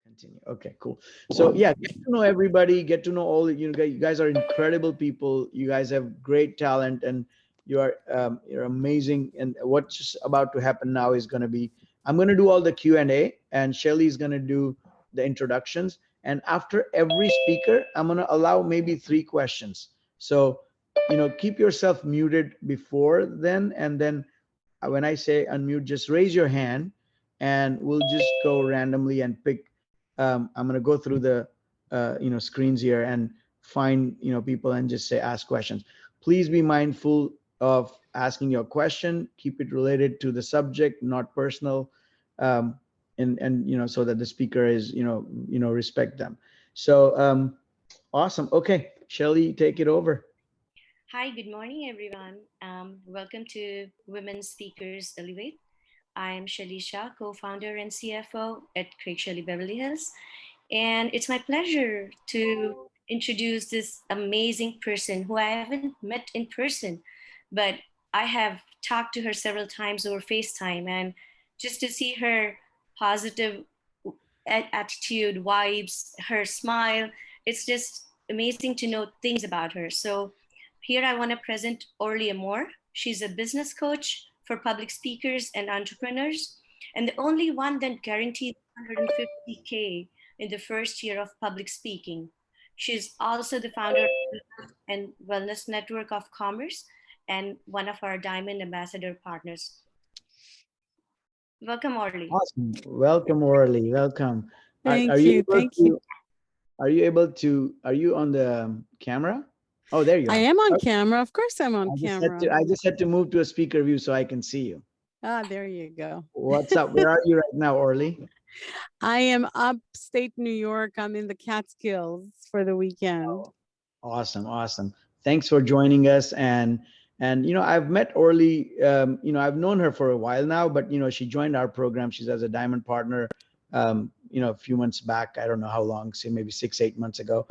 Continue. Okay, cool. So yeah, get to know everybody, get to know all, you guys are incredible people. You guys have great talent and you're amazing. And what's just about to happen now is going to be, I'm going to do all the Q&A and Shelly is going to do the introductions. And after every speaker, I'm going to allow maybe 3 questions. So, keep yourself muted before then. And then when I say unmute, just raise your hand and we'll just go randomly and pick. I'm going to go through the screens here and find people and just say ask questions. Please be mindful of asking your question. Keep it related to the subject, not personal, um, and so that the speaker is respect them. So awesome. Okay, Shelly, take it over. Hi, good morning, everyone. Welcome to Women Speakers Elevate. I'm Shalisha, co founder and CFO at Craig Shelley Beverly Hills. And it's my pleasure to introduce this amazing person who I haven't met in person, but I have talked to her several times over FaceTime. And just to see her positive attitude, vibes, her smile, it's just amazing to know things about her. So, here I want to present Orly Amore. She's a business coach for public speakers and entrepreneurs, and the only one that guarantees 150K in the first year of public speaking. She's also the founder and Wellness Network of Commerce and one of our Diamond Ambassador partners. Welcome, Orly. Awesome. Welcome, Orly. Welcome. Are Thank you you. able Thank you. to? Are you able to? Are you on the camera? Oh, there you I are. am on Oh, camera. Of course, I'm on camera. I just had to move to a speaker view so I can see you. Ah, there you go. What's up? Where are you right now, Orly? I am upstate New York. I'm in the Catskills for the weekend. Awesome, awesome. Thanks for joining us. And I've met Orly. I've known her for a while now, but she joined our program. She's as a diamond partner. A few months back. I don't know how long. Say maybe 6, 8 months ago.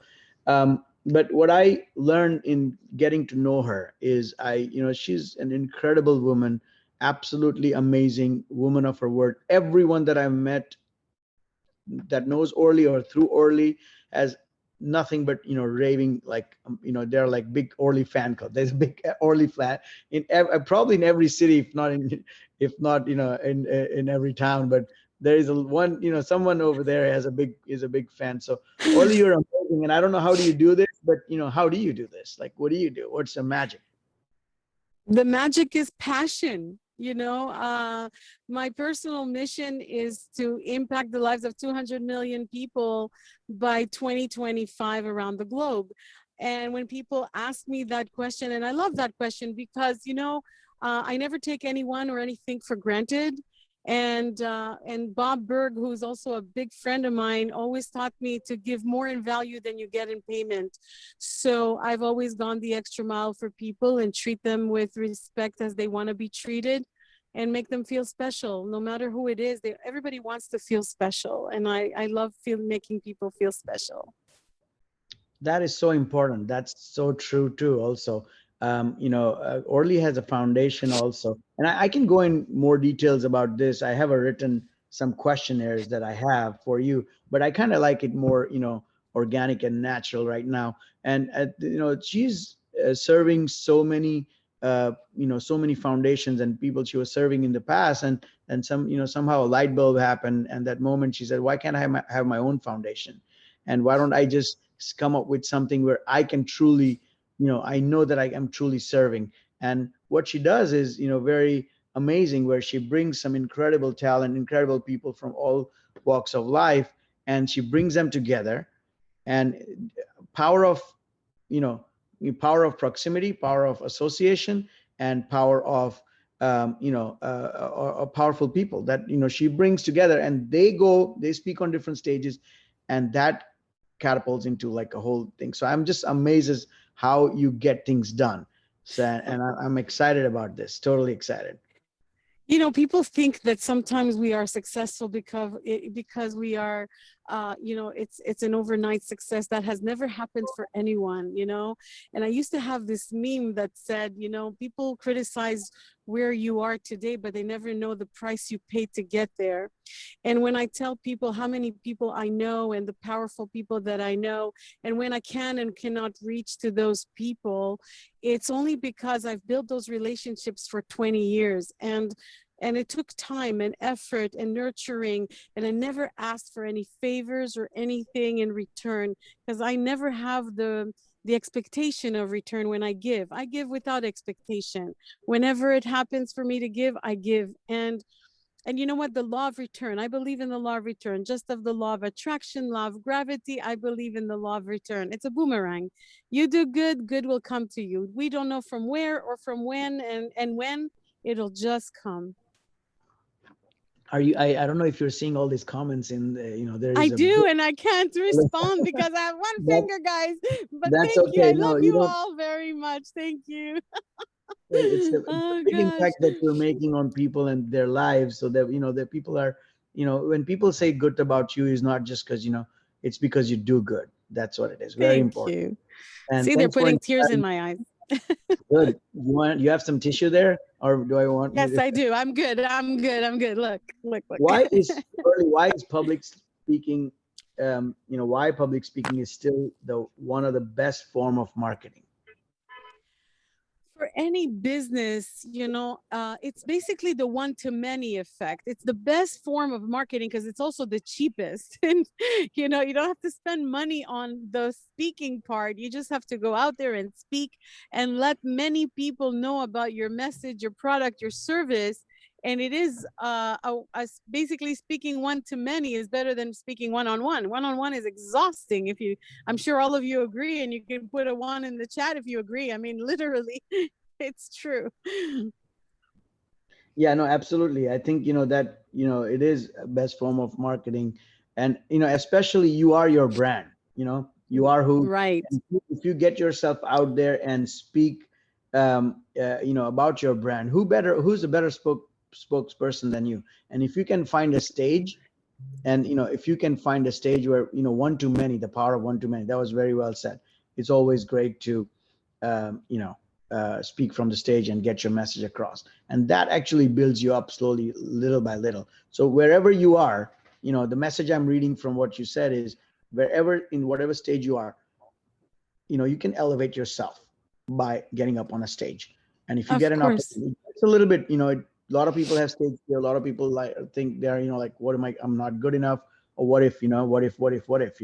But what I learned in getting to know her is she's an incredible woman, absolutely amazing woman of her word. Everyone that I've met that knows Orly or through Orly has nothing but raving, like they're like big Orly fan club. There's a big Orly fan in probably in every city, if not in every town. But there is a one, someone over there is a big fan. So Orly, you're amazing, and I don't know how do you do this, but how do you do this? Like, what do you do? What's the magic? The magic is passion. My personal mission is to impact the lives of 200 million people by 2025 around the globe. And when people ask me that question, and I love that question because, I never take anyone or anything for granted. And Bob Berg, who's also a big friend of mine, always taught me to give more in value than you get in payment. So I've always gone the extra mile for people and treat them with respect as they want to be treated and make them feel special. No matter who it is, everybody wants to feel special. And I love making people feel special. That is so important. That's so true too. Also, Orly has a foundation also, and I can go in more details about this. I have written some questionnaires that I have for you, but I kind of like it more, organic and natural right now. And she's serving so many, so many foundations and people she was serving in the past, and somehow a light bulb happened, and that moment she said, "Why can't I have my own foundation? And why don't I just come up with something where I can truly, I know that I am truly serving?" And what she does is, very amazing, where she brings some incredible talent, incredible people from all walks of life, and she brings them together. And power of, you know, power of proximity, power of association, and power of powerful people that she brings together, and they speak on different stages, and that catapults into like a whole thing. So I'm just amazed as how you get things done. So, and I'm excited about this, totally excited. People think that sometimes we are successful because we are, it's an overnight success. That has never happened for anyone. And I used to have this meme that said, people criticize where you are today, but they never know the price you paid to get there. And when I tell people how many people I know and the powerful people that I know, and when I can and cannot reach to those people, it's only because I've built those relationships for 20 years. And it took time and effort and nurturing, and I never asked for any favors or anything in return, because I never have the expectation of return when I give. I give without expectation. Whenever it happens for me to give, I give. And you know what? The law of return, I believe in the law of return, just of the law of attraction, law of gravity. I believe in the law of return. It's a boomerang. You do good, good will come to you. We don't know from where or from when, and when it'll just come. Are you? I don't know if you're seeing all these comments in the, there is I a do, and I can't respond because I have one that, finger, guys. But that's thank you. okay. I No, love you you don't. all very much. Thank you. It's Oh a big gosh. impact that you're making on people and their lives, so that that people are, when people say good about you, is not just because it's because you do good. That's what it is. Very Thank important. you. And See, they're thanks for putting tears in inspiring. my eyes. Good. You have some tissue there, or do I want me Yes, to? I do. I'm good. I'm good. I'm good. Look. Why is why is public speaking? Why public speaking is still the one of the best form of marketing. For any business, it's basically the one-to-many effect. It's the best form of marketing because it's also the cheapest. And, you don't have to spend money on the speaking part. You just have to go out there and speak and let many people know about your message, your product, your service. And it is basically speaking one-to-many is better than speaking one-on-one. One-on-one is exhausting. I'm sure all of you agree, and you can put a 1 in the chat if you agree. I mean, literally, it's true. Yeah, no, absolutely. I think that it is best form of marketing, and especially you are your brand. You are who. Right. If you get yourself out there and speak, about your brand, who's a better spokesperson than you? And if you can find a stage, and if you can find a stage where one to many, the power of one to many. That was very well said. It's always great to speak from the stage and get your message across, and that actually builds you up slowly, little by little. So wherever you are, the message I'm reading from what you said is, wherever, in whatever stage you are, you can elevate yourself by getting up on a stage. And if you get Of an course. opportunity, it's a little bit, a lot of people have stage fear. A lot of people think they're, like, what am I? I'm not good enough. Or what if, what if,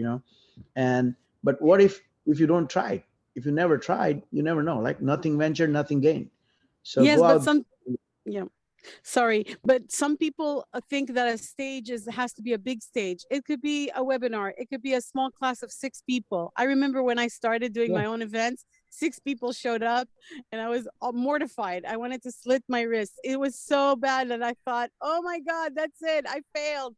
and, but what if you don't try? If you never tried, you never know. Like, nothing ventured, nothing gained. So yes, go but out. yeah. Sorry, but some people think that a stage has to be a big stage. It could be a webinar. It could be a small class of 6 people. I remember when I started doing my own events, 6 people showed up and I was mortified. I wanted to slit my wrist. It was so bad that I thought, oh my God, that's it. I failed.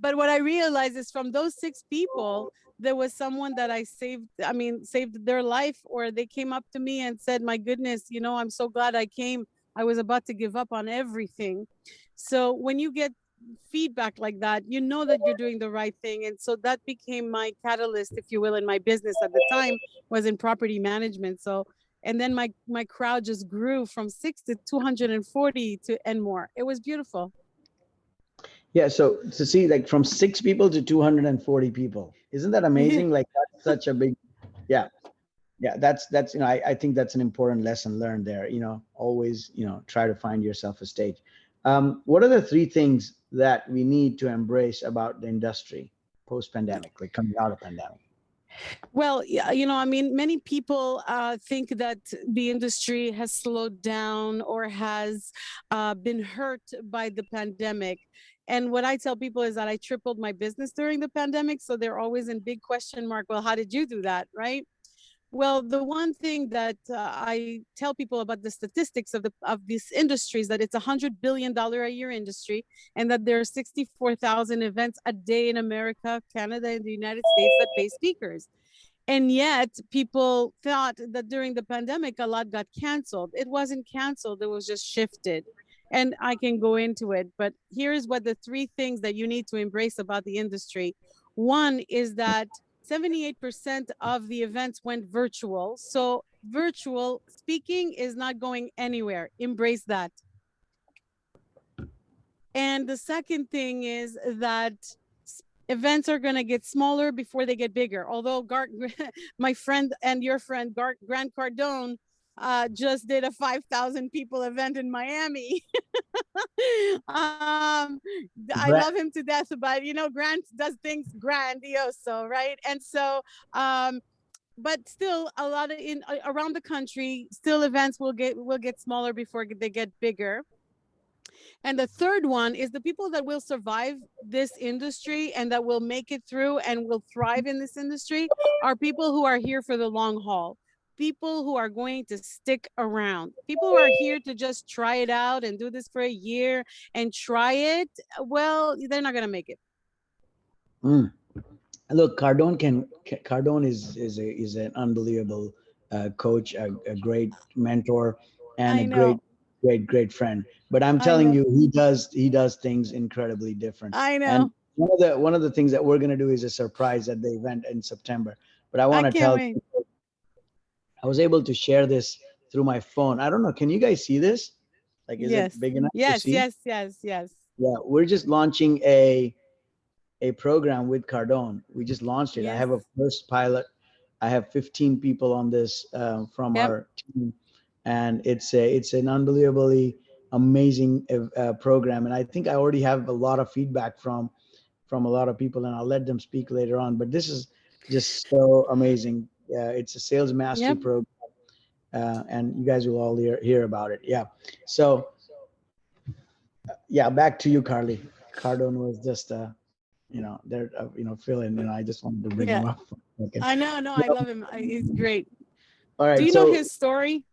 But what I realized is from those 6 people, there was someone that I saved their life, or they came up to me and said, my goodness, I'm so glad I came. I was about to give up on everything. So when you get feedback like that, you know that you're doing the right thing. And so that became my catalyst, if you will, in my business at the time, was in property management. So, and then my crowd just grew from 6 to 240 and more. It was beautiful. Yeah. So to see, like, from 6 people to 240 people, isn't that amazing? Like, that's such a big, yeah. That's I think that's an important lesson learned there. Always try to find yourself a stage. What are the 3 things that we need to embrace about the industry post-pandemic, like coming out of pandemic? Well, yeah, many people think that the industry has slowed down or has been hurt by the pandemic. And what I tell people is that I tripled my business during the pandemic. So they're always in big question mark. Well, how did you do that? Right? Well, the one thing that I tell people about the statistics of this industry is that it's $100 billion a year industry, and that there are 64,000 events a day in America, Canada, and the United States that pay speakers. And yet people thought that during the pandemic, a lot got canceled. It wasn't canceled, it was just shifted. And I can go into it, but here's what the 3 things that you need to embrace about the industry. One is that 78% of the events went virtual. So virtual speaking is not going anywhere. Embrace that. And the second thing is that events are going to get smaller before they get bigger. Although my friend and your friend Grant Cardone just did a 5,000 people event in Miami. I love him to death, but you know, Grant does things grandioso, right? And so, but still, a lot of around the country, still events will get smaller before they get bigger. And the third one is the people that will survive this industry and that will make it through and will thrive in this industry are people who are here for the long haul. People who are going to stick around. People who are here to just try it out and do this for a year and try it. Well, they're not going to make it. Look, Cardone is an unbelievable coach, a great mentor, and a great friend. But I'm telling you, he does things incredibly different. I know. And one of the things that we're gonna do is a surprise at the event in September. But I want to tell you, I was able to share this through my phone. I don't know. Can you guys see this? Like, is it big enough to see? Yes. Yeah, we're just launching a program with Cardone. We just launched it. I have a first pilot. I have 15 people on this from our team, and it's an unbelievably amazing program. And I think I already have a lot of feedback from a lot of people, and I'll let them speak later on. But this is just so amazing. It's a sales mastery program, and you guys will all hear about it. Yeah. So back to you, Carly. Cardone was just they're Phil, and I just wanted to bring him up. Okay. I know, I love him. He's great. All right. Do you know his story?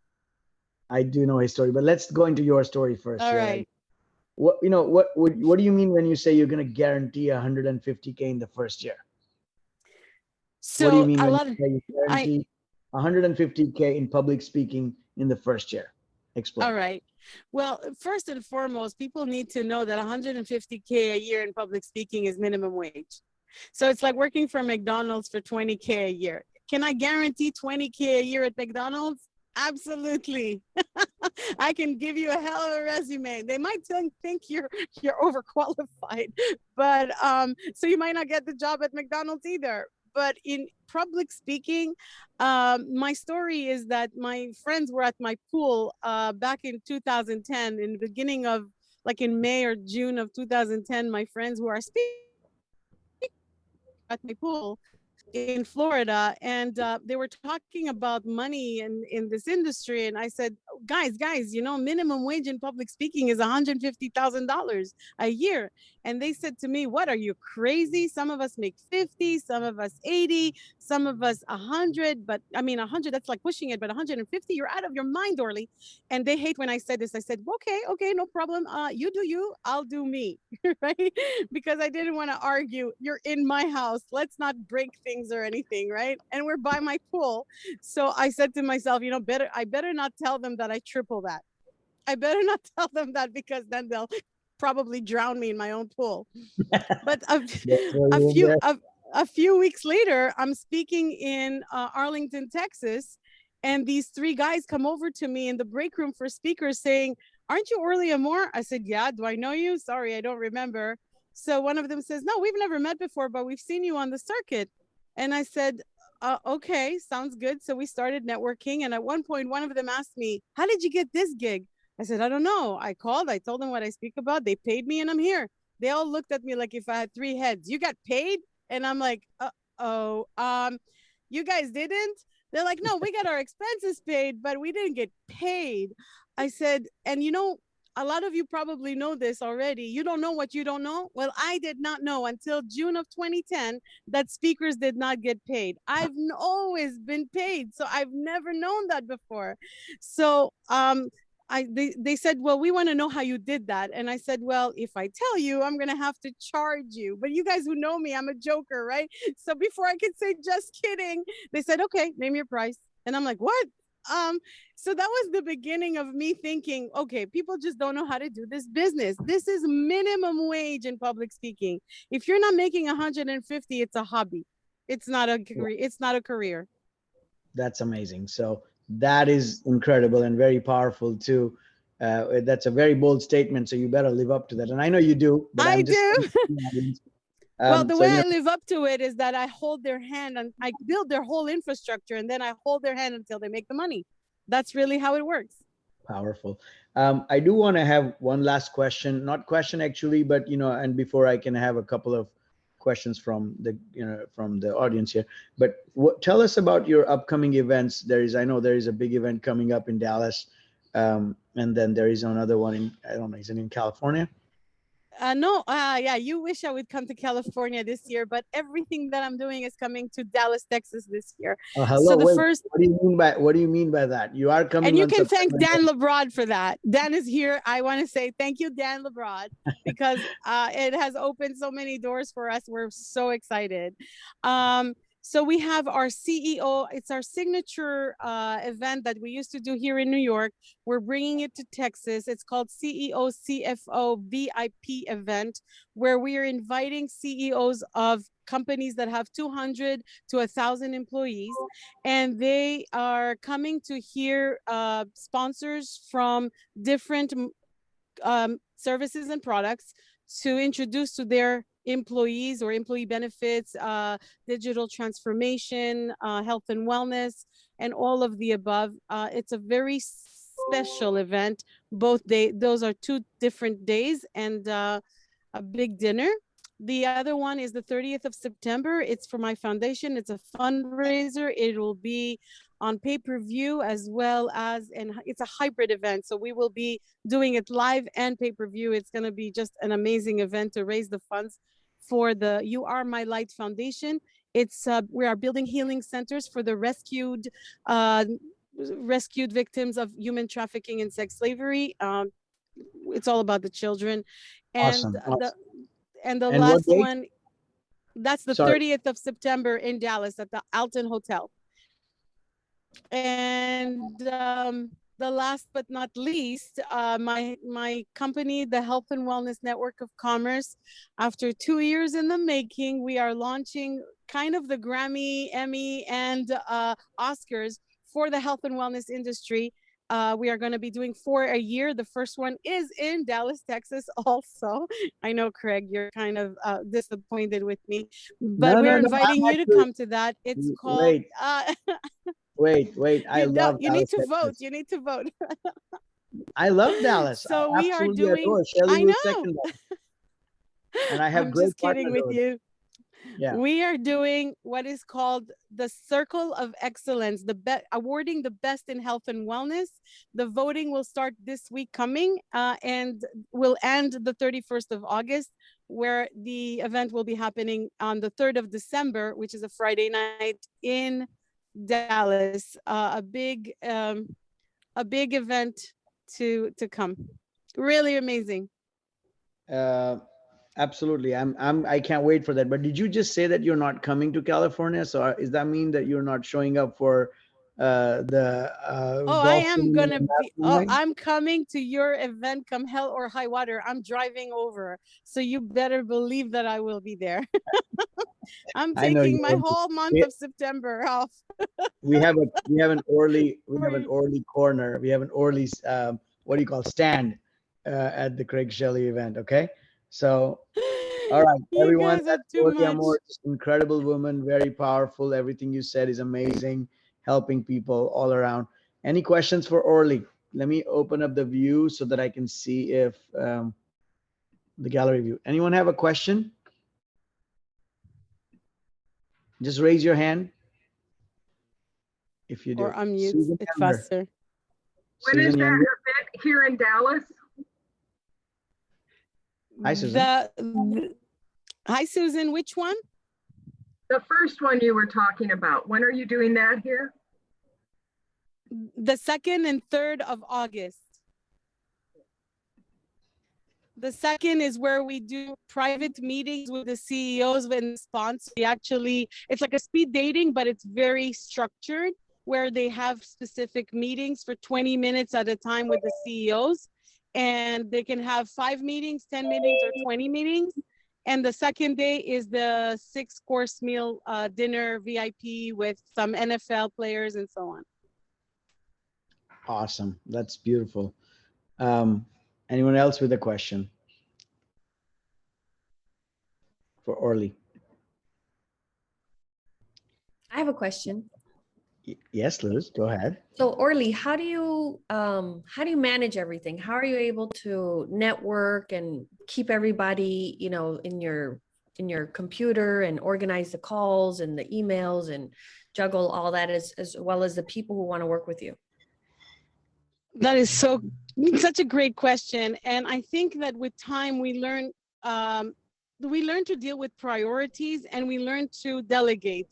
I do know his story, but let's go into your story first. All right. What do you mean when you say you're going to guarantee 150K in the first year? So what do you mean when you guarantee 150K in public speaking in the first year? Explain. All right. Well, first and foremost, people need to know that 150K a year in public speaking is minimum wage. So it's like working for McDonald's for 20K a year. Can I guarantee 20K a year at McDonald's? Absolutely. I can give you a hell of a resume. They might think you're overqualified, but so you might not get the job at McDonald's either. But in public speaking, my story is that my friends were at my pool back in 2010, in the beginning of, like in May or June of 2010, my friends who are speaking at my pool in Florida, and they were talking about money in this industry. And I said, guys, minimum wage in public speaking is $150,000 a year. And they said to me, what, are you crazy? Some of us make 50, some of us 80, some of us 100, but I mean, 100, that's like pushing it, but 150, you're out of your mind, Orly. And they hate when I said this. I said, okay, no problem. You do you, I'll do me, right? Because I didn't want to argue. You're in my house. Let's not break things or anything, right? And we're by my pool. So I said to myself, I better not tell them that I triple that. I better not tell them that, because then they'll probably drown me in my own pool. But a few weeks later, I'm speaking in Arlington, Texas, and these three guys come over to me in the break room for speakers saying, aren't you Orly Amor? I said, yeah. Do I know you? Sorry, I don't remember. So one of them says, no, we've never met before, but we've seen you on the circuit. And I said, okay, sounds good. So we started networking. And at one point, one of them asked me, how did you get this gig? I said, I don't know. I called, I told them what I speak about. They paid me and I'm here. They all looked at me like if I had three heads. You got paid? And I'm like, you guys didn't? They're like, no, we got our expenses paid, but we didn't get paid. I said, and a lot of you probably know this already. You don't know what you don't know. Well, I did not know until June of 2010 that speakers did not get paid. I've always been paid. So I've never known that before. So they said, well, we want to know how you did that. And I said, well, if I tell you, I'm going to have to charge you. But you guys who know me, I'm a joker, right? So before I could say, just kidding, they said, okay, name your price. And I'm like, what? So that was the beginning of me thinking, okay, people just don't know how to do this business. This is minimum wage in public speaking. If you're not making 150, it's a hobby. It's not a career. It's not a career. That's amazing. So That is incredible and very powerful too. That's a very bold statement, so you better live up to that. And I know you do, but I I'm just do. Well, the so way I live up to it is that I hold their hand and I build their whole infrastructure, and then I hold their hand until they make the money. That's really how it works. powerful. I do want to have one last question, not question actually, but and before I can have a couple of questions from the from the audience here. But tell us about your upcoming events. I know there is a big event coming up in Dallas, and then there is another one in, I don't know, is it in California? No, yeah, you wish I would come to California this year, but everything that I'm doing is coming to Dallas, Texas this year. Oh, hello. So the Wait, first, what do you mean by that? You are coming and you on can thank September Dan Lebrod for that. Dan is here. I want to say thank you, Dan Lebrod, because it has opened so many doors for us. We're so excited. So we have our CEO. It's our signature event that we used to do here in New York. We're bringing it to Texas. It's called CEO CFO VIP event, where we are inviting CEOs of companies that have 200 to 1,000 employees, and they are coming to hear sponsors from different services and products to introduce to their employees or employee benefits, digital transformation, health and wellness, and all of the above. It's a very special event. Those are 2 different days and a big dinner. The other one is the 30th of September. It's for my foundation. It's a fundraiser. It will be on pay-per-view as well as, and it's a hybrid event. So we will be doing it live and pay-per-view. It's going to be just an amazing event to raise the funds for the You Are My Light Foundation. It's we are building healing centers for the rescued victims of human trafficking and sex slavery. It's all about the children. And awesome. the And last one, that's the Sorry. 30th of September in Dallas at the Alton Hotel. And the last but not least, my company, the Health and Wellness Network of Commerce, after 2 years in the making, we are launching kind of the Grammy, Emmy, and Oscars for the health and wellness industry. We are going to be doing 4 a year. The first one is in Dallas, Texas also. I know, Craig, you're kind of disappointed with me, but we're inviting you to come to that. It's called... Wait. I love you need to vote. You need to vote. I love Dallas. So we are doing... Shelly I know. second and I have I'm great just kidding with you. Yeah. We are doing what is called the Circle of Excellence, awarding the best in health and wellness. The voting will start this week coming and will end the 31st of August, where the event will be happening on the 3rd of December, which is a Friday night in Dallas. A big event to come. Really amazing. Absolutely. I can't wait for that. But did you just say that you're not coming to California? So does that mean that you're not showing up for the I am gonna be... I'm coming to your event come hell or high water. I'm driving over, so you better believe that I will be there. I'm taking my whole month of September off. we have an early corner. We have an early what do you call stand at the Craig Shelley event. Okay. So, all right, everyone, that's Orly Amor, incredible woman, very powerful. Everything you said is amazing, helping people all around. Any questions for Orly? Let me open up the view so that I can see if the gallery view. Anyone have a question? Just raise your hand if you do. Or unmute it faster. When is that event here in Dallas? Hi, Susan. Hi, Susan. Which one? The first one you were talking about. When are you doing that here? The 2nd and 3rd of August. The 2nd is where we do private meetings with the CEOs and sponsors. It's like a speed dating, but it's very structured, where they have specific meetings for 20 minutes at a time with the CEOs. And they can have 5 meetings, 10 meetings, or 20 meetings. And the second day is the 6-course meal dinner VIP with some NFL players and so on. Awesome. That's beautiful. Um, Anyone else with a question for Orly? I have a question. Yes, Liz, go ahead. So Orly, how do you manage everything? How are you able to network and keep everybody, in your computer and organize the calls and the emails and juggle all that as well as the people who want to work with you? That is such a great question. And I think that with time we learn to deal with priorities and we learn to delegate.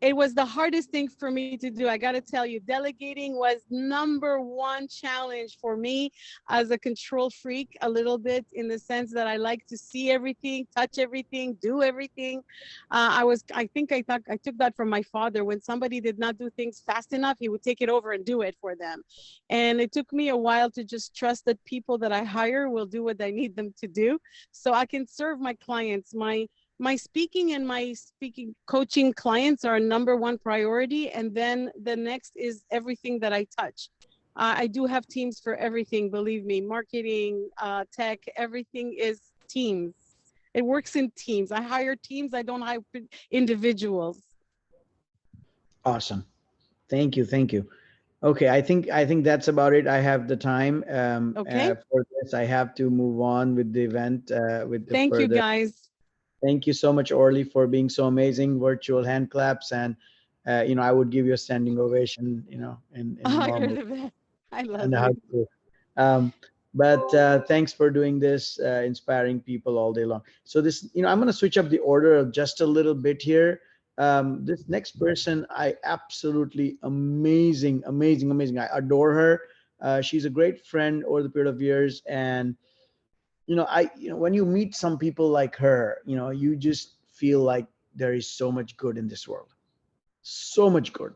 It was the hardest thing for me to do. I got to tell you, delegating was number one challenge for me as a control freak, a little bit, in the sense that I like to see everything, touch everything, do everything. I took that from my father. When somebody did not do things fast enough, he would take it over and do it for them. And it took me a while to just trust that people that I hire will do what I need them to do, so I can serve my clients. My speaking and my speaking coaching clients are number one priority. And then the next is everything that I touch. I do have teams for everything, believe me, marketing, tech, everything is teams. It works in teams. I hire teams. I don't hire individuals. Awesome. Thank you. Thank you. Okay, I think that's about it. I have the time Okay. for this. I have to move on with the event. Thank you, guys. Thank you so much, Orly, for being so amazing. Virtual hand claps, and I would give you a standing ovation. In normal. You're the best. I love And you. hug too. But thanks for doing this, inspiring people all day long. So this, I'm going to switch up the order of just a little bit here. This next person, I absolutely amazing. I adore her. She's a great friend over the period of years, and when you meet some people like her, you just feel like there is so much good in this world, so much good.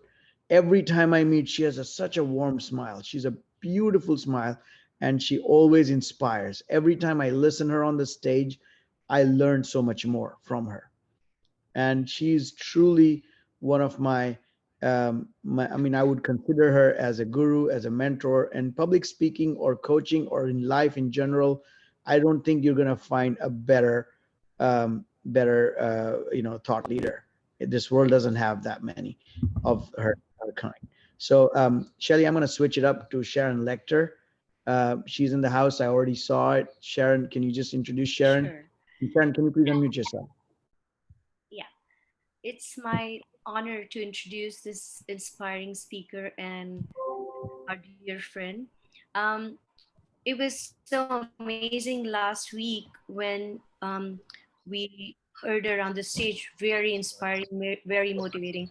Every time I meet, she has such a warm smile. She's a beautiful smile, and she always inspires. Every time I listen her on the stage, I learn so much more from her. And she's truly one of I would consider her as a guru, as a mentor, and public speaking or coaching or in life in general. I don't think you're going to find a better thought leader. This world doesn't have that many of her kind. So Shelly, I'm going to switch it up to Sharon Lecter. She's in the house. I already saw it. Sharon, can you just introduce Sharon? Sure. Sharon, can you please unmute yourself? Yeah, it's my honor to introduce this inspiring speaker and our dear friend. It was so amazing last week when we heard her on the stage. Very inspiring, very motivating.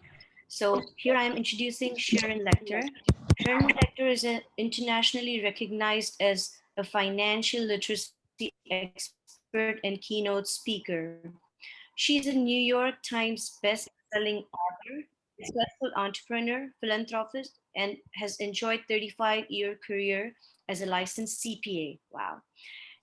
So here I am introducing Sharon Lecter. Sharon Lecter is internationally recognized as a financial literacy expert and keynote speaker. She's a New York Times best-selling author, successful entrepreneur, philanthropist, and has enjoyed 35-year career as a licensed CPA. Wow.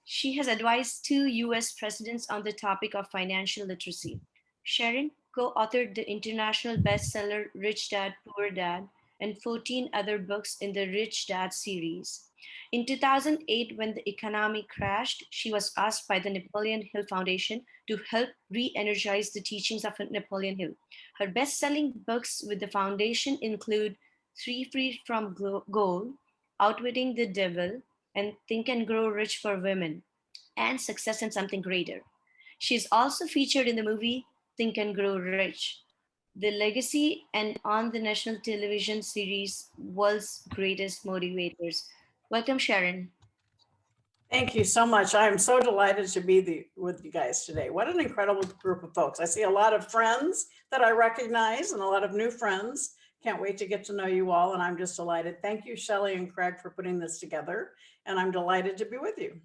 She has advised 2 US presidents on the topic of financial literacy. Sharon co-authored the international bestseller Rich Dad, Poor Dad and 14 other books in the Rich Dad series. In 2008, when the economy crashed, she was asked by the Napoleon Hill Foundation to help re-energize the teachings of Napoleon Hill. Her best-selling books with the foundation include Three Free from Gold, Outwitting the Devil, and Think and Grow Rich for Women, and Success and Something Greater. She is also featured in the movie Think and Grow Rich, The Legacy, and on the national television series World's Greatest Motivators. Welcome, Sharon. Thank you so much. I am so delighted to be with you guys today. What an incredible group of folks. I see a lot of friends that I recognize and a lot of new friends. Can't wait to get to know you all, and I'm just delighted. Thank you, Shelly and Craig, for putting this together, and I'm delighted to be with you.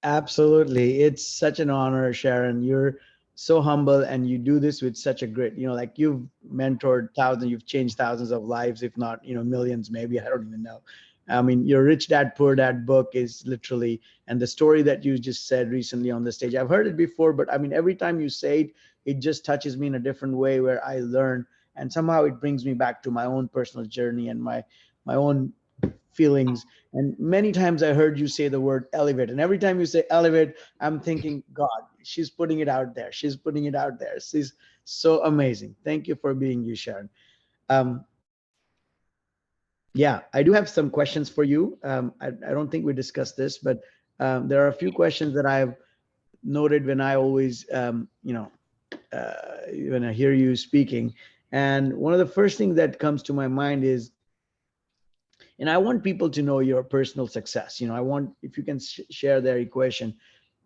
Absolutely. It's such an honor, Sharon. You're so humble and you do this with such a grit. Like you've mentored thousands, you've changed thousands of lives, if not, millions, maybe. I don't even know. I mean, your Rich Dad, Poor Dad book is literally, and the story that you just said recently on the stage, I've heard it before, but I mean, every time you say it, it just touches me in a different way where I learn, and somehow it brings me back to my own personal journey and my own feelings. And many times I heard you say the word elevate. And every time you say elevate, I'm thinking, God, she's putting it out there. She's putting it out there. She's so amazing. Thank you for being you, Sharon. Um, yeah, I do have some questions for you. I don't think we discussed this, but there are a few questions that I've noted when I always, when I hear you speaking. And one of the first things that comes to my mind is, and I want people to know your personal success. I want, if you can share their equation.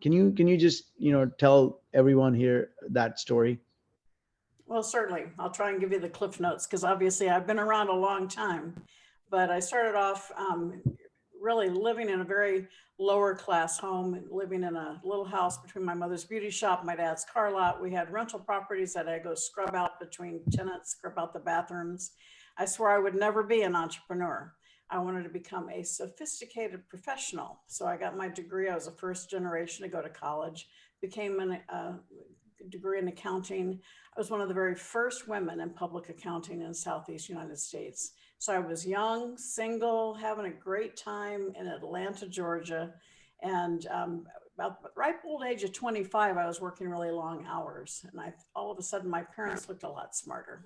Can you just tell everyone here that story? Well, certainly. I'll try and give you the cliff notes because obviously I've been around a long time. But I started off really living in a very lower class home, living in a little house between my mother's beauty shop, my dad's car lot. We had rental properties that I go scrub out between tenants, scrub out the bathrooms. I swore I would never be an entrepreneur. I wanted to become a sophisticated professional. So I got my degree. I was the first generation to go to college, became a degree in accounting. I was one of the very first women in public accounting in Southeast United States. So I was young, single, having a great time in Atlanta, Georgia. And about the ripe old age of 25, I was working really long hours. And all of a sudden, my parents looked a lot smarter.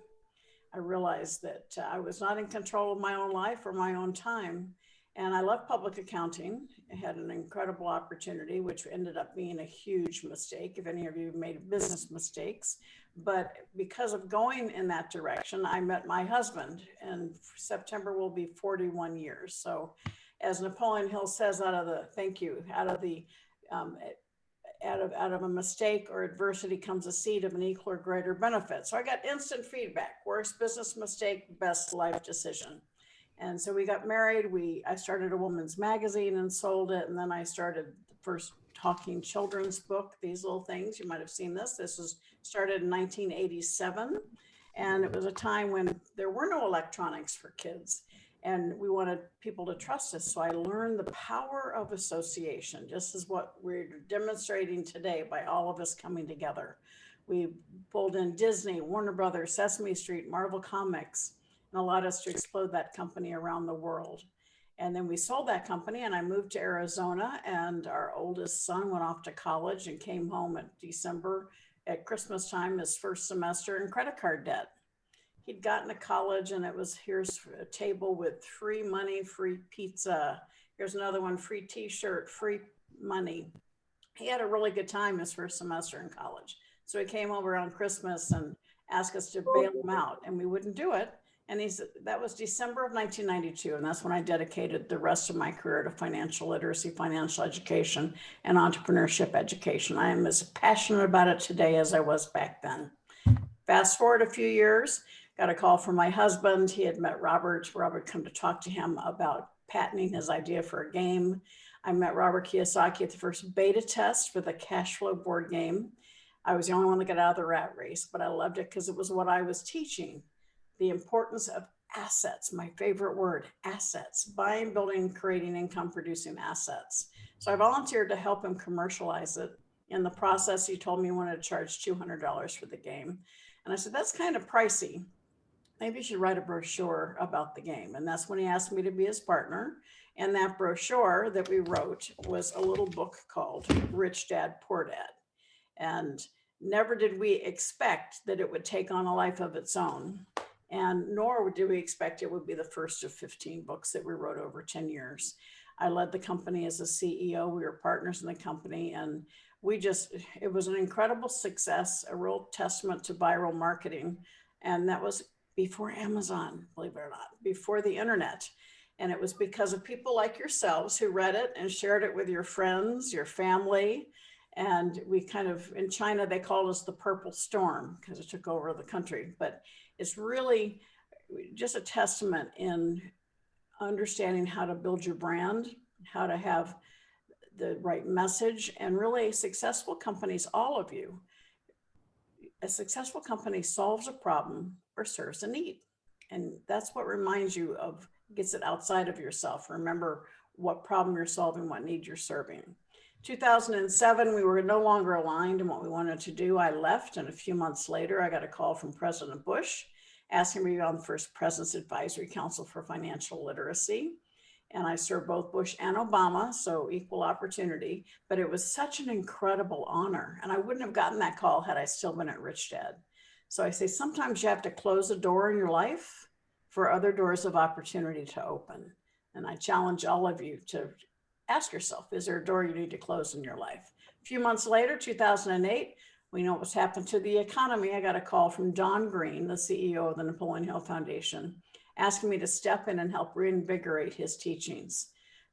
I realized that I was not in control of my own life or my own time. And I left public accounting. I had an incredible opportunity, which ended up being a huge mistake. If any of you made business mistakes, but because of going in that direction, I met my husband, and September will be 41 years. So as Napoleon Hill says, out of a mistake or adversity comes a seed of an equal or greater benefit. So I got instant feedback: worst business mistake, best life decision. And so we got married. I started a woman's magazine and sold it. And then I started the first talking children's book, These Little Things. You might have seen this. This was started in 1987. And it was a time when there were no electronics for kids. And we wanted people to trust us. So I learned the power of association, just as what we're demonstrating today by all of us coming together. We pulled in Disney, Warner Brothers, Sesame Street, Marvel Comics, and allowed us to explode that company around the world. And then we sold that company, and I moved to Arizona, and our oldest son went off to college and came home in December at Christmas time, his first semester in credit card debt. He'd gotten to college, and it was, here's a table with free money, free pizza. Here's another one, free t-shirt, free money. He had a really good time his first semester in college. So he came over on Christmas and asked us to bail him out, and we wouldn't do it. And that was December of 1992. And that's when I dedicated the rest of my career to financial literacy, financial education, and entrepreneurship education. I am as passionate about it today as I was back then. Fast forward a few years, got a call from my husband. He had met Robert. Robert come to talk to him about patenting his idea for a game. I met Robert Kiyosaki at the first beta test for the cash flow board game. I was the only one that got out of the rat race, but I loved it because it was what I was teaching. The importance of assets, my favorite word, assets, buying, building, creating income producing assets. So I volunteered to help him commercialize it. In the process, he told me he wanted to charge $200 for the game. And I said, that's kind of pricey. Maybe you should write a brochure about the game. And that's when he asked me to be his partner. And that brochure that we wrote was a little book called Rich Dad, Poor Dad. And never did we expect that it would take on a life of its own. And nor did we expect it would be the first of 15 books that we wrote over 10 years. I led the company as a CEO. We were partners in the company, and it was an incredible success, a real testament to viral marketing. And that was before Amazon, believe it or not, before the internet. And it was because of people like yourselves who read it and shared it with your friends, your family. And we kind of, in China, they called us the purple storm because it took over the country. But it's really just a testament in understanding how to build your brand, how to have the right message, and really successful companies, all of you, a successful company solves a problem or serves a need. And that's what reminds you of, gets it outside of yourself. Remember what problem you're solving, what need you're serving. 2007, we were no longer aligned in what we wanted to do. I left, and a few months later, I got a call from President Bush asking me to be on the first President's Advisory Council for Financial Literacy. and I served both Bush and Obama, so equal opportunity, but it was such an incredible honor. And I wouldn't have gotten that call had I still been at Rich Dad. So I say, sometimes you have to close a door in your life for other doors of opportunity to open. And I challenge all of you to ask yourself, is there a door you need to close in your life? A few months later, 2008, we know what's happened to the economy. I got a call from Don Green, the CEO of the Napoleon Hill Foundation, asking me to step in and help reinvigorate his teachings.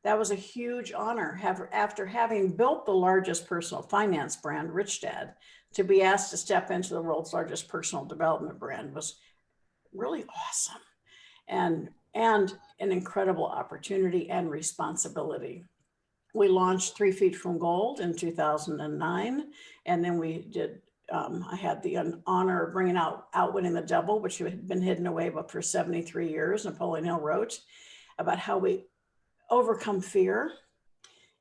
That was a huge honor. After having built the largest personal finance brand, Rich Dad, to be asked to step into the world's largest personal development brand was really awesome, and an incredible opportunity and responsibility. We launched 3 Feet from Gold in 2009, and then we did. I had the honor of bringing out Outwitting the Devil, which had been hidden away but for 73 years. Napoleon Hill wrote about how we overcome fear.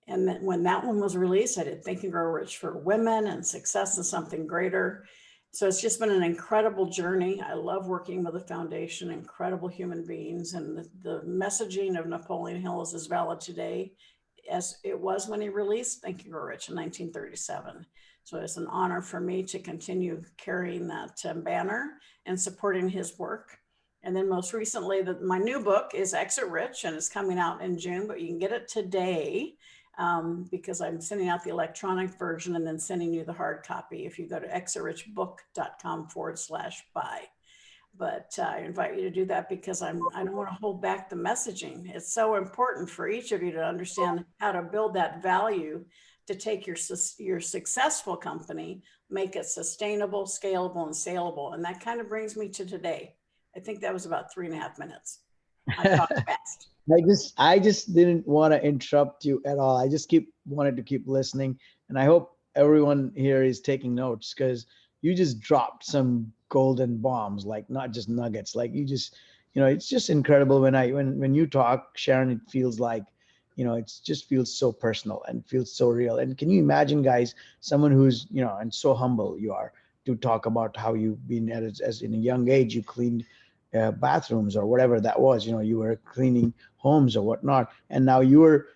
And then when that one was released, I did Think and Grow Rich for Women and Success and Something Greater. So it's just been an incredible journey. I love working with the foundation, incredible human beings, and the messaging of Napoleon Hill is as valid today as it was when he released Think and Grow Rich in 1937. So it's an honor for me to continue carrying that banner and supporting his work. And then most recently, my new book is Exit Rich, and it's coming out in June, but you can get it today because I'm sending out the electronic version and then sending you the hard copy if you go to exitrichbook.com/buy. But I invite you to do that because I don't want to hold back the messaging. It's so important for each of you to understand how to build that value to take your successful company, make it sustainable, scalable, and saleable. And that kind of brings me to today. I think that was about 3.5 minutes. I talked fast. I just didn't want to interrupt you at all. I just wanted to keep listening. And I hope everyone here is taking notes, because you just dropped some golden bombs, like not just nuggets. Like you just, it's just incredible when you talk, Sharon, it feels like, it just feels so personal and feels so real. And can you imagine, guys, someone who's, and so humble you are to talk about how you've been as in a young age, you cleaned bathrooms or whatever that was, you were cleaning homes or whatnot. And now you are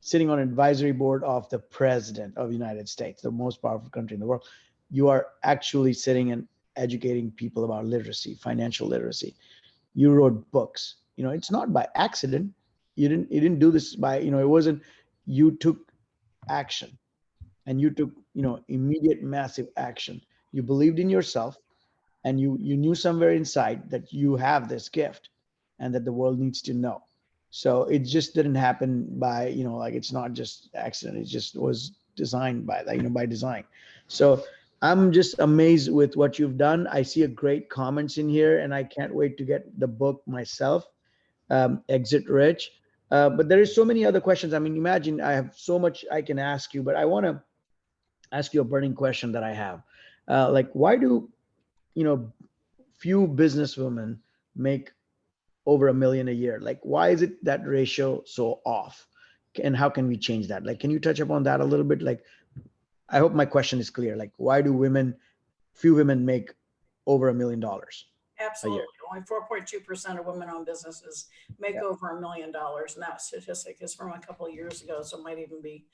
sitting on an advisory board of the president of the United States, the most powerful country in the world. You are actually sitting and educating people about literacy, financial literacy. You wrote books. It's not by accident. You didn't do this by, it wasn't, you took action, and you took, immediate massive action. You believed in yourself, and you knew somewhere inside that you have this gift and that the world needs to know. So it just didn't happen by, like, it's not just accident. It just was designed by that, by design. So I'm just amazed with what you've done. I see a great comments in here, and I can't wait to get the book myself, Exit Rich. But there is so many other questions. I mean, imagine I have so much I can ask you, but I want to ask you a burning question that I have. Like, why do, few businesswomen make over $1 million a year? Like, why is it that ratio so off? And how can we change that? Like, can you touch upon that a little bit? Like, I hope my question is clear. Like, why do few women make over $1 million? Absolutely. Only 4.2% of women-owned businesses make over $1 million. And that statistic is from a couple of years ago, so it might even be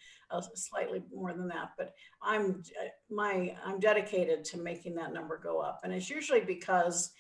slightly more than that. But I'm dedicated to making that number go up. And it's usually because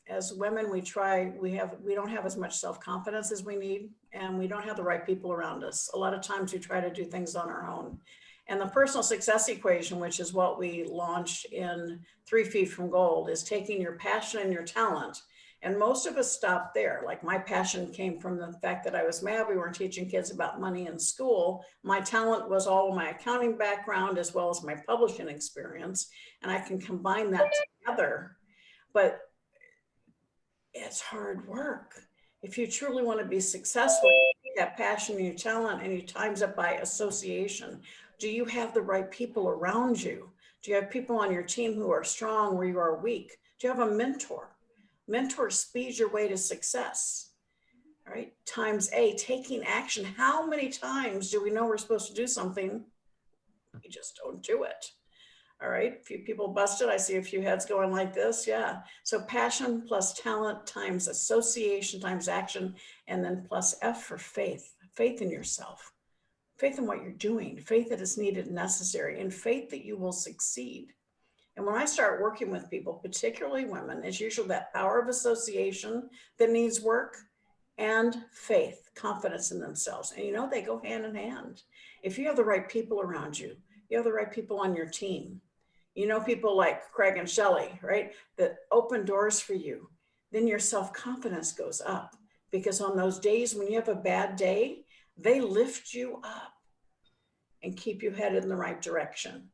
as women, we don't have as much self-confidence as we need, and we don't have the right people around us. A lot of times we try to do things on our own. And the personal success equation, which is what we launched in 3 Feet from Gold, is taking your passion and your talent. And most of us stop there. Like, my passion came from the fact that I was mad we weren't teaching kids about money in school. My talent was all of my accounting background as well as my publishing experience. And I can combine that together. But it's hard work. If you truly want to be successful, you need that passion and your talent, and you times it by association. Do you have the right people around you? Do you have people on your team who are strong where you are weak? Do you have a mentor? Mentor speeds your way to success. All right. Times A, taking action. How many times do we know we're supposed to do something? We just don't do it. All right, a few people busted. I see a few heads going like this. Yeah. So passion plus talent times association times action, and then plus F for faith, faith in yourself, faith in what you're doing, faith that is needed and necessary, and faith that you will succeed. And when I start working with people, particularly women, it's usually that power of association that needs work and faith, confidence in themselves. And you know, they go hand in hand. If you have the right people around you, you have the right people on your team, you know, people like Craig and Shelley, right, that open doors for you, then your self-confidence goes up, because on those days when you have a bad day, they lift you up and keep you headed in the right direction.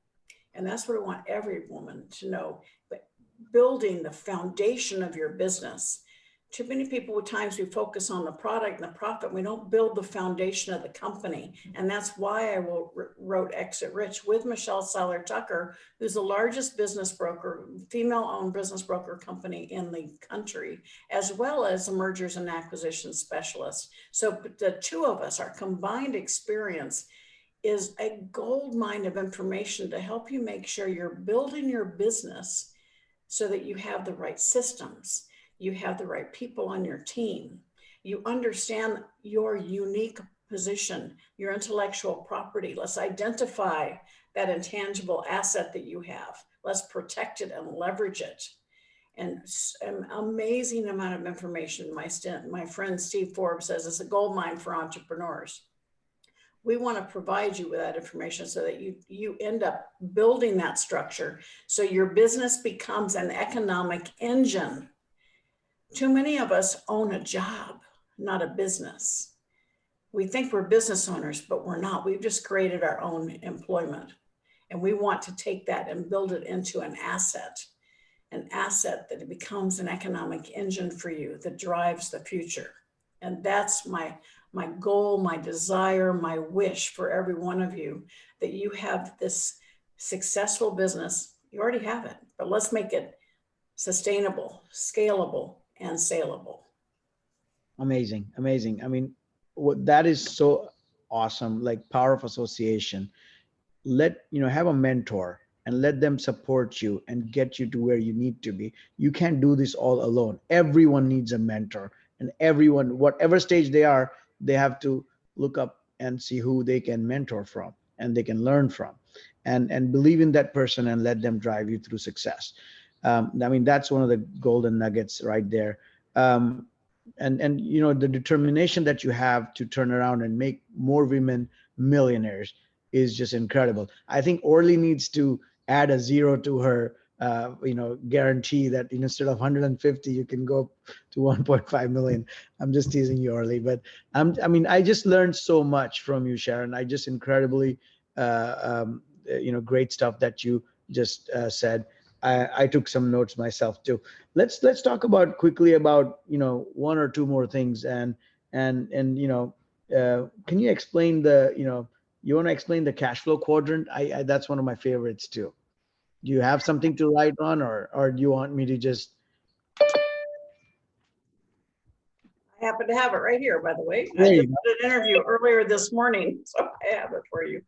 And that's what I want every woman to know. But building the foundation of your business. Too many people, at times, we focus on the product and the profit. We don't build the foundation of the company. And that's why I wrote Exit Rich with Michelle Seiler Tucker, who's the largest business broker, female-owned business broker company in the country, as well as a mergers and acquisitions specialist. So the two of us, our combined experience is a gold mine of information to help you make sure you're building your business so that you have the right systems, you have the right people on your team, you understand your unique position, your intellectual property. Let's identify that intangible asset that you have. Let's protect it and leverage it. And an amazing amount of information. My friend Steve Forbes says it's a gold mine for entrepreneurs. We want to provide you with that information so that you end up building that structure so your business becomes an economic engine. Too many of us own a job, not a business. We think we're business owners, but we're not. We've just created our own employment. And we want to take that and build it into an asset that it becomes an economic engine for you that drives the future. And that's my goal, my desire, my wish for every one of you, that you have this successful business. You already have it, but let's make it sustainable, scalable, and saleable. Amazing, amazing. I mean, that is so awesome. Like power of association. Have a mentor and let them support you and get you to where you need to be. You can't do this all alone. Everyone needs a mentor, and everyone, whatever stage they are, they have to look up and see who they can mentor from and they can learn from, and believe in that person and let them drive you through success. I mean, that's one of the golden nuggets right there. And the determination that you have to turn around and make more women millionaires is just incredible. I think Orly needs to add a zero to her guarantee that instead of 150 you can go to 1.5 million. I'm just teasing you, Orly, but I just learned so much from you, Sharon. I just incredibly great stuff that you just said. I took some notes myself too. Let's talk quickly about one or two more things, and can you explain you want to explain the cash flow quadrant? I that's one of my favorites too. Do you have something to write on, or do you want me to just? I happen to have it right here, by the way. I just did an interview earlier this morning, so I have it for you.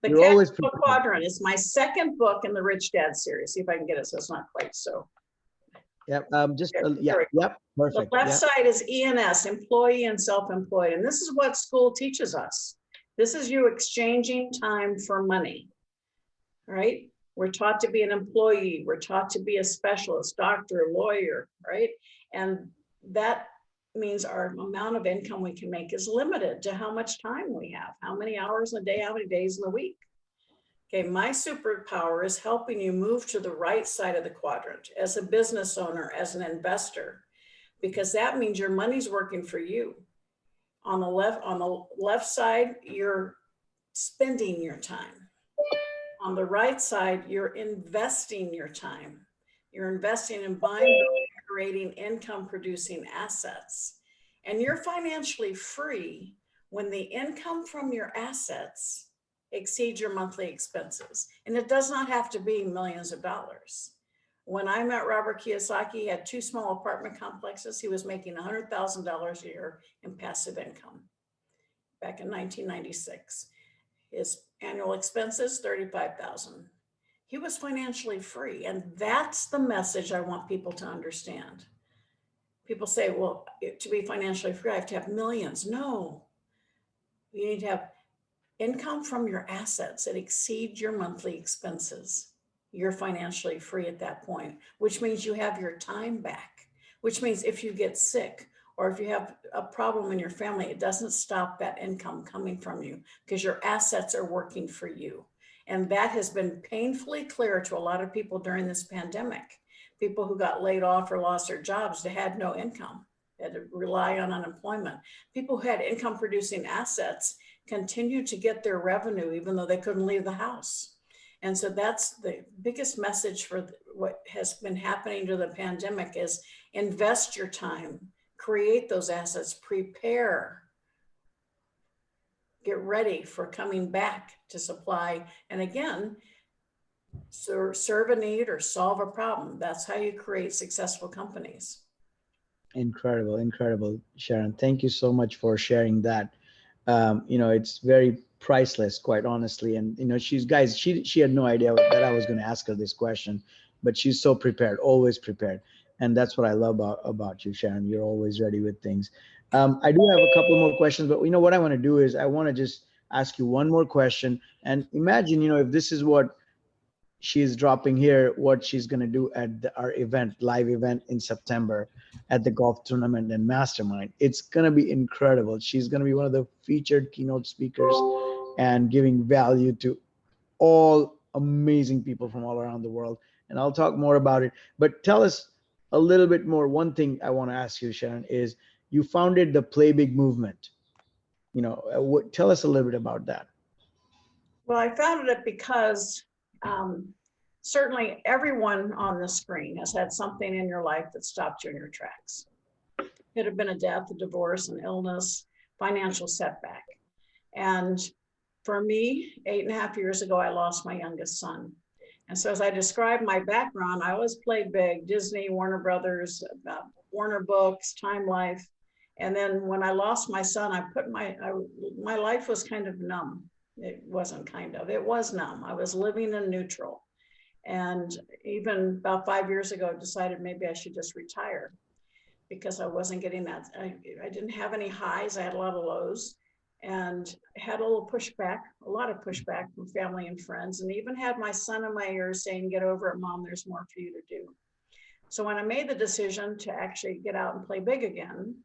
The Cash Flow Quadrant is my second book in the Rich Dad series. See if I can get it so it's not quite so. Yep. Yep. Perfect. The left side is ENS, employee and self-employed, and this is what school teaches us. This is you exchanging time for money, right? We're taught to be an employee. We're taught to be a specialist, doctor, lawyer, right? And that means our amount of income we can make is limited to how much time we have, how many hours in a day, how many days in the week. Okay, my superpower is helping you move to the right side of the quadrant as a business owner, as an investor, because that means your money's working for you. On the left side, you're spending your time. On the right side, you're investing your time. You're investing in buying, creating income producing assets. And you're financially free when the income from your assets exceeds your monthly expenses. And it does not have to be millions of dollars. When I met Robert Kiyosaki, he had 2 small apartment complexes. He was making $100,000 a year in passive income back in 1996. His annual expenses, $35,000. he was financially free. And that's the message I want people to understand. People say, well, to be financially free, I have to have millions. No, you need to have income from your assets that exceed your monthly expenses. You're financially free at that point, which means you have your time back, which means if you get sick or if you have a problem in your family, it doesn't stop that income coming from you because your assets are working for you. And that has been painfully clear to a lot of people during this pandemic. People who got laid off or lost their jobs, they had no income, they had to rely on unemployment. People who had income producing assets continued to get their revenue even though they couldn't leave the house. And so that's the biggest message for what has been happening to the pandemic is invest your time, create those assets, prepare, get ready for coming back to supply. And again, serve a need or solve a problem. That's how you create successful companies. Incredible, incredible, Sharon. Thank you so much for sharing that. It's very priceless, quite honestly. And she had no idea that I was going to ask her this question, but she's so prepared, always prepared. And that's what I love about you, Sharon. You're always ready with things. I do have a couple more questions, but what I want to do is I want to just ask you one more question. And imagine, if this is what she's dropping here, what she's going to do at our live event in September at the golf tournament and mastermind. It's going to be incredible. She's going to be one of the featured keynote speakers and giving value to all amazing people from all around the world. And I'll talk more about it, but tell us a little bit more. One thing I want to ask you, Sharon, is you founded the Play Big movement. Tell us a little bit about that. Well, I founded it because certainly everyone on the screen has had something in your life that stopped you in your tracks. It could have been a death, a divorce, an illness, financial setback. And for me, 8.5 years ago, I lost my youngest son. And so as I described my background, I always played big, Disney, Warner Brothers, Warner Books, Time Life. And then when I lost my son, my life was kind of numb. It wasn't kind of, it was numb. I was living in neutral. And even about 5 years ago, I decided maybe I should just retire because I wasn't getting that. I didn't have any highs. I had a lot of lows and had a little pushback, a lot of pushback from family and friends, and even had my son in my ear saying, get over it, Mom, there's more for you to do. So when I made the decision to actually get out and play big again,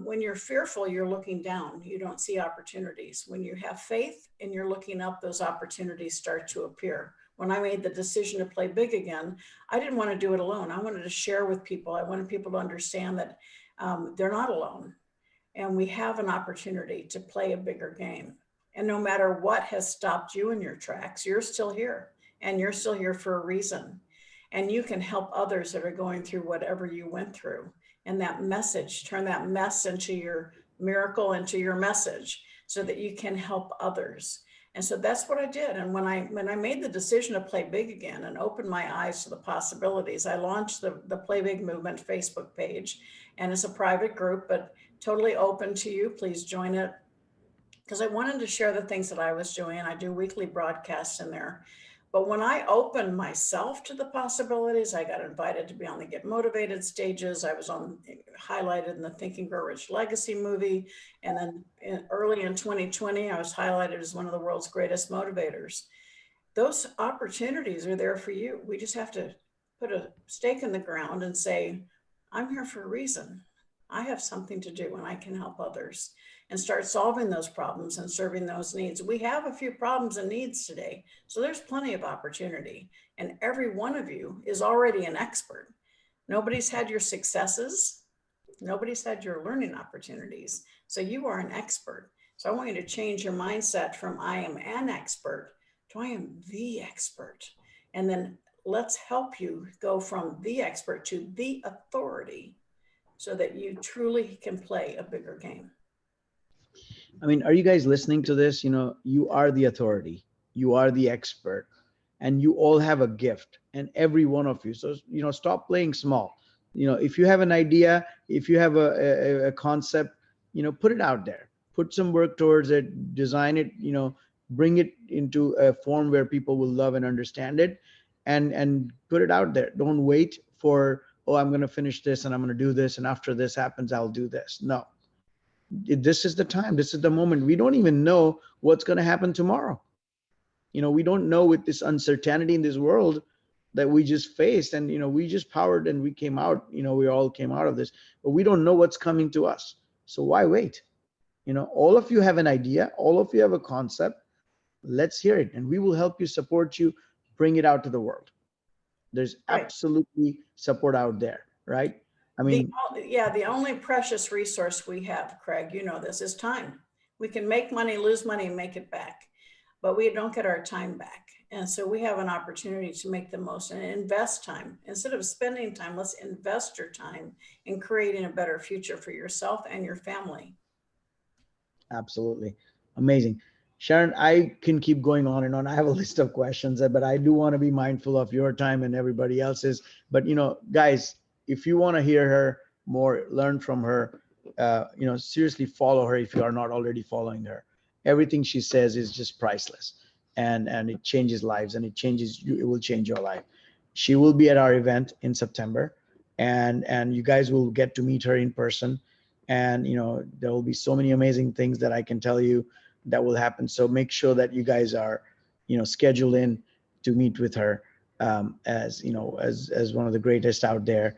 when you're fearful, you're looking down. You don't see opportunities. When you have faith and you're looking up, those opportunities start to appear. When I made the decision to play big again, I didn't want to do it alone. I wanted to share with people. I wanted people to understand that they're not alone. And we have an opportunity to play a bigger game. And no matter what has stopped you in your tracks, you're still here. And you're still here for a reason. And you can help others that are going through whatever you went through. And that message, turn that mess into your miracle, into your message, so that you can help others. And so that's what I did. And when I made the decision to play big again and open my eyes to the possibilities, I launched the Play Big Movement Facebook page. And it's a private group, but totally open to you. Please join it. Because I wanted to share the things that I was doing. I do weekly broadcasts in there. But when I opened myself to the possibilities, I got invited to be on the Get Motivated stages. I was highlighted in the Think and Grow Rich Legacy movie. And then early in 2020, I was highlighted as one of the world's greatest motivators. Those opportunities are there for you. We just have to put a stake in the ground and say, I'm here for a reason. I have something to do and I can help others, and start solving those problems and serving those needs. We have a few problems and needs today, so there's plenty of opportunity. And every one of you is already an expert. Nobody's had your successes. Nobody's had your learning opportunities. So you are an expert. So I want you to change your mindset from I am an expert to I am the expert. And then let's help you go from the expert to the authority so that you truly can play a bigger game. I mean, are you guys listening to this? You are the authority, you are the expert, and you all have a gift, and every one of you. So, stop playing small. If you have an idea, if you have a concept, put it out there, put some work towards it, design it, bring it into a form where people will love and understand it, and put it out there. Don't wait for, oh, I'm going to finish this and I'm going to do this, and after this happens, I'll do this. No, this is the time. This is the moment. We don't even know what's going to happen tomorrow. We don't know, with this uncertainty in this world that we just faced, and we just powered and we came out, we all came out of this, but we don't know what's coming to us. So why wait? All of you have an idea, all of you have a concept. Let's hear it, and we will help you, support you, bring it out to the world. There's Right. absolutely support out there, right? I mean, The only precious resource we have, Craig, this, is time. We can make money, lose money, and make it back, but we don't get our time back. And so we have an opportunity to make the most and invest time. Instead of spending time, let's invest your time in creating a better future for yourself and your family. absolutely. Amazing. Sharon, I can keep going on and on. I have a list of questions, but I do want to be mindful of your time and everybody else's. But, guys, if you want to hear her more, learn from her, seriously follow her if you are not already following her. Everything she says is just priceless, and it changes lives, and it changes you. It will change your life. She will be at our event in September, and you guys will get to meet her in person. And, there will be so many amazing things that I can tell you that will happen. So make sure that you guys are, scheduled in to meet with her, as one of the greatest out there.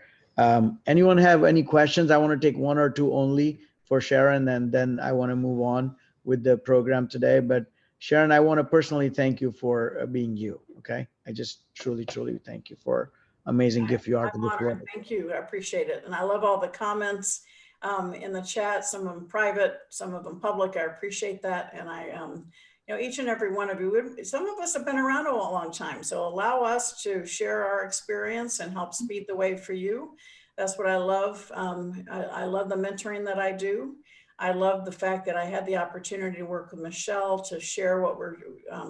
Anyone have any questions? I want to take one or two only for Sharon, and then I want to move on with the program today. But Sharon, I want to personally thank you for being you. Okay. I just truly, truly thank you for amazing gift you are to I'm this honored. world. Thank you. I appreciate it. And I love all the comments in the chat, some of them private, some of them public. I appreciate that. And I, each and every one of you, some of us have been around a long time. So allow us to share our experience and help speed the way for you. That's what I love. I love the mentoring that I do. I love the fact that I had the opportunity to work with Michelle to share what we're,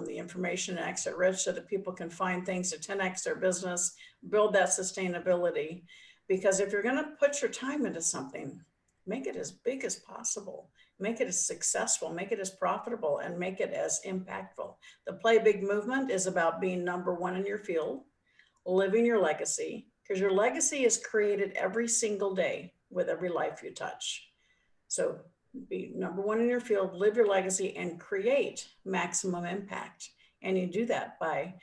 the information in Exit Rich, so that people can find things to 10x their business, build that sustainability. Because if you're going to put your time into something, make it as big as possible, make it as successful, make it as profitable, and make it as impactful. The Play Big movement is about being number one in your field, living your legacy, because your legacy is created every single day with every life you touch. So be number one in your field, live your legacy, and create maximum impact. And you do that by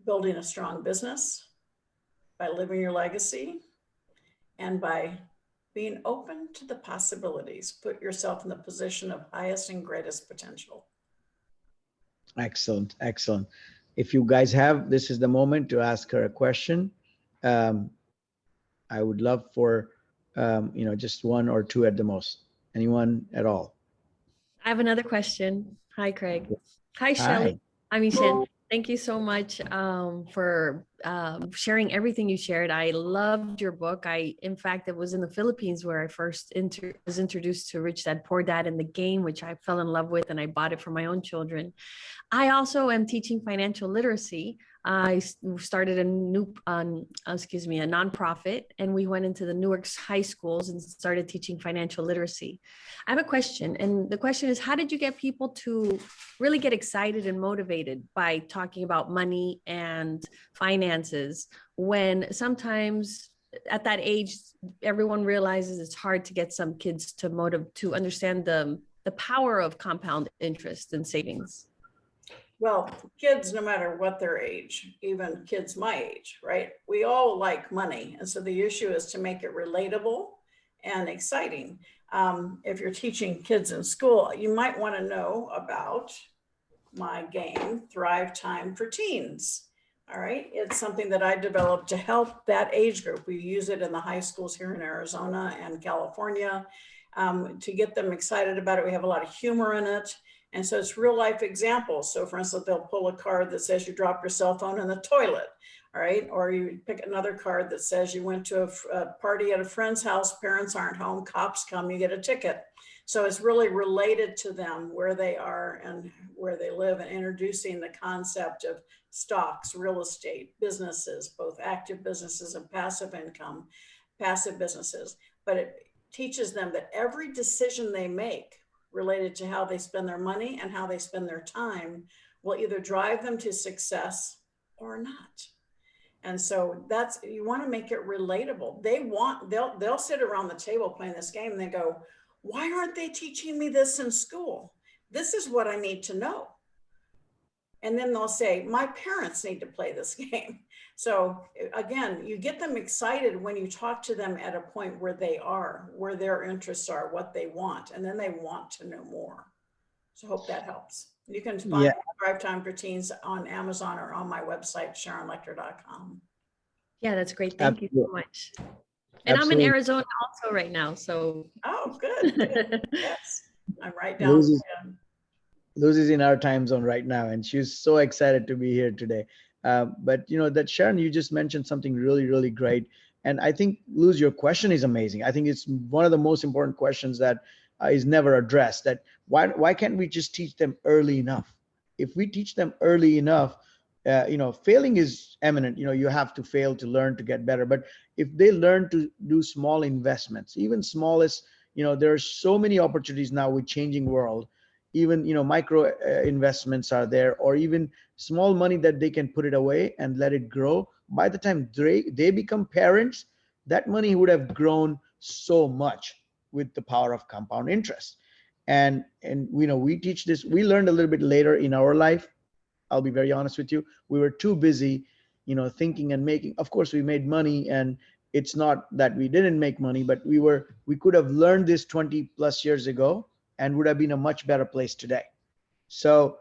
building a strong business, by living your legacy, and by being open to the possibilities. Put yourself in the position of highest and greatest potential. Excellent. Excellent. If you guys have, this is the moment to ask her a question. I would love for, just one or two at the most. Anyone at all? I have another question. Hi, Craig. Hi, Hi. Shelley. I'm Ishan. Thank you so much for sharing everything you shared. I loved your book. In fact, it was in the Philippines where I first was introduced to Rich Dad Poor Dad and the game, which I fell in love with, and I bought it for my own children. I also am teaching financial literacy. I started a nonprofit, and we went into the Newark high schools and started teaching financial literacy. I have a question, and the question is, how did you get people to really get excited and motivated by talking about money and finances, when sometimes at that age, everyone realizes it's hard to get some kids to understand the power of compound interest and savings? Well, kids, no matter what their age, even kids my age, right? We all like money. And so the issue is to make it relatable and exciting. If you're teaching kids in school, you might want to know about my game, Thrive Time for Teens. All right. It's something that I developed to help that age group. We use it in the high schools here in Arizona and California to get them excited about it. We have a lot of humor in it. And so it's real life examples. So for instance, they'll pull a card that says you dropped your cell phone in the toilet, all right? Or you pick another card that says you went to a party at a friend's house, parents aren't home, cops come, you get a ticket. So it's really related to them, where they are and where they live, and introducing the concept of stocks, real estate, businesses, both active businesses and passive income, passive businesses. But it teaches them that every decision they make related to how they spend their money and how they spend their time will either drive them to success or not. And so that's, you want to make it relatable. They'll sit around the table playing this game and they go, why aren't they teaching me this in school? This is what I need to know. And then they'll say, my parents need to play this game. So again, you get them excited when you talk to them at a point where they are, where their interests are, what they want, and then they want to know more. So hope that helps. You can find Drive Time for Teens on Amazon or on my website, SharonLechter.com. Yeah, that's great. Thank you so much. And I'm in Arizona also right now, so. Oh, good. Yes, I'm right down. Lucy's in our time zone right now, and she's so excited to be here today. But you know that Sharon, you just mentioned something really, really great. And I think, Luz, your question is amazing. I think it's one of the most important questions that is never addressed, that why can't we just teach them early enough? If we teach them early enough, you know, failing is imminent. You know, you have to fail to learn to get better. But if they learn to do small investments, even smallest, you know, there are so many opportunities now with changing world. Even, you know, micro investments are there, or even small money that they can put it away and let it grow. By the time they become parents, that money would have grown so much with the power of compound interest. And you know, we teach this, we learned a little bit later in our life. I'll be very honest with you. We were too busy, you know, thinking and making. Of course, we made money, and it's not that we didn't make money, but we could have learned this 20 plus years ago and would have been a much better place today. So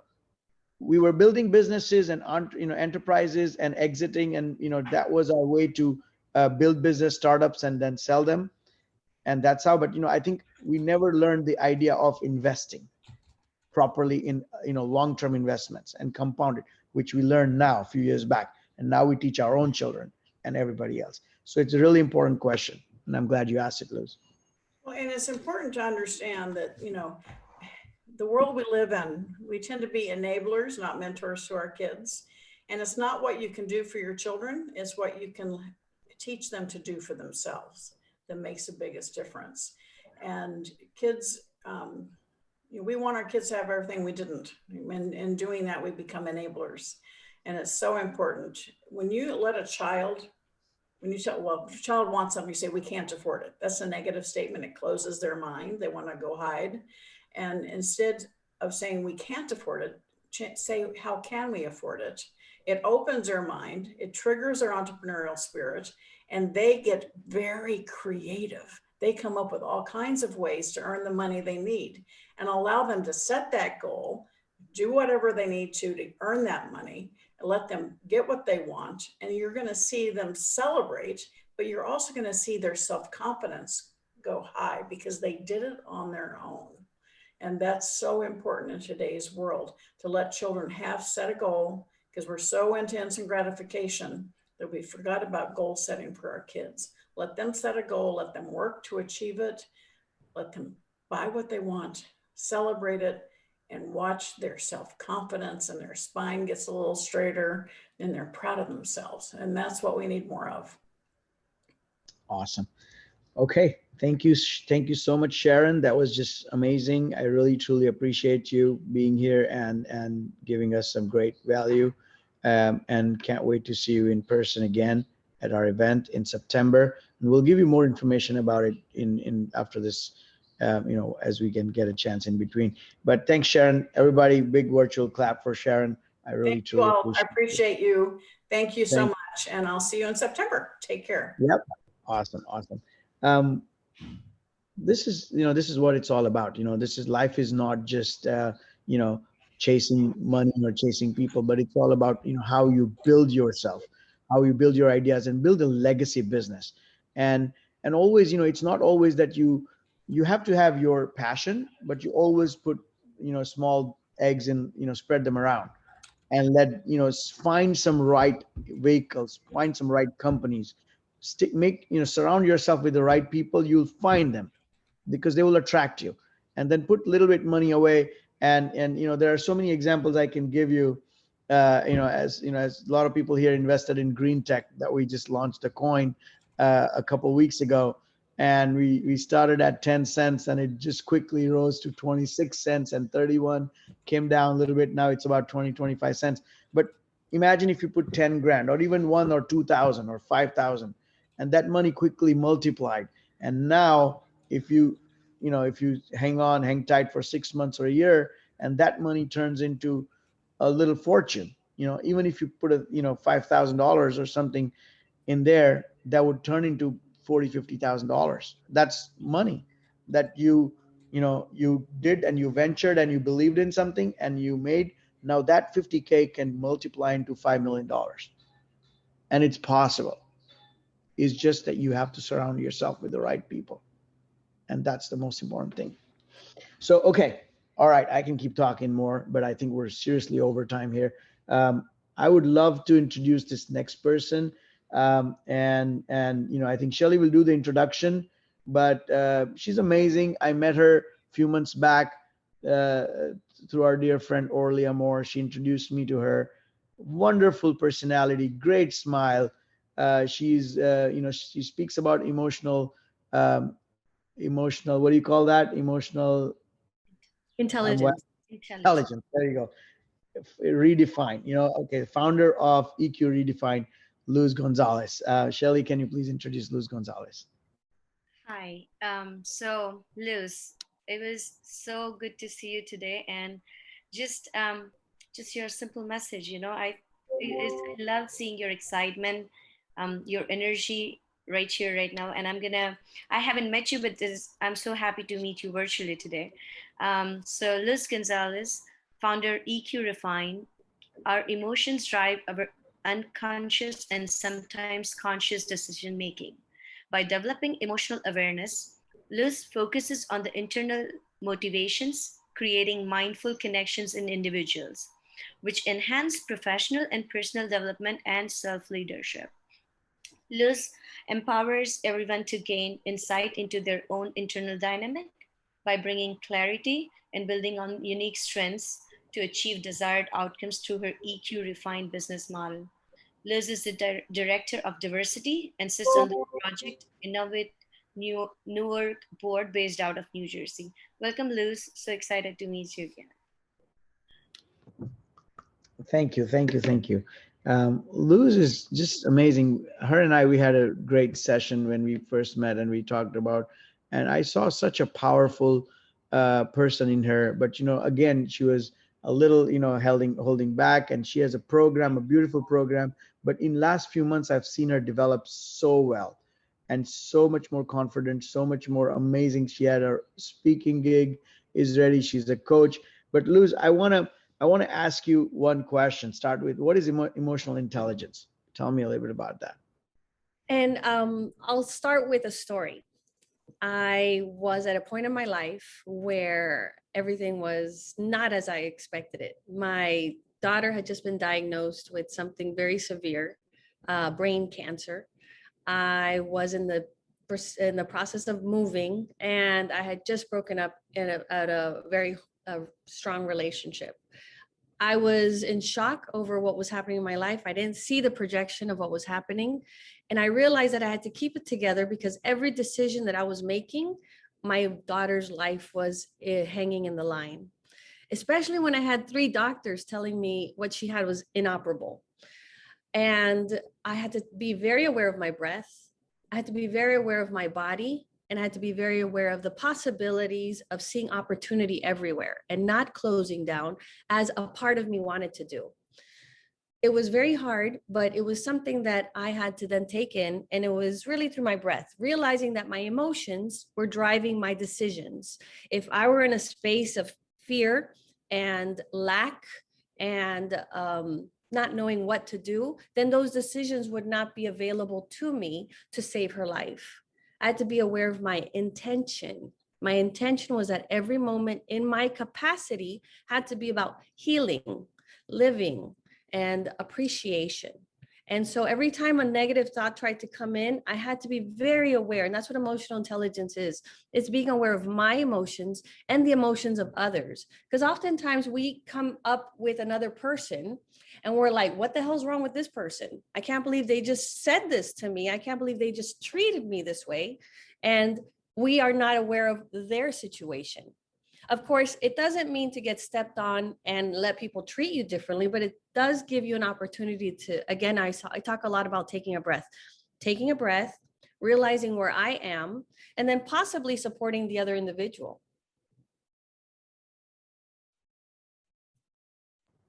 we were building businesses and, you know, enterprises and exiting, and you know, that was our way to build business startups and then sell them. And that's how. But you know, I think we never learned the idea of investing properly in, you know, long-term investments and compounded, which we learned now a few years back, and now we teach our own children and everybody else. So it's a really important question, and I'm glad you asked it, Luz. Well, and it's important to understand that, you know, the world we live in, we tend to be enablers, not mentors to our kids. And it's not what you can do for your children, it's what you can teach them to do for themselves that makes the biggest difference. And kids, you know, we want our kids to have everything we didn't. And in doing that, we become enablers. And it's so important. When you let a child, when you tell, well, if a child wants something, you say, we can't afford it. That's a negative statement. It closes their mind. They want to go hide. And instead of saying we can't afford it, say, how can we afford it? It opens their mind. It triggers their entrepreneurial spirit, and they get very creative. They come up with all kinds of ways to earn the money they need, and allow them to set that goal, do whatever they need to earn that money, and let them get what they want. And you're going to see them celebrate, but you're also going to see their self-confidence go high because they did it on their own. And that's so important in today's world, to let children set a goal, because we're so intense in gratification that we forgot about goal setting for our kids. Let them set a goal, let them work to achieve it, let them buy what they want, celebrate it, and watch their self-confidence, and their spine gets a little straighter, and they're proud of themselves. And that's what we need more of. Awesome. Okay. Thank you. Thank you so much, Sharon. That was just amazing. I really, truly appreciate you being here and giving us some great value. And can't wait to see you in person again at our event in September. And we'll give you more information about it in after this, you know, as we can get a chance in between. But thanks, Sharon. Everybody, big virtual clap for Sharon. I really, truly appreciate you. Thank you so much. And I'll see you in September. Take care. Yep. Awesome. Awesome. This is, you know, this is what it's all about. You know, this is, life is not just, you know, chasing money or chasing people, but it's all about, you know, how you build yourself, how you build your ideas and build a legacy business. And always, you know, it's not always that you have to have your passion, but you always put, you know, small eggs in, you know, spread them around and let, you know, find some right vehicles, find some right companies, surround yourself with the right people. You'll find them because they will attract you. And then put a little bit money away. And you know, there are so many examples I can give you. You know, as a lot of people here invested in green tech that we just launched a coin a couple of weeks ago, And we started at 10 cents and it just quickly rose to 26 cents and 31, came down a little bit. Now it's about 20, 25 cents. But imagine if you put 10 grand or even 1 or 2,000 or 5,000, and that money quickly multiplied. And now if you hang tight for 6 months or a year, and that money turns into a little fortune, even if you put $5,000 or something in there, that would turn into $40,000-$50,000. That's money that you did, and you ventured, and you believed in something, and you made. Now that 50K can multiply into $5 million, and it's possible. It's just that you have to surround yourself with the right people, and that's the most important thing. So, okay, all right, I can keep talking more, but I think we're seriously over time here. I would love to introduce this next person. And I think Shelly will do the introduction, but she's amazing. I met her a few months back through our dear friend Orly Amore. She introduced me to her. Wonderful personality, great smile. She speaks about emotional, what do you call that? Emotional Intelligence. intelligence. There you go. Redefined. Okay. Founder of EQ Redefined, Luz Gonzalez. Shelly, can you please introduce Luz Gonzalez? Hi. So Luz, it was so good to see you today, and just your simple message. I love seeing your excitement, your energy right here, right now. And I haven't met you, but I'm so happy to meet you virtually today. So Luz Gonzalez, founder EQ Refined. Our emotions drive our unconscious and sometimes conscious decision making. By developing emotional awareness, Luz focuses on the internal motivations, creating mindful connections in individuals, which enhance professional and personal development and self leadership. Luz empowers everyone to gain insight into their own internal dynamic by bringing clarity and building on unique strengths to achieve desired outcomes through her EQ Refined business model. Liz is the Director of Diversity and sits on the Project Innovate Newark board based out of New Jersey. Welcome, Liz. So excited to meet you again. Thank you. Luz is just amazing. Her and I, we had a great session when we first met, and we talked about, and I saw such a powerful person in her. But again, she was a little holding back, and she has a program, a beautiful program. But in last few months, I've seen her develop so well, and so much more confident, so much more amazing. She had her speaking gig is ready. She's a coach. But Luz, I want to ask you one question. Start with, what is emotional intelligence? Tell me a little bit about that. And I'll start with a story. I was at a point in my life where everything was not as I expected it. My daughter had just been diagnosed with something very severe, brain cancer. I was in the process of moving, and I had just broken up at a very strong relationship. I was in shock over what was happening in my life. I didn't see the projection of what was happening. And I realized that I had to keep it together, because every decision that I was making, my daughter's life was hanging in the line, especially when I had 3 doctors telling me what she had was inoperable. And I had to be very aware of my breath. I had to be very aware of my body. And I had to be very aware of the possibilities of seeing opportunity everywhere and not closing down, as a part of me wanted to do. It was very hard, but it was something that I had to then take in. And it was really through my breath, realizing that my emotions were driving my decisions. If I were in a space of fear and lack and not knowing what to do, then those decisions would not be available to me to save her life. I had to be aware of my intention. My intention was that every moment in my capacity had to be about healing, living, and appreciation. And so every time a negative thought tried to come in, I had to be very aware. And that's what emotional intelligence is. It's being aware of my emotions and the emotions of others. Because oftentimes we come up with another person and we're like, what the hell's wrong with this person? I can't believe they just said this to me. I can't believe they just treated me this way. And we are not aware of their situation. Of course, it doesn't mean to get stepped on and let people treat you differently, but it does give you an opportunity to, again, I talk a lot about taking a breath, realizing where I am, and then possibly supporting the other individual.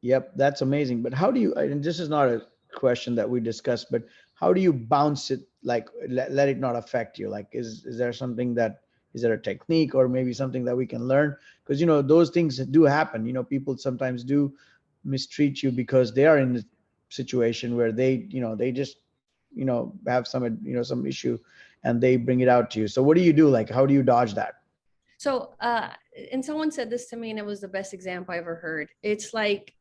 Yep, that's amazing. But how do you, and this is not a question that we discussed, but how do you bounce it, like let it not affect you? Like, is there something that, is there a technique or maybe something that we can learn? Because, you know, those things do happen. You know, people sometimes do mistreat you because they are in a situation where they, you know, they just, you know, have some, you know, some issue and they bring it out to you. So what do you do? Like, how do you dodge that? So, and someone said this to me and it was the best example I ever heard. It's like,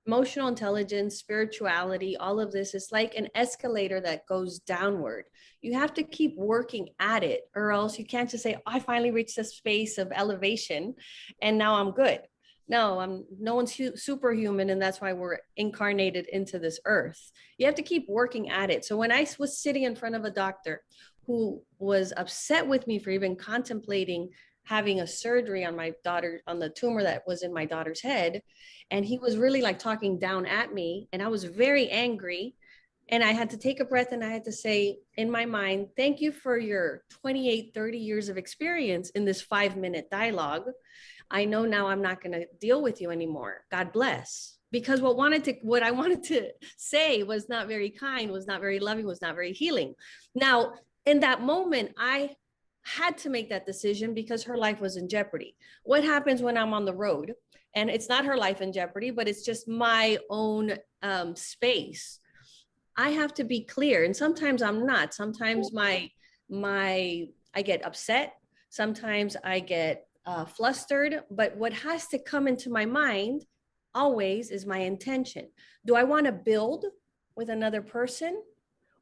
emotional intelligence, spirituality, all of this is like an escalator that goes downward. You have to keep working at it, or else you can't just say, oh, I finally reached this space of elevation and now I'm good. No, no one's superhuman, and that's why we're incarnated into this earth. You have to keep working at it. So when I was sitting in front of a doctor who was upset with me for even contemplating having a surgery on my daughter, on the tumor that was in my daughter's head. And he was really like talking down at me. And I was very angry. And I had to take a breath and I had to say in my mind, thank you for your 28, 30 years of experience in this 5-minute dialogue. I know now I'm not going to deal with you anymore. God bless. Because what I wanted to say was not very kind, was not very loving, was not very healing. Now, in that moment, I had to make that decision because her life was in jeopardy. What happens when I'm on the road and it's not her life in jeopardy, but it's just my own space? I have to be clear. And sometimes I'm not. Sometimes I get upset. Sometimes I get flustered. But what has to come into my mind always is my intention. Do I want to build with another person,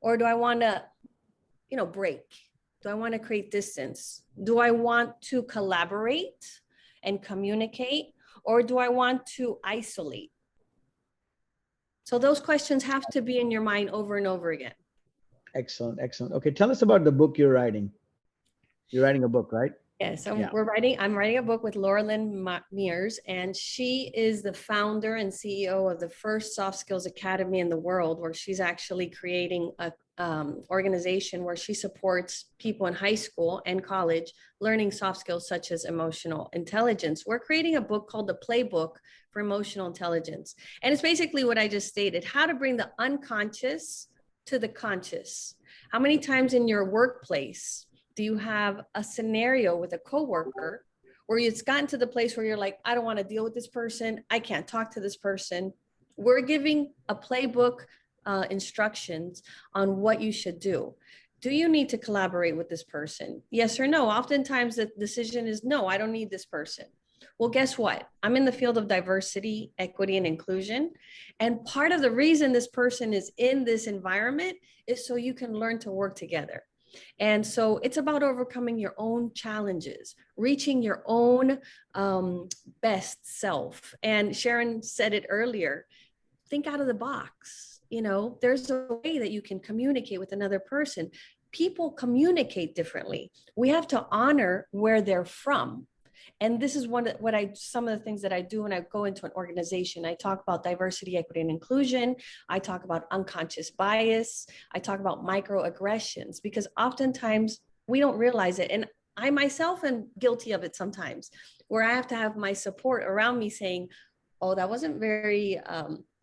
or do I want to, break? Do I want to create distance? Do I want to collaborate and communicate, or do I want to isolate? So those questions have to be in your mind over and over again. Excellent, excellent. Okay, tell us about the book you're writing. You're writing a book, right? Yes, I'm writing a book with Laura Lynn Mears, and she is the founder and CEO of the first soft skills academy in the world, where she's actually creating a organization where she supports people in high school and college learning soft skills such as emotional intelligence. We're creating a book called The Playbook for Emotional Intelligence. And it's basically what I just stated, how to bring the unconscious to the conscious. How many times in your workplace do you have a scenario with a coworker where it's gotten to the place where you're like, I don't want to deal with this person. I can't talk to this person. We're giving a playbook instructions on what you should do. Do you need to collaborate with this person? Yes or no? Oftentimes the decision is no, I don't need this person. Well, guess what? I'm in the field of diversity, equity, and inclusion. And part of the reason this person is in this environment is so you can learn to work together. And so it's about overcoming your own challenges, reaching your own best self. And Sharon said it earlier, think out of the box. There's a way that you can communicate with another person. People communicate differently. We have to honor where they're from. And this is some of the things that I do when I go into an organization. I talk about diversity, equity, and inclusion. I talk about unconscious bias. I talk about microaggressions, because oftentimes we don't realize it. And I myself am guilty of it sometimes, where I have to have my support around me saying, oh, that wasn't very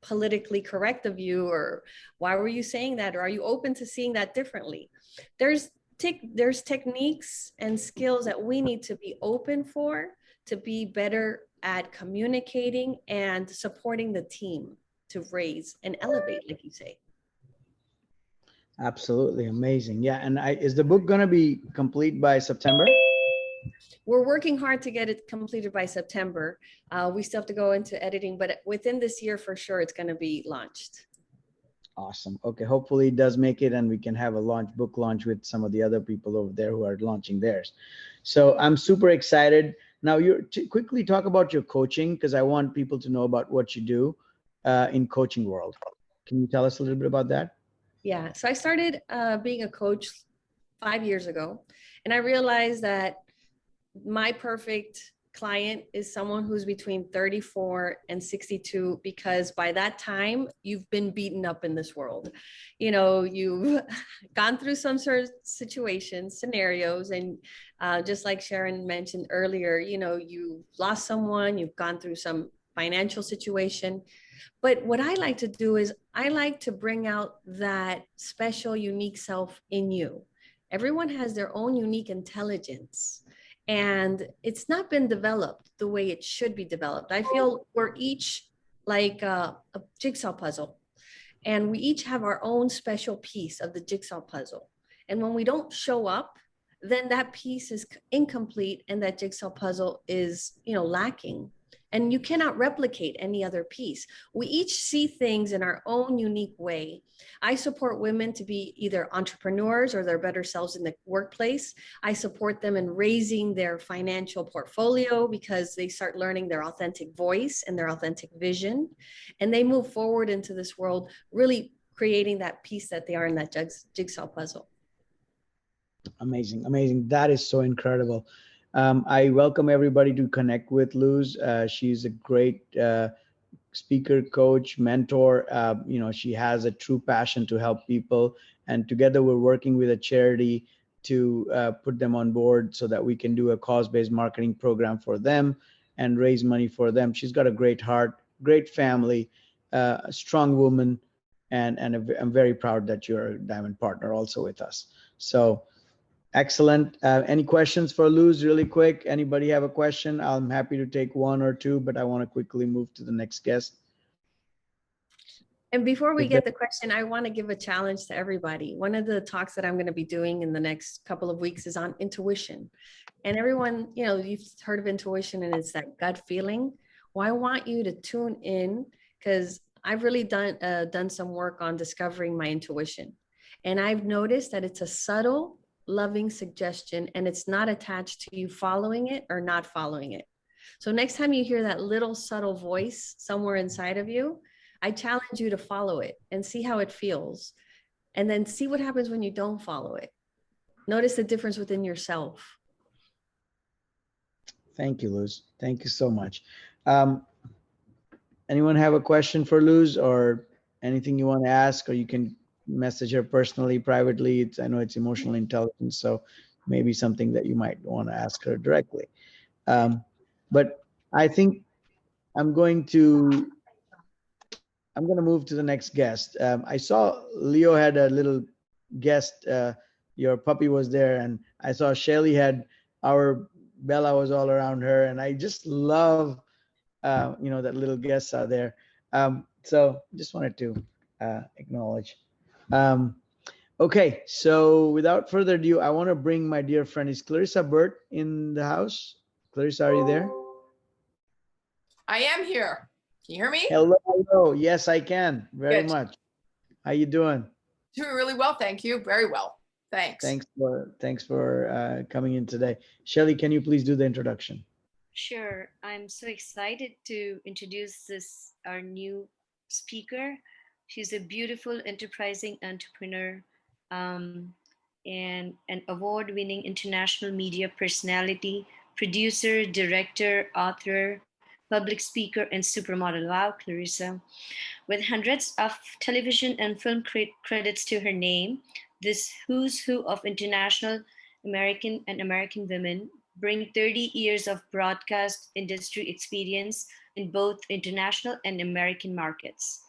politically correct of you, or why were you saying that? Or are you open to seeing that differently? There's techniques and skills that we need to be open for, to be better at communicating and supporting the team to raise and elevate, like you say. Absolutely amazing. Yeah. And is the book going to be complete by September? We're working hard to get it completed by September. We still have to go into editing, but within this year, for sure, it's going to be launched. Awesome. Okay. Hopefully it does make it and we can have a book launch with some of the other people over there who are launching theirs. So I'm super excited. Now quickly talk about your coaching because I want people to know about what you do in coaching world. Can you tell us a little bit about that? Yeah. So I started being a coach 5 years ago, and I realized that my perfect client is someone who's between 34 and 62, because by that time you've been beaten up in this world. You know, you've gone through some sort of situations, scenarios, and just like Sharon mentioned earlier, you know, you lost someone, you've gone through some financial situation. But what I like to do is I like to bring out that special, unique self in you. Everyone has their own unique intelligence, and it's not been developed the way it should be developed. I feel we're each like a jigsaw puzzle, and we each have our own special piece of the jigsaw puzzle. And when we don't show up, then that piece is incomplete and that jigsaw puzzle is, you know, lacking. And you cannot replicate any other piece. We each see things in our own unique way. I support women to be either entrepreneurs or their better selves in the workplace. I support them in raising their financial portfolio because they start learning their authentic voice and their authentic vision. And they move forward into this world, really creating that piece that they are in that jigsaw puzzle. Amazing. Amazing. That is so incredible. I welcome everybody to connect with Luz. She's a great speaker, coach, mentor. You know, she has a true passion to help people. And together we're working with a charity to put them on board so that we can do a cause-based marketing program for them and raise money for them. She's got a great heart, great family, a strong woman. And I'm very proud that you're a Diamond Partner also with us. So excellent. Any questions for Luz really quick? Anybody have a question? I'm happy to take one or two, but I want to quickly move to the next guest. And before we get the question, I want to give a challenge to everybody. One of the talks that I'm going to be doing in the next couple of weeks is on intuition. And everyone, you know, you've heard of intuition and it's that gut feeling. Well, I want you to tune in because I've really done some work on discovering my intuition. And I've noticed that it's a subtle, loving suggestion, and it's not attached to you following it or not following it. So next time you hear that little subtle voice somewhere inside of you, I challenge you to follow it and see how it feels, and then see what happens when you don't follow it. Notice the difference within yourself. Thank you, Luz. Thank you so much. Anyone have a question for Luz or anything you want to ask, or you can message her personally, privately. I know it's emotional intelligence, so maybe something that you might want to ask her directly. But I think I'm going to move to the next guest. I saw Leo had a little guest. Your puppy was there, and I saw Shelly had our Bella was all around her, and I just love, you know, that little guests are there. So just wanted to acknowledge. Okay, so without further ado, I want to bring my dear friend, is Clarissa Burt in the house? Clarissa, are you there? I am here. Can you hear me? Hello, hello. Yes, I can. Very Good. much. How you doing? Doing really well, thank you. Very well. Thanks. Thanks for coming in today. Shelly, can you please do the introduction? Sure. I'm so excited to introduce our new speaker. She's a beautiful, enterprising entrepreneur and an award-winning international media personality, producer, director, author, public speaker, and supermodel. Wow, Clarissa. With hundreds of television and film credits to her name, this who's who of international American and American women bring 30 years of broadcast industry experience in both international and American markets.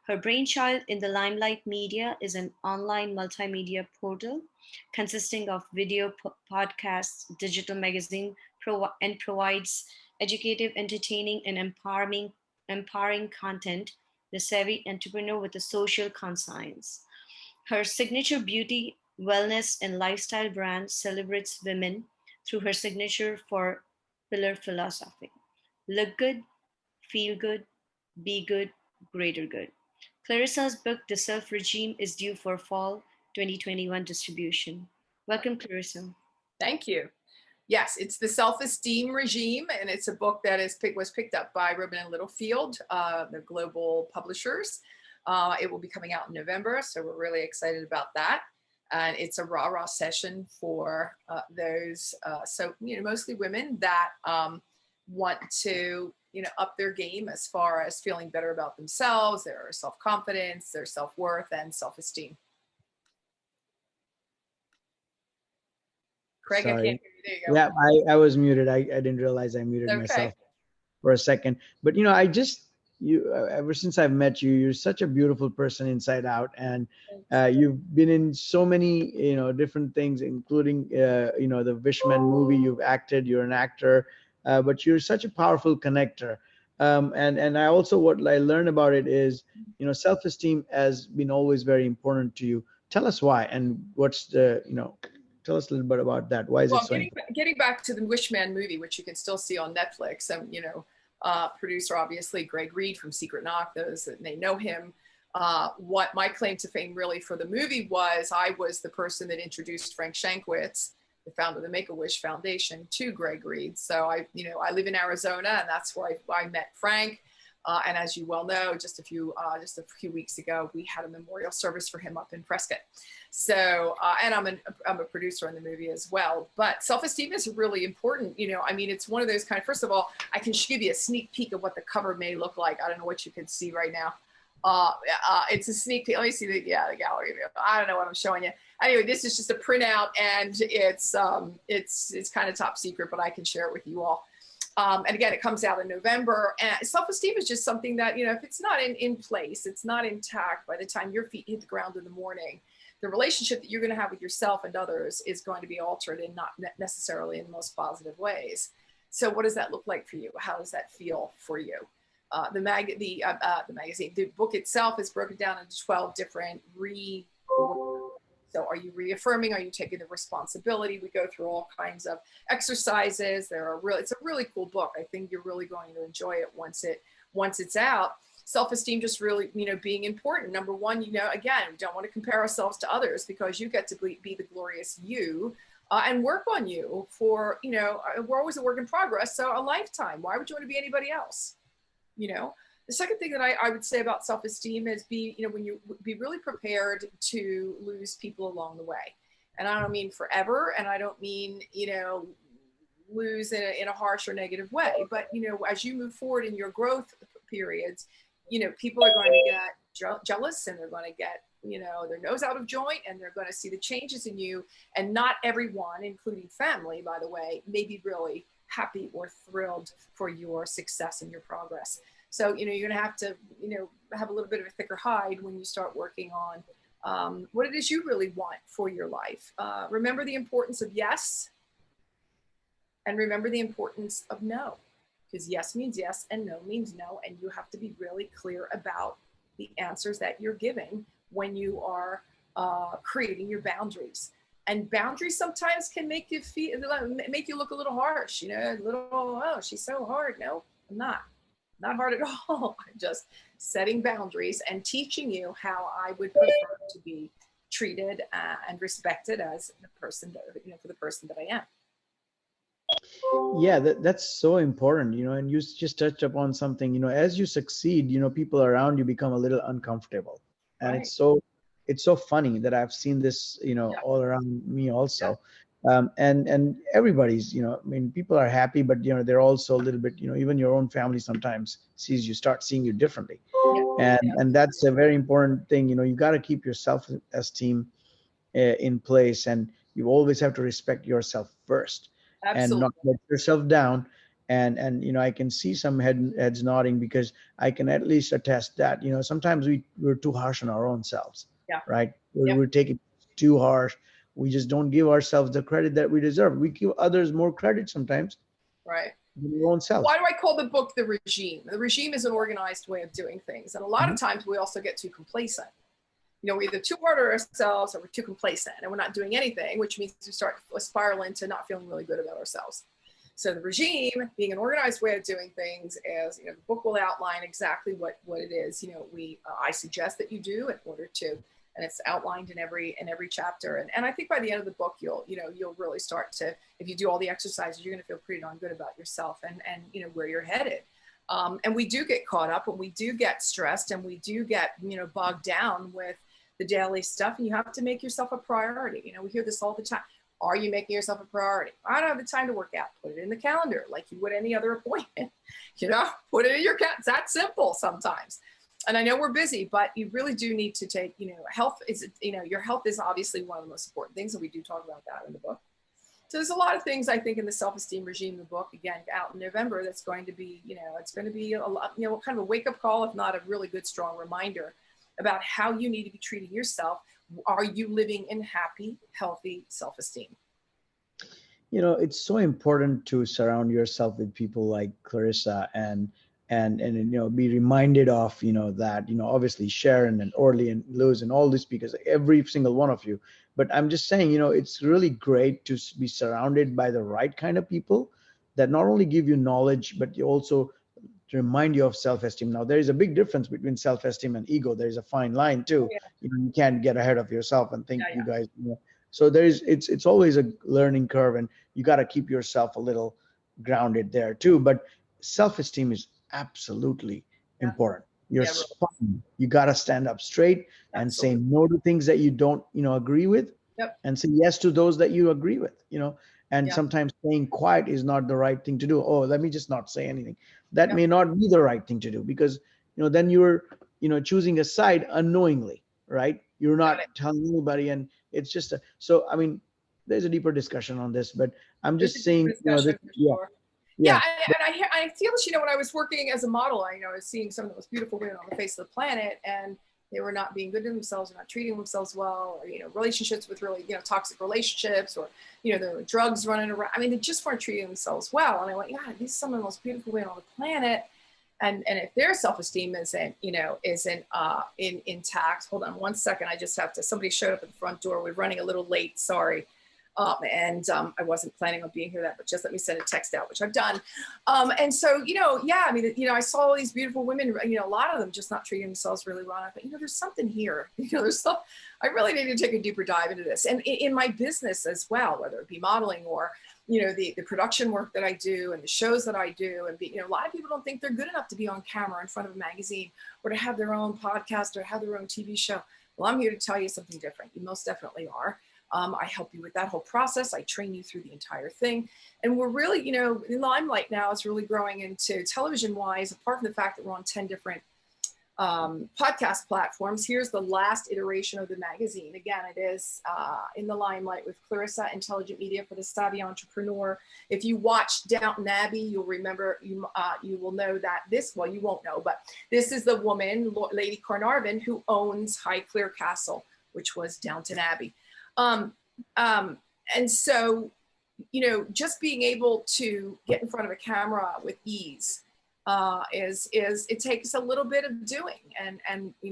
Her brainchild in the Limelight Media is an online multimedia portal consisting of video, podcasts, digital magazine, and provides educative, entertaining, and empowering content, the savvy entrepreneur with a social conscience. Her signature beauty, wellness, and lifestyle brand celebrates women through her signature 4-pillar philosophy: look good, feel good, be good, greater good. Clarissa's book, The Self Regime, is due for fall 2021 distribution. Welcome, Clarissa. Thank you. Yes, it's The Self-Esteem Regime, and it's a book that was picked up by Rubin and Littlefield, the global publishers. It will be coming out in November, so we're really excited about that. And it's a rah-rah session for those, mostly women that want to, up their game as far as feeling better about themselves, their self-confidence, their self-worth, and self-esteem. Craig, Sorry. I can't hear you. There you go. Yeah, I was muted. I didn't realize I muted myself for a second. But ever since I've met you, you're such a beautiful person inside out, and you've been in so many different things, including the Wishman movie. You've acted. You're an actor, but you're such a powerful connector. And I also, what I learned about it is self-esteem has been always very important to you. Tell us why, and what's the tell us a little bit about that. Why is it so important? Getting back to the Wishman movie, which you can still see on Netflix, and producer obviously Greg Reed from Secret Knock, those that may know him. What my claim to fame really for the movie was, I was the person that introduced Frank Shankwitz, the founder of the Make-A-Wish Foundation, to Greg Reed. So I live in Arizona, and that's where I met Frank. And as you well know, just a few weeks ago, we had a memorial service for him up in Prescott. So, and I'm a producer in the movie as well. But self-esteem is really important. It's one of those first of all, I can give you a sneak peek of what the cover may look like. I don't know what you can see right now. It's a sneak peek. Let me see the gallery view. I don't know what I'm showing you. Anyway, this is just a printout, and it's kind of top secret, but I can share it with you all. And again, it comes out in November. And self-esteem is just something that, if it's not in place, it's not intact by the time your feet hit the ground in the morning, the relationship that you're going to have with yourself and others is going to be altered, and not necessarily in the most positive ways. So what does that look like for you? How does that feel for you? The magazine, the book itself is broken down into 12 different So are you reaffirming? Are you taking the responsibility? We go through all kinds of exercises. It's a really cool book. I think you're really going to enjoy it once it's out. Self-esteem just really, being important. Number one, again, we don't want to compare ourselves to others, because you get to be the glorious you, and work on you for, we're always a work in progress. So a lifetime. Why would you want to be anybody else? The second thing that I would say about self-esteem is when you be really prepared to lose people along the way. And I don't mean forever, and I don't mean, lose in a harsh or negative way, but, as you move forward in your growth periods, people are going to get jealous, and they're going to get, their nose out of joint, and they're going to see the changes in you. And not everyone, including family, by the way, may be really happy or thrilled for your success and your progress. So, you're going to have to, have a little bit of a thicker hide when you start working on what it is you really want for your life. Remember the importance of yes, and remember the importance of no, because yes means yes and no means no. And you have to be really clear about the answers that you're giving when you are creating your boundaries. And boundaries sometimes can make you look a little harsh, oh, she's so hard. No, I'm not. Not hard at all. I'm just setting boundaries and teaching you how I would prefer to be treated and respected as the person that, for the person that I am. Yeah, that's so important, and you just touched upon something, as you succeed, people around you become a little uncomfortable. And Right. it's so funny that I've seen this, all around me also. And everybody's, people are happy, but, they're also a little bit, even your own family sometimes start seeing you differently. And that's a very important thing. You got to keep your self-esteem in place, and you always have to respect yourself first. Absolutely. And not let yourself down. And I can see some heads nodding, because I can at least attest that, sometimes we're too harsh on our own selves. Yeah. Right. We're taking too harsh. We just don't give ourselves the credit that we deserve. We give others more credit sometimes. Right. Than your own self. Why do I call the book The Regime? The regime is an organized way of doing things. And a lot of times we also get too complacent. We're either too hard on ourselves, or we're too complacent, and we're not doing anything, which means we start to spiral into not feeling really good about ourselves. So the regime being an organized way of doing things, as the book will outline exactly what it is. I suggest that you do in order to, and it's outlined in every chapter. And I think by the end of the book, you'll really start to, if you do all the exercises, you're going to feel pretty darn good about yourself and where you're headed. And we do get caught up, and we do get stressed, and we do get bogged down with the daily stuff, and you have to make yourself a priority. We hear this all the time. Are you making yourself a priority? I don't have the time to work out. Put it in the calendar like you would any other appointment. Put it in your calendar. It's that simple sometimes. And I know we're busy, but you really do need to take, health is, your health is obviously one of the most important things, and we do talk about that in the book. So there's a lot of things I think in the self-esteem regime, the book, again, out in November, that's going to be, it's going to be a lot, kind of a wake-up call, if not a really good, strong reminder about how you need to be treating yourself. Are you living in happy, healthy self-esteem? It's so important to surround yourself with people like Clarissa and be reminded of, that, obviously Sharon and Orly and Luz and all the speakers, every single one of you. But I'm just saying, it's really great to be surrounded by the right kind of people that not only give you knowledge, but you also to remind you of self-esteem. Now, there is a big difference between self-esteem and ego. There's a fine line too. Yeah. You can't get ahead of yourself and think Yeah. you guys, so it's always a learning curve, and you got to keep yourself a little grounded there too. But self-esteem is absolutely important. You're spine. You got to stand up straight and say no to things that you don't, agree with, and say yes to those that you agree with, and sometimes staying quiet is not the right thing to do. Oh, let me just not say anything. That may not be the right thing to do, because, then you're, choosing a side unknowingly, right? You're not telling anybody. And it's just, so, I mean, there's a deeper discussion on this, but I'm just saying, Yeah, and I feel this, when I was working as a model, I was seeing some of the most beautiful women on the face of the planet, and they were not being good to themselves, or not treating themselves well, or, relationships with really, toxic relationships, or, there were drugs running around. I mean, they just weren't treating themselves well. And I went, God, these are some of the most beautiful women on the planet. And if their self-esteem isn't intact, hold on one second. I just have to, somebody showed up at the front door. We're running a little late, sorry. I wasn't planning on being here but just let me send a text out, which I've done. And so, I saw all these beautiful women, a lot of them just not treating themselves really well. But, there's something here, I really need to take a deeper dive into this. And in my business as well, whether it be modeling or, the production work that I do and the shows that I do. And, a lot of people don't think they're good enough to be on camera in front of a magazine or to have their own podcast or have their own TV show. Well, I'm here to tell you something different. You most definitely are. I help you with that whole process. I train you through the entire thing. And we're really, in Limelight now is really growing into television-wise, apart from the fact that we're on 10 different podcast platforms. Here's the last iteration of the magazine. Again, it is in the Limelight with Clarissa, Intelligent Media for the Savvy Entrepreneur. If you watch Downton Abbey, you'll remember, you will know that you won't know, but this is the woman, Lady Carnarvon, who owns Highclere Castle, which was Downton Abbey. And so, just being able to get in front of a camera with ease it takes a little bit of doing. And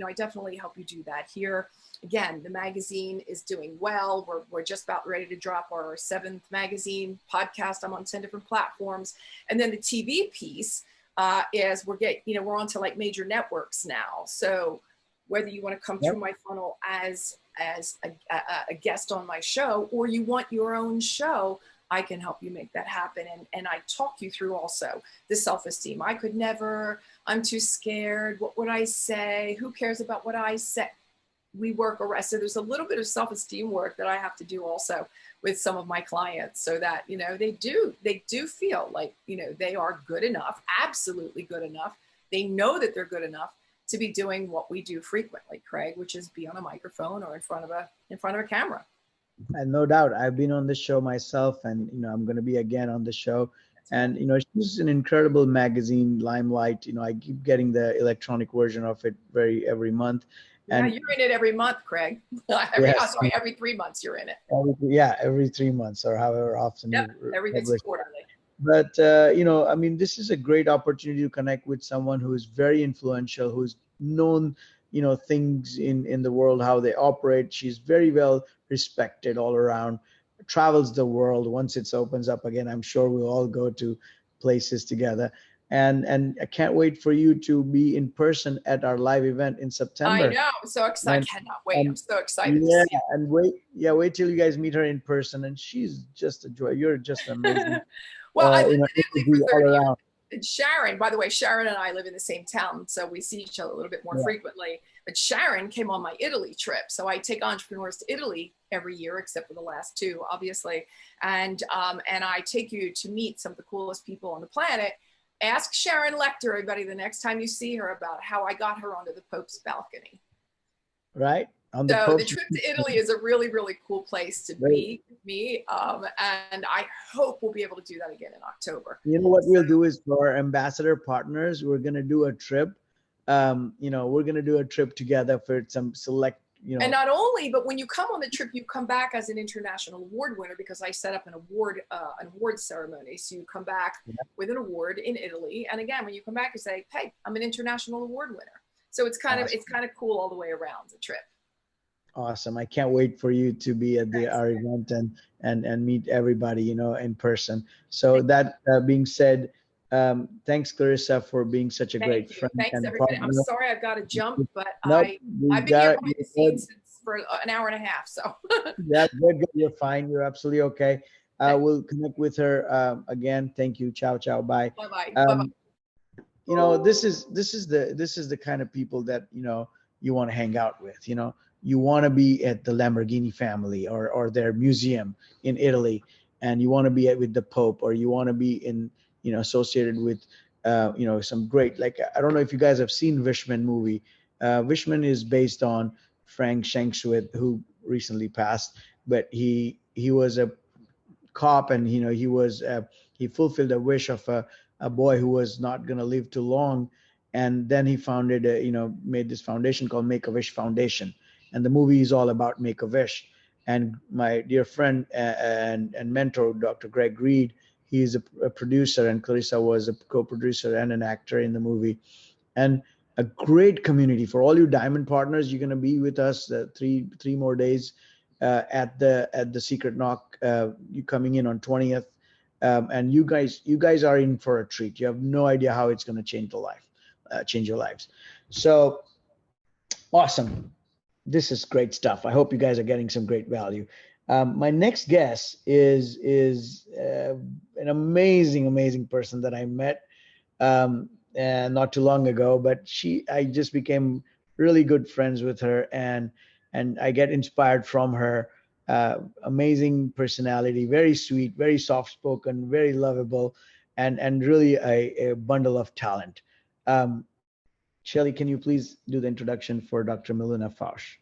I definitely help you do that here. Again, the magazine is doing well. We're just about ready to drop our 7th magazine podcast. I'm on 10 different platforms. And then the TV piece is we're on to like major networks now. So whether you want to come through my funnel as a guest on my show, or you want your own show, I can help you make that happen. And I talk you through also the self-esteem. I could never, I'm too scared. What would I say? Who cares about what I say? We work around. So there's a little bit of self-esteem work that I have to do also with some of my clients, so that, they do feel like, they are good enough, absolutely good enough. They know that they're good enough to be doing what we do frequently, Craig, which is be on a microphone or in front of a camera. And no doubt, I've been on the show myself, and I'm going to be again on the show. And she's an incredible magazine, Limelight. I keep getting the electronic version of it every month. And you're in it every month, Craig. Every 3 months you're in it. Every 3 months or however often. Everything's quarterly. But this is a great opportunity to connect with someone who is very influential, who's known things in the world, how they operate. She's very well respected all around. travels the world. Once it opens up again, I'm sure we'll all go to places together. And I can't wait for you to be in person at our live event in I September. know. I'm so excited. And, Cannot wait. I'm so excited to yeah, see it. and wait till you guys meet her in person. And she's just a joy. You're just amazing. Well, I lived in Italy energy for all 30 years. around. And Sharon, by the way, Sharon and I live in the same town, so we see each other a little bit more frequently. But Sharon came on my Italy trip. So I take entrepreneurs to Italy every year, except for the last two, obviously. And I take you to meet some of the coolest people on the planet. Ask Sharon Lecter, everybody, the next time you see her about how I got her onto the Pope's balcony. Right? On the So Pope's the trip to Italy is a really, really cool place to be with me. And I hope we'll be able to do that again in October. You know what we'll do is for our ambassador partners, we're going to do a trip. We're going to do a trip together for some select, And not only, but when you come on the trip, you come back as an international award winner because I set up an award ceremony. So you come back with an award in Italy. And again, when you come back, you say, hey, I'm an international award winner. So it's kind of cool all the way around the trip. Awesome. I can't wait for you to be at our event and meet everybody, in person. So that being said, thanks, Clarissa, for being such a great friend. Thanks, and everybody. partner. I'm sorry I've got to jump, but Nope, I've been here behind the scenes for an hour and a half. So yeah, good. You're fine. You're absolutely okay. We'll connect with her again. Thank you. Ciao, ciao. Bye. Bye-bye. Bye-bye. This is the kind of people that you want to hang out with. You want to be at the Lamborghini family or their museum in Italy, and you want to be with the Pope, or you want to be in associated with some great, like, I don't know if you guys have seen Wishman movie. Wishman is based on Frank Shanksworth, who recently passed, but he was a cop, and he fulfilled a wish of a boy who was not going to live too long, and then he founded made this foundation called Make-A-Wish Foundation, and the movie is all about Make-A-Wish. And my dear friend and mentor, Dr. Greg Reed, he's a producer, and Clarissa was a co-producer and an actor in the movie. And a great community for all you diamond partners. You're going to be with us three more days at the Secret Knock. You coming in on 20th, and you guys are in for a treat. You have no idea how it's going to change your lives. So awesome. This is great stuff. I hope you guys are getting some great value. My next guest is an amazing person that I met not too long ago, but I just became really good friends with her, and I get inspired from her. Amazing personality, very sweet, very soft-spoken, very lovable, and really a bundle of talent. Shelly, can you please do the introduction for Dr. Miluna Fausch?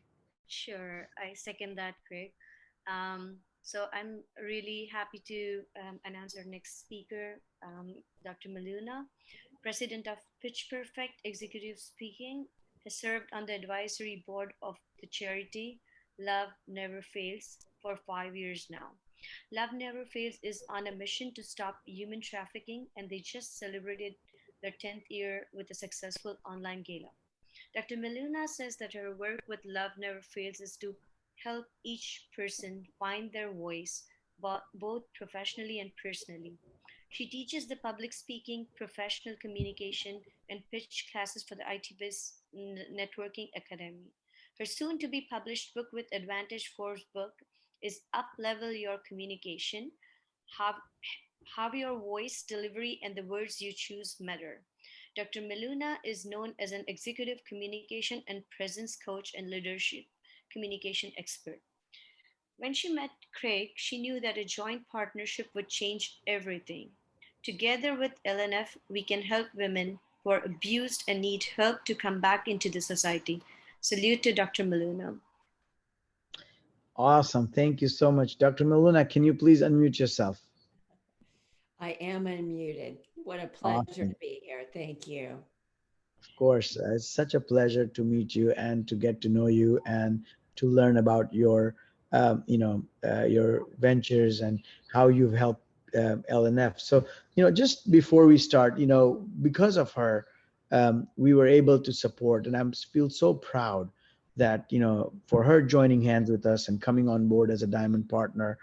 Sure, I second that, Craig. So I'm really happy to announce our next speaker, Dr. Miluna, president of Pitch Perfect Executive Speaking, has served on the advisory board of the charity Love Never Fails for 5 years now. Love Never Fails is on a mission to stop human trafficking, and they just celebrated their 10th year with a successful online gala. Dr. Miluna says that her work with Love Never Fails is to help each person find their voice, both professionally and personally. She teaches the public speaking, professional communication, and pitch classes for the ITBiz Networking Academy. Her soon-to-be published book with Advantage Force book is Up Level Your Communication, How Your Voice, Delivery, and the Words You Choose Matter. Dr. Miluna is known as an executive communication and presence coach and leadership communication expert. When she met Craig, she knew that a joint partnership would change everything. Together with LNF, we can help women who are abused and need help to come back into the society. Salute to Dr. Miluna. Awesome. Thank you so much. Dr. Miluna, can you please unmute yourself? I am unmuted. What a pleasure to be here. Thank you. Of course. It's such a pleasure to meet you and to get to know you and to learn about your ventures and how you've helped LNF. So, just before we start, because of her, we were able to support, and I feel so proud that, for her joining hands with us and coming on board as a diamond partner,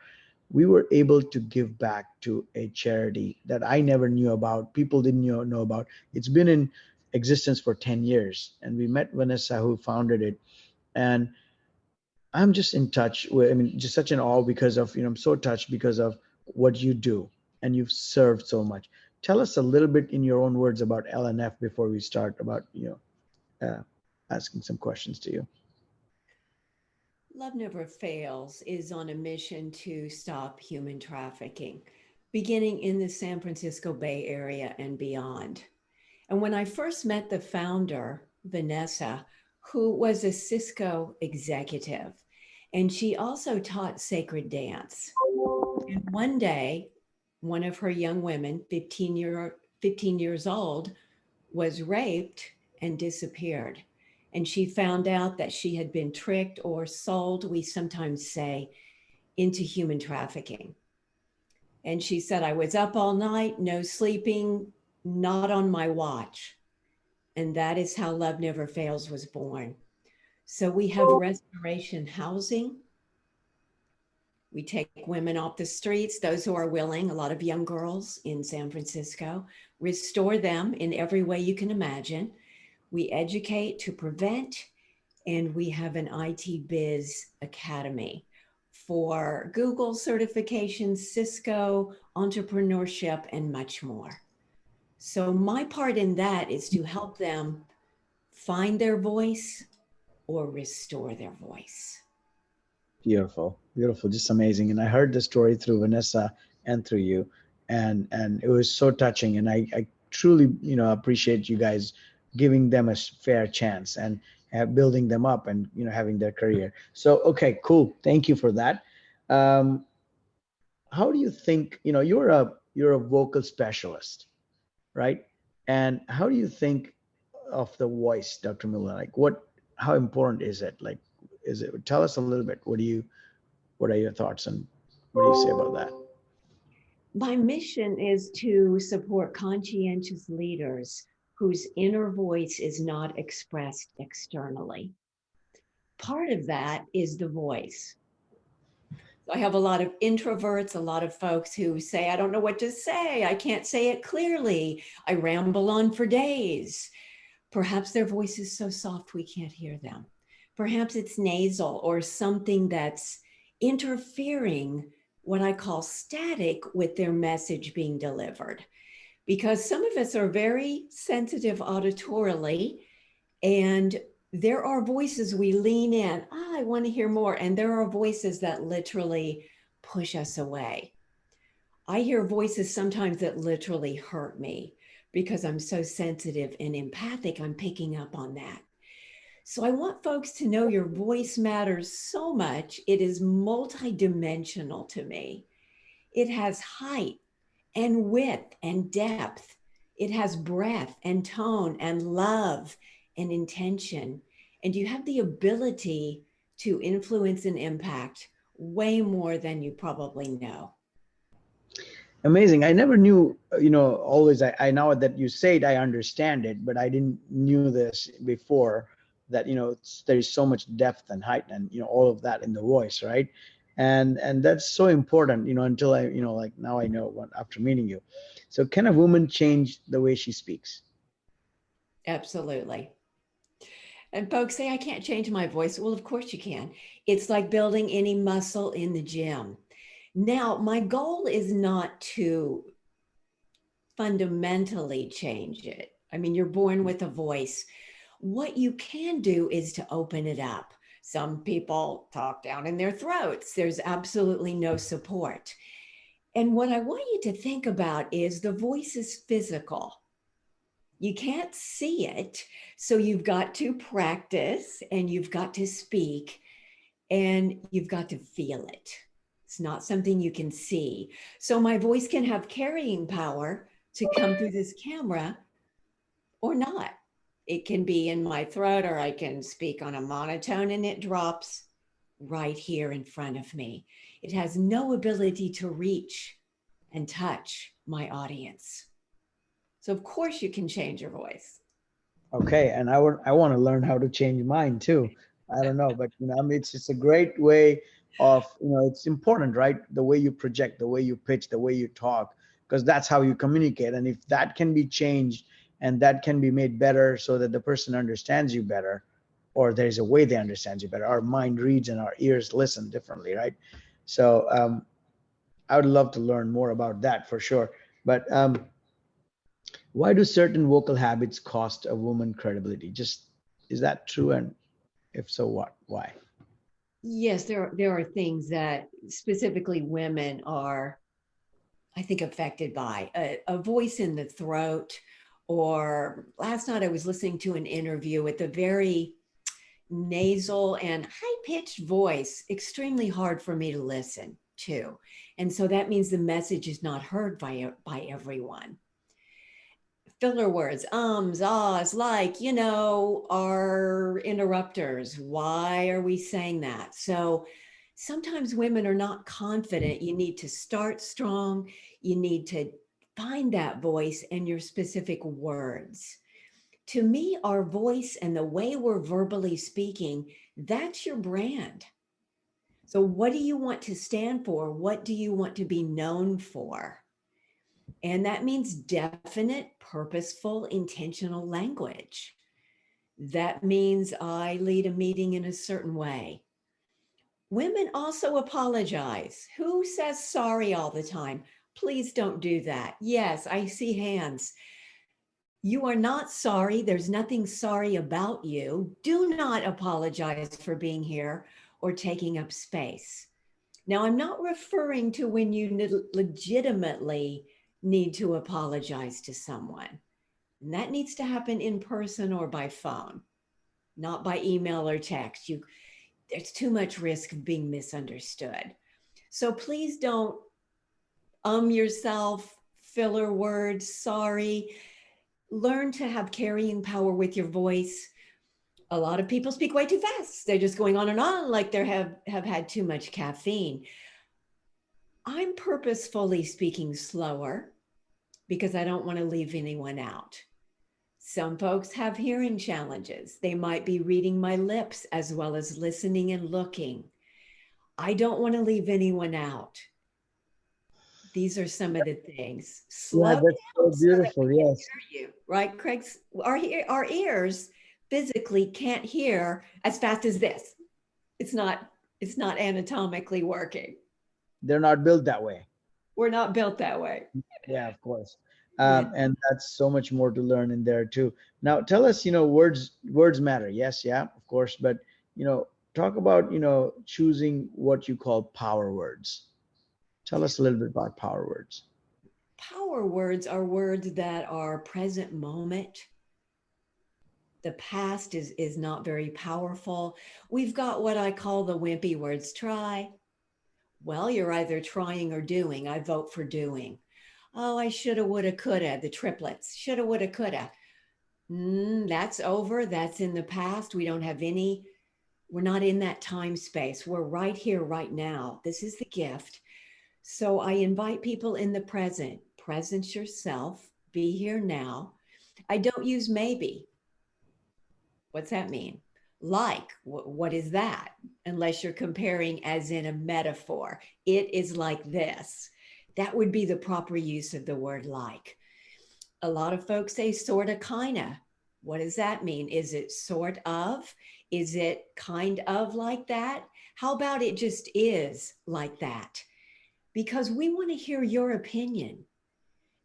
we were able to give back to a charity that I never knew about. People didn't know about. It's been in existence for 10 years. And we met Vanessa, who founded it. And I'm just in touch with, I mean, just such an awe because of, I'm so touched because of what you do, and you've served so much. Tell us a little bit in your own words about LNF before we start about, asking some questions to you. Love Never Fails is on a mission to stop human trafficking, beginning in the San Francisco Bay Area and beyond. And when I first met the founder, Vanessa, who was a Cisco executive, and she also taught sacred dance. And one day, one of her young women, 15 years old, was raped and disappeared. And she found out that she had been tricked or sold, we sometimes say, into human trafficking. And she said, I was up all night, no sleeping, not on my watch. And that is how Love Never Fails was born. So we have restoration housing. We take women off the streets, those who are willing, a lot of young girls in San Francisco, restore them in every way you can imagine. We educate to prevent, and we have an IT Biz Academy for Google certifications, Cisco, entrepreneurship, and much more. So my part in that is to help them find their voice or restore their voice. Beautiful, beautiful, just amazing. And I heard the story through Vanessa and through you, and it was so touching. And I truly, appreciate you guys giving them a fair chance and building them up and, having their career. So, okay, cool. Thank you for that. How do you think, you're a vocal specialist, right? And how do you think of the voice, Dr. Miller? Like how important is it? Like, tell us a little bit. What are your thoughts, and what do you say about that? My mission is to support conscientious leaders whose inner voice is not expressed externally. Part of that is the voice. I have a lot of introverts, a lot of folks who say, I don't know what to say. I can't say it clearly. I ramble on for days. Perhaps their voice is so soft we can't hear them. Perhaps it's nasal or something that's interfering, what I call static, with their message being delivered. Because some of us are very sensitive auditorily, and there are voices we lean in, I want to hear more. And there are voices that literally push us away. I hear voices sometimes that literally hurt me because I'm so sensitive and empathic, I'm picking up on that. So I want folks to know your voice matters so much. It is multidimensional to me. It has height and width and depth. It has breadth and tone and love and intention. And you have the ability to influence and impact way more than you probably know. Amazing. I never knew, always, I now that you say it, I understand it, but I didn't knew this before, that, there is so much depth and height and, all of that in the voice, right? And that's so important, until I, like now I know after meeting you. So can a woman change the way she speaks? Absolutely. And folks say, I can't change my voice. Well, of course you can. It's like building any muscle in the gym. Now, my goal is not to fundamentally change it. I mean, you're born with a voice. What you can do is to open it up. Some people talk down in their throats. There's absolutely no support. And what I want you to think about is the voice is physical. You can't see it. So you've got to practice, and you've got to speak, and you've got to feel it. It's not something you can see. So my voice can have carrying power to come through this camera or not. It can be in my throat, or I can speak on a monotone and it drops right here in front of me. It has no ability to reach and touch my audience. So of course you can change your voice. Okay, and I want to learn how to change mine too. I don't know, but it's just a great way of, it's important, right? The way you project, the way you pitch, the way you talk, because that's how you communicate. And if that can be changed and that can be made better so that the person understands you better, or there's a way they understand you better, our mind reads and our ears listen differently, right? So I would love to learn more about that for sure. But why do certain vocal habits cost a woman credibility? Just, is that true? And if so, what? Why? Yes, there are things that specifically women are, I think, affected by. A voice in the throat, or last night I was listening to an interview with a very nasal and high-pitched voice, extremely hard for me to listen to. And so that means the message is not heard by everyone. Filler words, ums, ahs, like, are interrupters. Why are we saying that? So sometimes women are not confident. You need to start strong. You need to find that voice and your specific words. To me, our voice and the way we're verbally speaking, that's your brand. So what do you want to stand for? What do you want to be known for? And that means definite, purposeful, intentional language. That means I lead a meeting in a certain way. Women also apologize. Who says sorry all the time? Please don't do that. Yes, I see hands. You are not sorry. There's nothing sorry about you. Do not apologize for being here or taking up space. Now, I'm not referring to when you legitimately need to apologize to someone. And that needs to happen in person or by phone, not by email or text. There's too much risk of being misunderstood. So please don't yourself, filler words, sorry. Learn to have carrying power with your voice. A lot of people speak way too fast. They're just going on and on like they have had too much caffeine. I'm purposefully speaking slower because I don't want to leave anyone out. Some folks have hearing challenges. They might be reading my lips as well as listening and looking. I don't want to leave anyone out. These are some of the things. Slow Yeah, that's so down beautiful. so that we can Yes. hear you, right, Craig? Our ears physically can't hear as fast as this. It's not anatomically working. They're not built that way. We're not built that way. Yeah, of course. Yeah. And that's so much more to learn in there too. Now, tell us, words matter. Yes, yeah, of course. But, talk about, choosing what you call power words. Tell us a little bit about power words. Power words are words that are present moment. The past is not very powerful. We've got what I call the wimpy words. Try. Well, you're either trying or doing. I vote for doing. Oh, I shoulda, woulda, coulda. The triplets. Shoulda, woulda, coulda. That's over. That's in the past. We don't have any. We're not in that time space. We're right here, right now. This is the gift. So I invite people in the present. Presence yourself. Be here now. I don't use maybe. What's that mean? Like, what is that? Unless you're comparing as in a metaphor. It is like this. That would be the proper use of the word like. A lot of folks say sorta, kinda. What does that mean? Is it sort of? Is it kind of like that? How about it just is like that? Because we want to hear your opinion.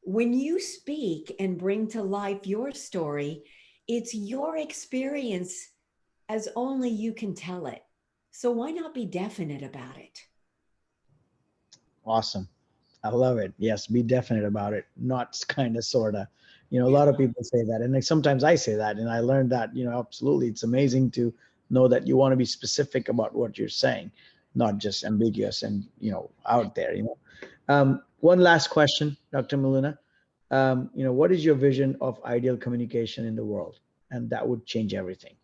When you speak and bring to life your story, it's your experience as only you can tell it. So why not be definite about it? Awesome. I love it. Yes, be definite about it, not kind of, sort of. A lot of people say that. And like, sometimes I say that. And I learned that, absolutely. It's amazing to know that you want to be specific about what you're saying, not just ambiguous and, out there, One last question, Dr. Miluna. What is your vision of ideal communication in the world? And that would change everything.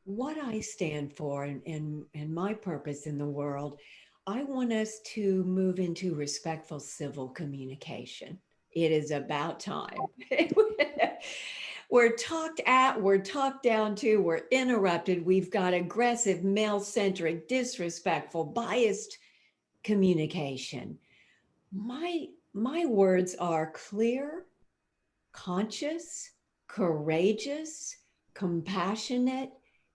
What I stand for and my purpose in the world, I want us to move into respectful civil communication. It is about time. We're talked at, we're talked down to, we're interrupted. We've got aggressive, male-centric, disrespectful, biased communication. My words are clear, conscious, courageous, compassionate,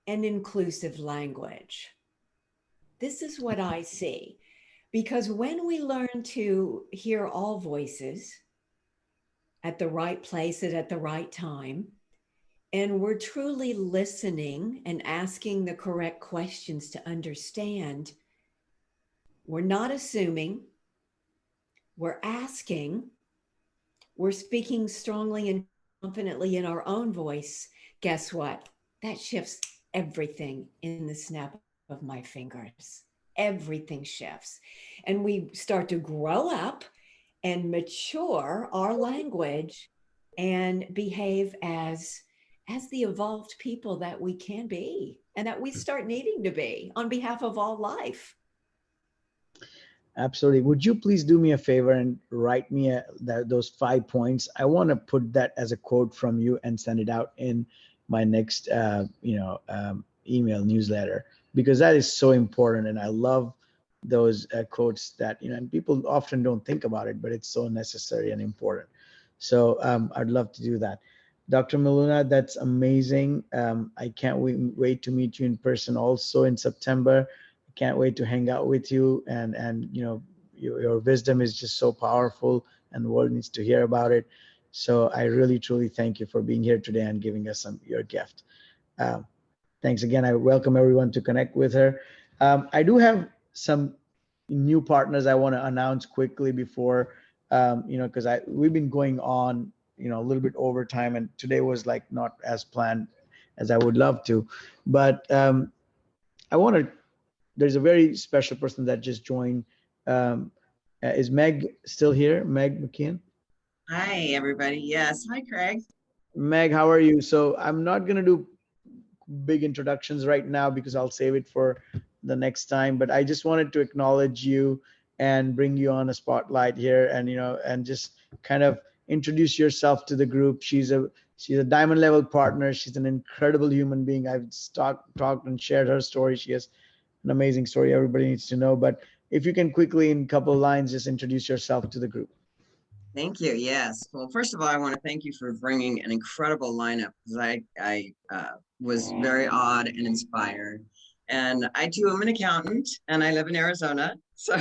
and inclusive language. This is what I see. Because when we learn to hear all voices at the right place and at the right time, and we're truly listening and asking the correct questions to understand, we're not assuming, we're asking, we're speaking strongly and confidently in our own voice, guess what? That shifts everything in the snap of my fingers. Everything shifts. And we start to grow up and mature our language and behave as the evolved people that we can be and that we start needing to be on behalf of all life. Absolutely. Would you please do me a favor and write me those 5 points? I want to put that as a quote from you and send it out in my next, email newsletter, because that is so important. And I love those quotes that, and people often don't think about it, but it's so necessary and important. So I'd love to do that. Dr. Miluna, that's amazing. I can't wait to meet you in person also in September. Can't wait to hang out with you, and your wisdom is just so powerful and the world needs to hear about it. So I really truly thank you for being here today and giving us your gift. Thanks again. I welcome everyone to connect with her. I do have some new partners I want to announce quickly before, because we've been going on a little bit over time, and today was like not as planned as I would love to, but I want to. There's a very special person that just joined. Is Meg still here? Meg McKeon? Hi, everybody. Yes. Hi, Craig. Meg, how are you? So I'm not going to do big introductions right now because I'll save it for the next time. But I just wanted to acknowledge you and bring you on a spotlight here, and just kind of introduce yourself to the group. She's a diamond level partner. She's an incredible human being. I've talked and shared her story. She has an amazing story everybody needs to know. But if you can quickly, in a couple of lines, just introduce yourself to the group. Thank you. Yes. Well, first of all, I want to thank you for bringing an incredible lineup, because I was very awed and inspired. And I too am an accountant, and I live in Arizona. So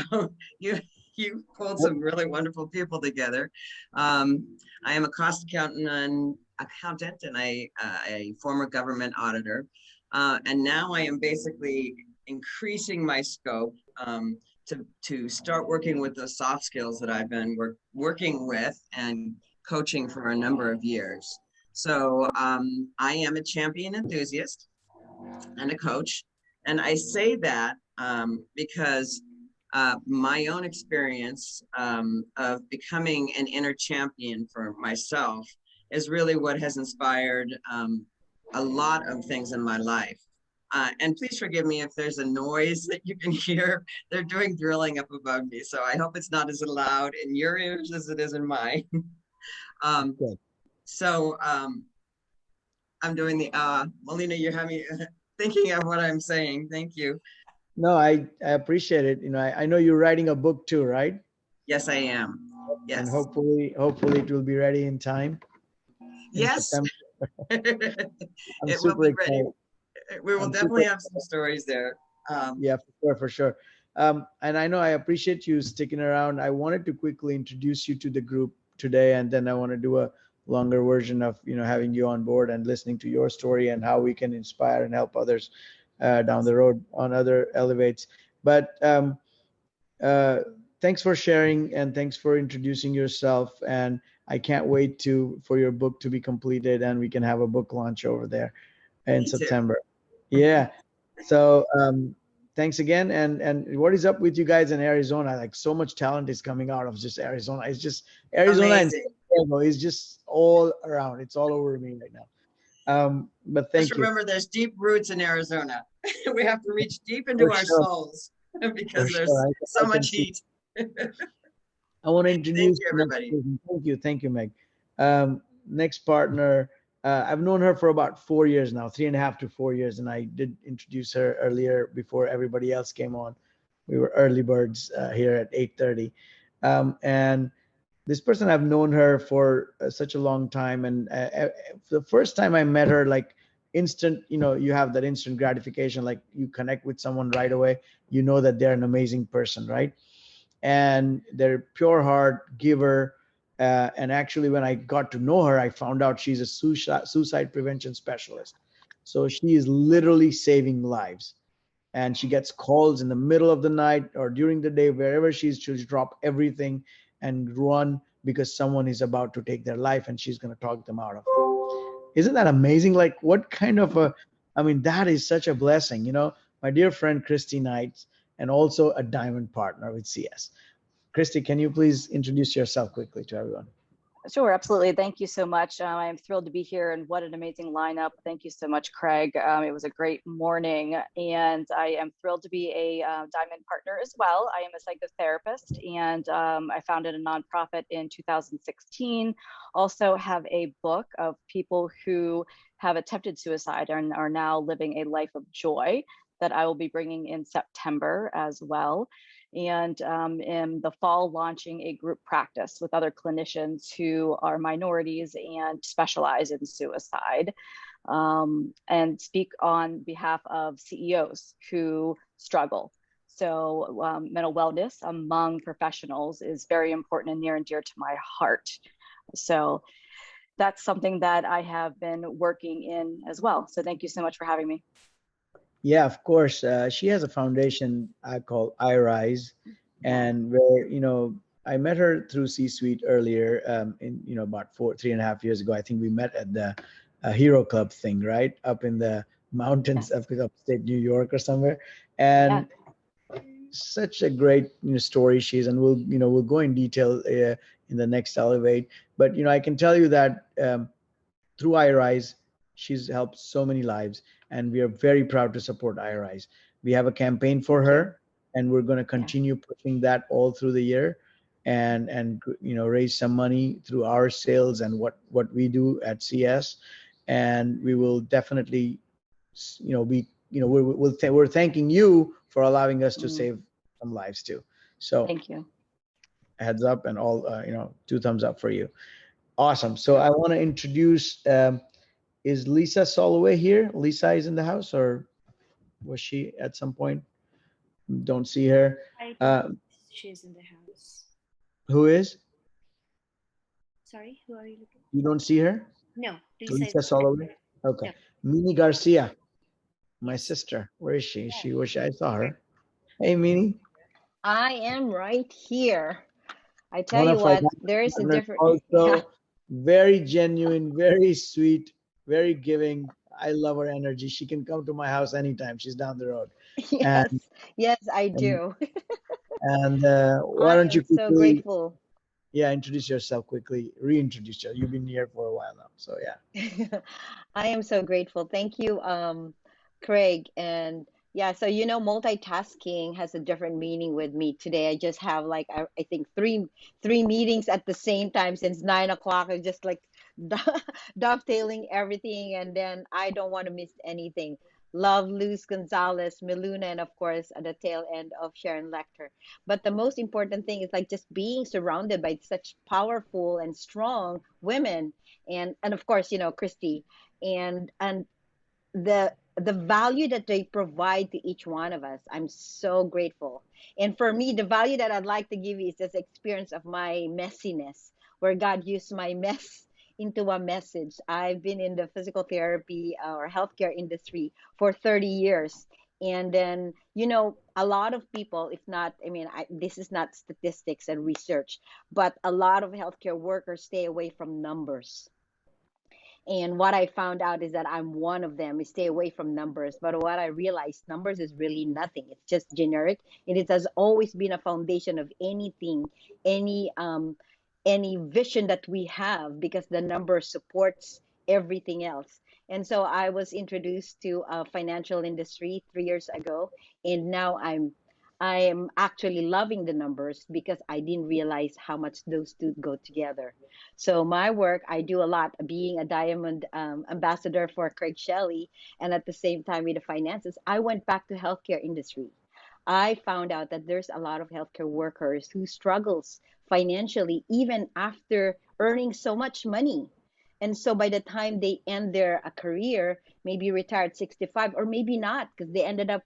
you pulled some really wonderful people together. I am a cost accountant and a former government auditor. And now I am basically increasing my scope to start working with the soft skills that I've been working with and coaching for a number of years. So I am a champion enthusiast and a coach. And I say that because my own experience of becoming an inner champion for myself is really what has inspired a lot of things in my life. And please forgive me if there's a noise that you can hear. They're doing drilling up above me, so I hope it's not as loud in your ears as it is in mine. So I'm doing the, Melina, you're having me thinking of what I'm saying. Thank you. No, I appreciate it. I know you're writing a book too, right? Yes, I am. Yes. And hopefully it will be ready in time. Yes. It will be ready. We will definitely have some stories there. Yeah, for sure. And I know I appreciate you sticking around. I wanted to quickly introduce you to the group today, and then I want to do a longer version of having you on board and listening to your story and how we can inspire and help others down the road on other elevates. But thanks for sharing, and thanks for introducing yourself. And I can't wait for your book to be completed, and we can have a book launch over there in September. Yeah. So thanks again. And what is up with you guys in Arizona? Like, so much talent is coming out of just Arizona. It's just Arizona amazing. And San Diego is just all around. It's all over me right now. But thank you. Just remember, there's deep roots in Arizona. We have to reach deep into our souls because there's so much heat. I want to introduce everybody. Thank you, Meg. Next partner I've known her for about 4 years now, 3.5 to 4 years, and I did introduce her earlier before everybody else came on. We were early birds here at 8:30, and this person, I've known her for such a long time, and the first time I met her, like instant, you have that instant gratification, like you connect with someone right away, you know that they're an amazing person, right? And they're pure heart giver. And actually, when I got to know her, I found out she's a suicide prevention specialist. So she is literally saving lives. And she gets calls in the middle of the night or during the day, wherever she'll drop everything and run because someone is about to take their life and she's going to talk them out of it. Isn't that amazing? Like, what kind of that is such a blessing. My dear friend Christy Knight, and also a diamond partner with CS. Christy, can you please introduce yourself quickly to everyone? Sure, absolutely. Thank you so much. I am thrilled to be here, and what an amazing lineup. Thank you so much, Craig. It was a great morning, and I am thrilled to be a Diamond partner as well. I am a psychotherapist, and I founded a nonprofit in 2016. Also have a book of people who have attempted suicide and are now living a life of joy that I will be bringing in September as well. And in the fall, launching a group practice with other clinicians who are minorities and specialize in suicide, and speak on behalf of CEOs who struggle. So mental wellness among professionals is very important and near and dear to my heart. So that's something that I have been working in as well. So thank you so much for having me. Yeah, of course. She has a foundation I call iRise, and where I met her through C-Suite earlier, in about 3.5 years ago. I think we met at the Hero Club thing, right, up in the mountains of upstate New York or somewhere. And such a great story she's, and we'll go in detail in the next Elevate. But I can tell you that through iRise, she's helped so many lives, and we are very proud to support iRise. We have a campaign for her, and we're going to continue pushing that all through the year, and raise some money through our sales and what we do at CS. And we will definitely, we're thanking you for allowing us to save some lives too. So thank you. Heads up, and all 2 thumbs up for you. Awesome. So I want to introduce. Is Lisa Soloway here? Lisa is in the house, or was she at some point? Don't see her. She's in the house. Who is? Sorry, who are you looking for? You don't see her? No. Lisa Soloway? Okay. No. Mini Garcia, my sister. Where is she? I saw her. Hey, Mini. I am right here. I tell you what, there is a different. Also, very genuine, very sweet, very giving. I love her energy. She can come to my house anytime. She's down the road. Yes, I do. And why don't you quickly, so grateful. Yeah, introduce yourself quickly. Reintroduce yourself. You've been here for a while now, so yeah. I am so grateful. Thank you, Craig. And yeah, so multitasking has a different meaning with me today. I just have like I think three meetings at the same time since 9 o'clock. I'm just like dovetailing everything, and then I don't want to miss anything. Love Luz Gonzalez, Miluna, and of course at the tail end of Sharon Lecter. But the most important thing is like just being surrounded by such powerful and strong women, and of course Christy, and the value that they provide to each one of us. I'm so grateful. And for me, the value that I'd like to give you is this experience of my messiness, where God used my mess into a message. I've been in the physical therapy or healthcare industry for 30 years. And then, a lot of people, if not, this is not statistics and research, but a lot of healthcare workers stay away from numbers. And what I found out is that I'm one of them. I stay away from numbers. But what I realized, numbers is really nothing. It's just generic. And it has always been a foundation of anything, any vision that we have, because the number supports everything else. And so I was introduced to a financial industry 3 years ago, and now I'm I am actually loving the numbers because I didn't realize how much those two go together. So my work, I do a lot being a diamond ambassador for Craig Shelley, and at the same time with the finances, I went back to healthcare industry. I found out that there's a lot of healthcare workers who struggles financially even after earning so much money. And so by the time they end their career, maybe retired 65 or maybe not, because they ended up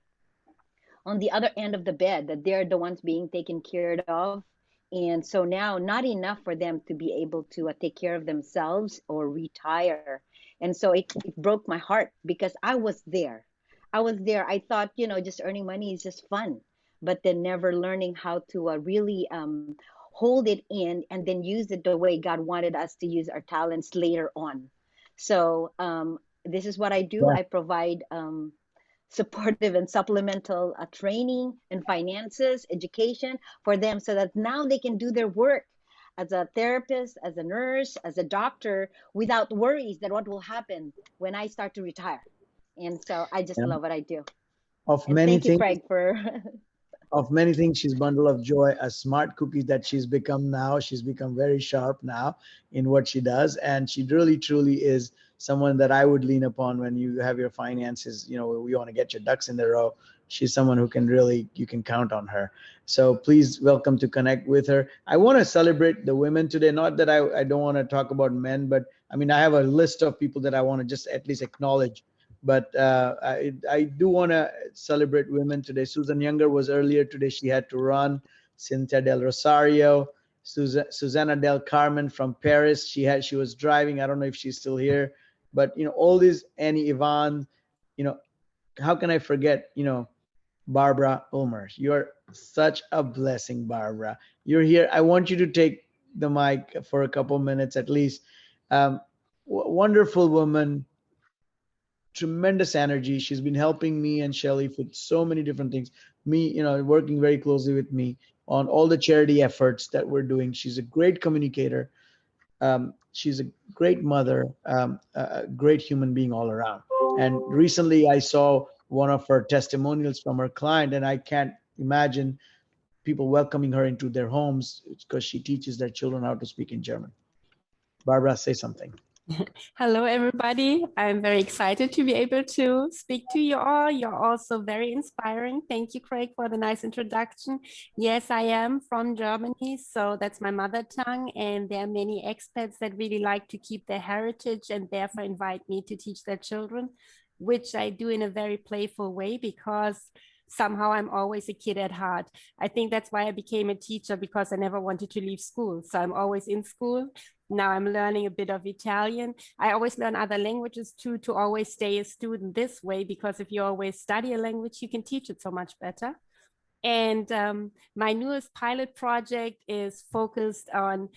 on the other end of the bed, that they're the ones being taken care of. And so now, not enough for them to be able to take care of themselves or retire. And so it broke my heart because I was there. I was there. I thought, just earning money is just fun, but then never learning how to really hold it in and then use it the way God wanted us to use our talents later on. So this is what I do. Yeah. I provide supportive and supplemental training and finances, education for them so that now they can do their work as a therapist, as a nurse, as a doctor without worries that what will happen when I start to retire. And so I just Yeah. love what I do. Of And many thank you, things, Craig, for of many things, she's bundle of joy, a smart cookie that she's become now. She's become very sharp now in what she does. And she really, truly is someone that I would lean upon when you have your finances, you want to get your ducks in the row. She's someone who can really, you can count on her. So please welcome to connect with her. I want to celebrate the women today. Not that I don't want to talk about men, but I mean, I have a list of people that I want to just at least acknowledge. But I do want to celebrate women today. Susan Younger was earlier today. She had to run. Cynthia Del Rosario, Susana Del Carmen from Paris. She was driving. I don't know if she's still here. But, all these, Annie Yvonne, how can I forget, Barbara Ulmer. You're such a blessing, Barbara. You're here. I want you to take the mic for a couple minutes at least. Wonderful woman. Tremendous energy. She's been helping me and Shelly with so many different things. Me, working very closely with me on all the charity efforts that we're doing. She's a great communicator. She's a great mother, a great human being all around. And recently I saw one of her testimonials from her client, and I can't imagine people welcoming her into their homes because she teaches their children how to speak in German. Barbara, say something. Hello, everybody. I'm very excited to be able to speak to you all. You're also very inspiring. Thank you, Craig, for the nice introduction. Yes, I am from Germany, so that's my mother tongue. And there are many expats that really like to keep their heritage and therefore invite me to teach their children, which I do in a very playful way because somehow I'm always a kid at heart. I think that's why I became a teacher, because I never wanted to leave school. So I'm always in school. Now I'm learning a bit of Italian. I always learn other languages too, to always stay a student this way, because if you always study a language, you can teach it so much better. And my newest pilot project is focused on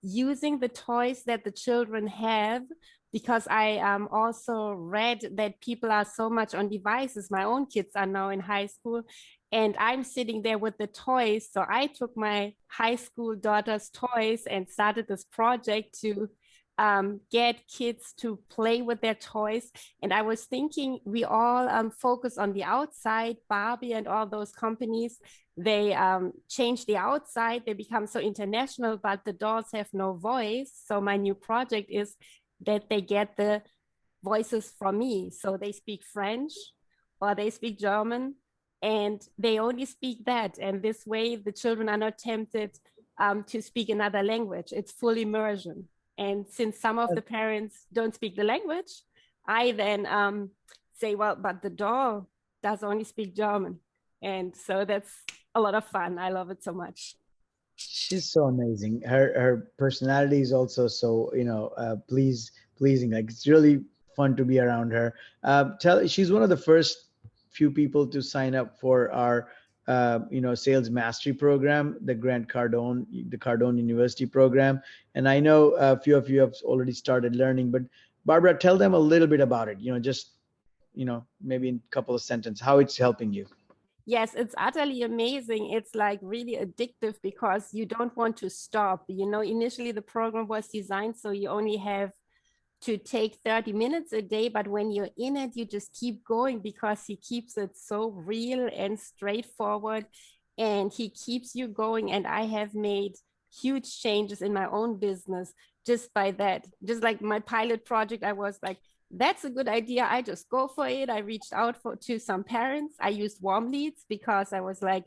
using the toys that the children have, because I also read that people are so much on devices. My own kids are now in high school, and I'm sitting there with the toys. So I took my high school daughter's toys and started this project to get kids to play with their toys. And I was thinking, we all focus on the outside. Barbie and all those companies, they change the outside. They become so international, but the dolls have no voice. So my new project is that they get the voices from me. So they speak French or they speak German, and they only speak that. And this way the children are not tempted to speak another language. It's full immersion. And since some of the parents don't speak the language, I then say, well, but the doll does only speak German. And so that's a lot of fun. I love it so much. She's so amazing. Her personality is also so, pleasing. Like, it's really fun to be around her. She's one of the first few people to sign up for our sales mastery program, the Cardone University program. And I know a few of you have already started learning, but Barbara, tell them a little bit about it, maybe in a couple of sentences, how it's helping you. Yes, it's utterly amazing. It's like really addictive because you don't want to stop. Initially the program was designed so you only have to take 30 minutes a day, but when you're in it, you just keep going because he keeps it so real and straightforward. and he keeps you going. And I have made huge changes in my own business just by that. Just like my pilot project, I was like, that's a good idea. I just go for it. I reached out to some parents. I used warm leads because I was like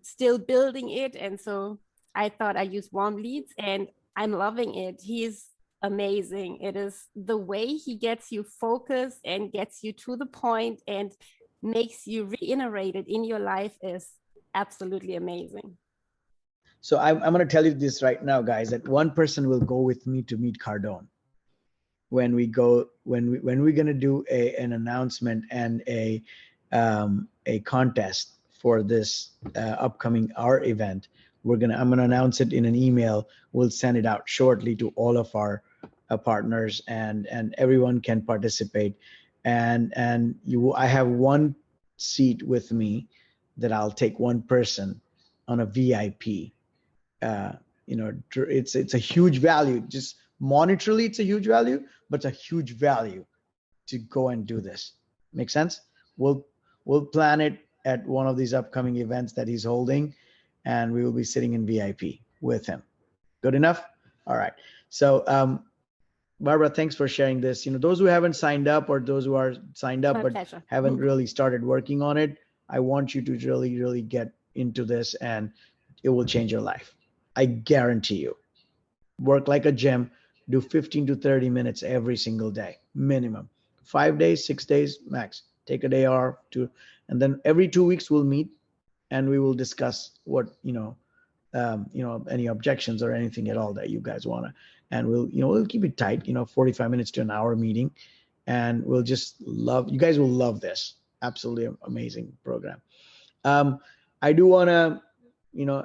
still building it. And so I thought I used warm leads, and I'm loving it. He's amazing. It is the way he gets you focused and gets you to the point and makes you reiterate it in your life is absolutely amazing. So I'm going to tell you this right now, guys, that one person will go with me to meet Cardone when we're going to do an announcement and a contest for this upcoming our event. I'm going to announce it in an email. We'll send it out shortly to all of our partners, and everyone can participate. And I have one seat with me that I'll take one person on a VIP. It's a huge value. Just monetarily, it's a huge value, but it's a huge value to go and do this. Make sense? We'll plan it at one of these upcoming events that he's holding, and we will be sitting in VIP with him. Good enough? All right. So, Barbara, thanks for sharing this. Those who haven't signed up, or those who are signed up but haven't really started working on it, I want you to really, really get into this, and it will change your life. I guarantee you. Work like a gym. Do 15 to 30 minutes every single day, minimum. 5 days, 6 days max. Take a day or two, and then every 2 weeks we'll meet, and we will discuss what any objections or anything at all that you guys want to. And we'll keep it tight, 45 minutes to an hour meeting, and we'll just you guys will love this. Absolutely amazing program. I do want to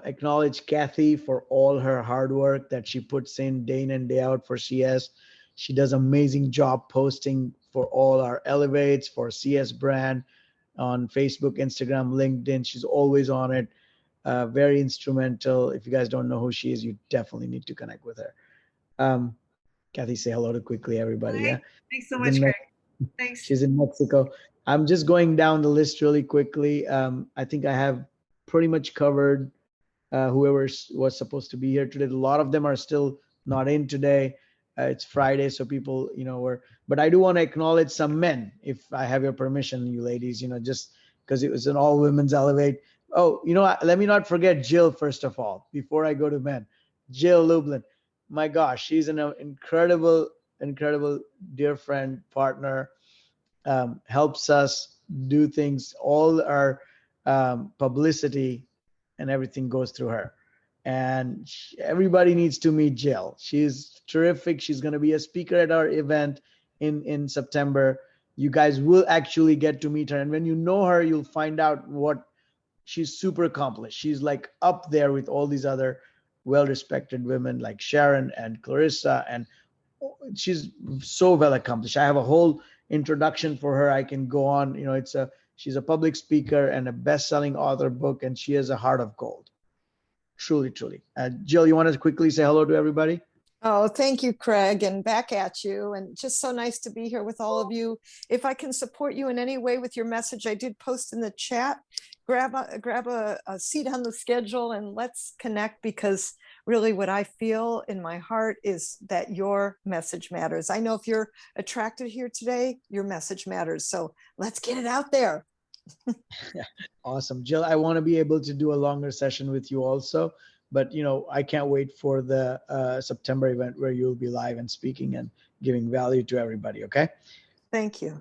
acknowledge Kathy for all her hard work that she puts in day in and day out for CS. She does an amazing job posting for all our elevates, for CS brand on Facebook, Instagram, LinkedIn. She's always on it. Very instrumental. If you guys don't know who she is, you definitely need to connect with her. Kathy, say hello to quickly everybody. Hi. Yeah. Thanks so much, Craig. Thanks. She's in Mexico. I'm just going down the list really quickly. I think I have pretty much covered whoever was supposed to be here today. A lot of them are still not in today. It's Friday, so people, but I do want to acknowledge some men, if I have your permission, you ladies, just because it was an all women's elevate. Oh, let me not forget Jill, first of all, before I go to men. Jill Lublin. My gosh, she's an incredible dear friend, partner, helps us do things. All our publicity and everything goes through her. And everybody needs to meet Jill. She's terrific. She's going to be a speaker at our event in September. You guys will actually get to meet her. And when you know her, you'll find out what she's super accomplished. She's like up there with all these other well-respected women like Sharon and Clarissa, and she's so well accomplished. I have a whole introduction for her. I can go on. She's a public speaker and a best-selling author book, and she has a heart of gold. Truly, truly. Jill, you want to quickly say hello to everybody? Oh, thank you, Craig, and back at you. And just so nice to be here with all of you. If I can support you in any way with your message, I did post in the chat. Grab a seat on the schedule and let's connect, because really what I feel in my heart is that your message matters. I know if you're attracted here today, your message matters. So let's get it out there. Awesome. Jill, I want to be able to do a longer session with you also, but I can't wait for the September event where you'll be live and speaking and giving value to everybody. Okay. Thank you.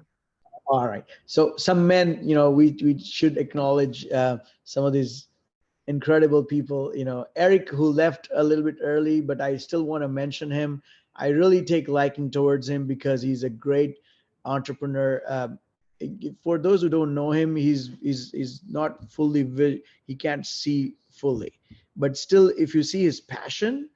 All right. So some men, we should acknowledge some of these incredible people. Eric, who left a little bit early, but I still want to mention him. I really take liking towards him because he's a great entrepreneur. For those who don't know him, he's not fully, he can't see fully, but still, if you see his passion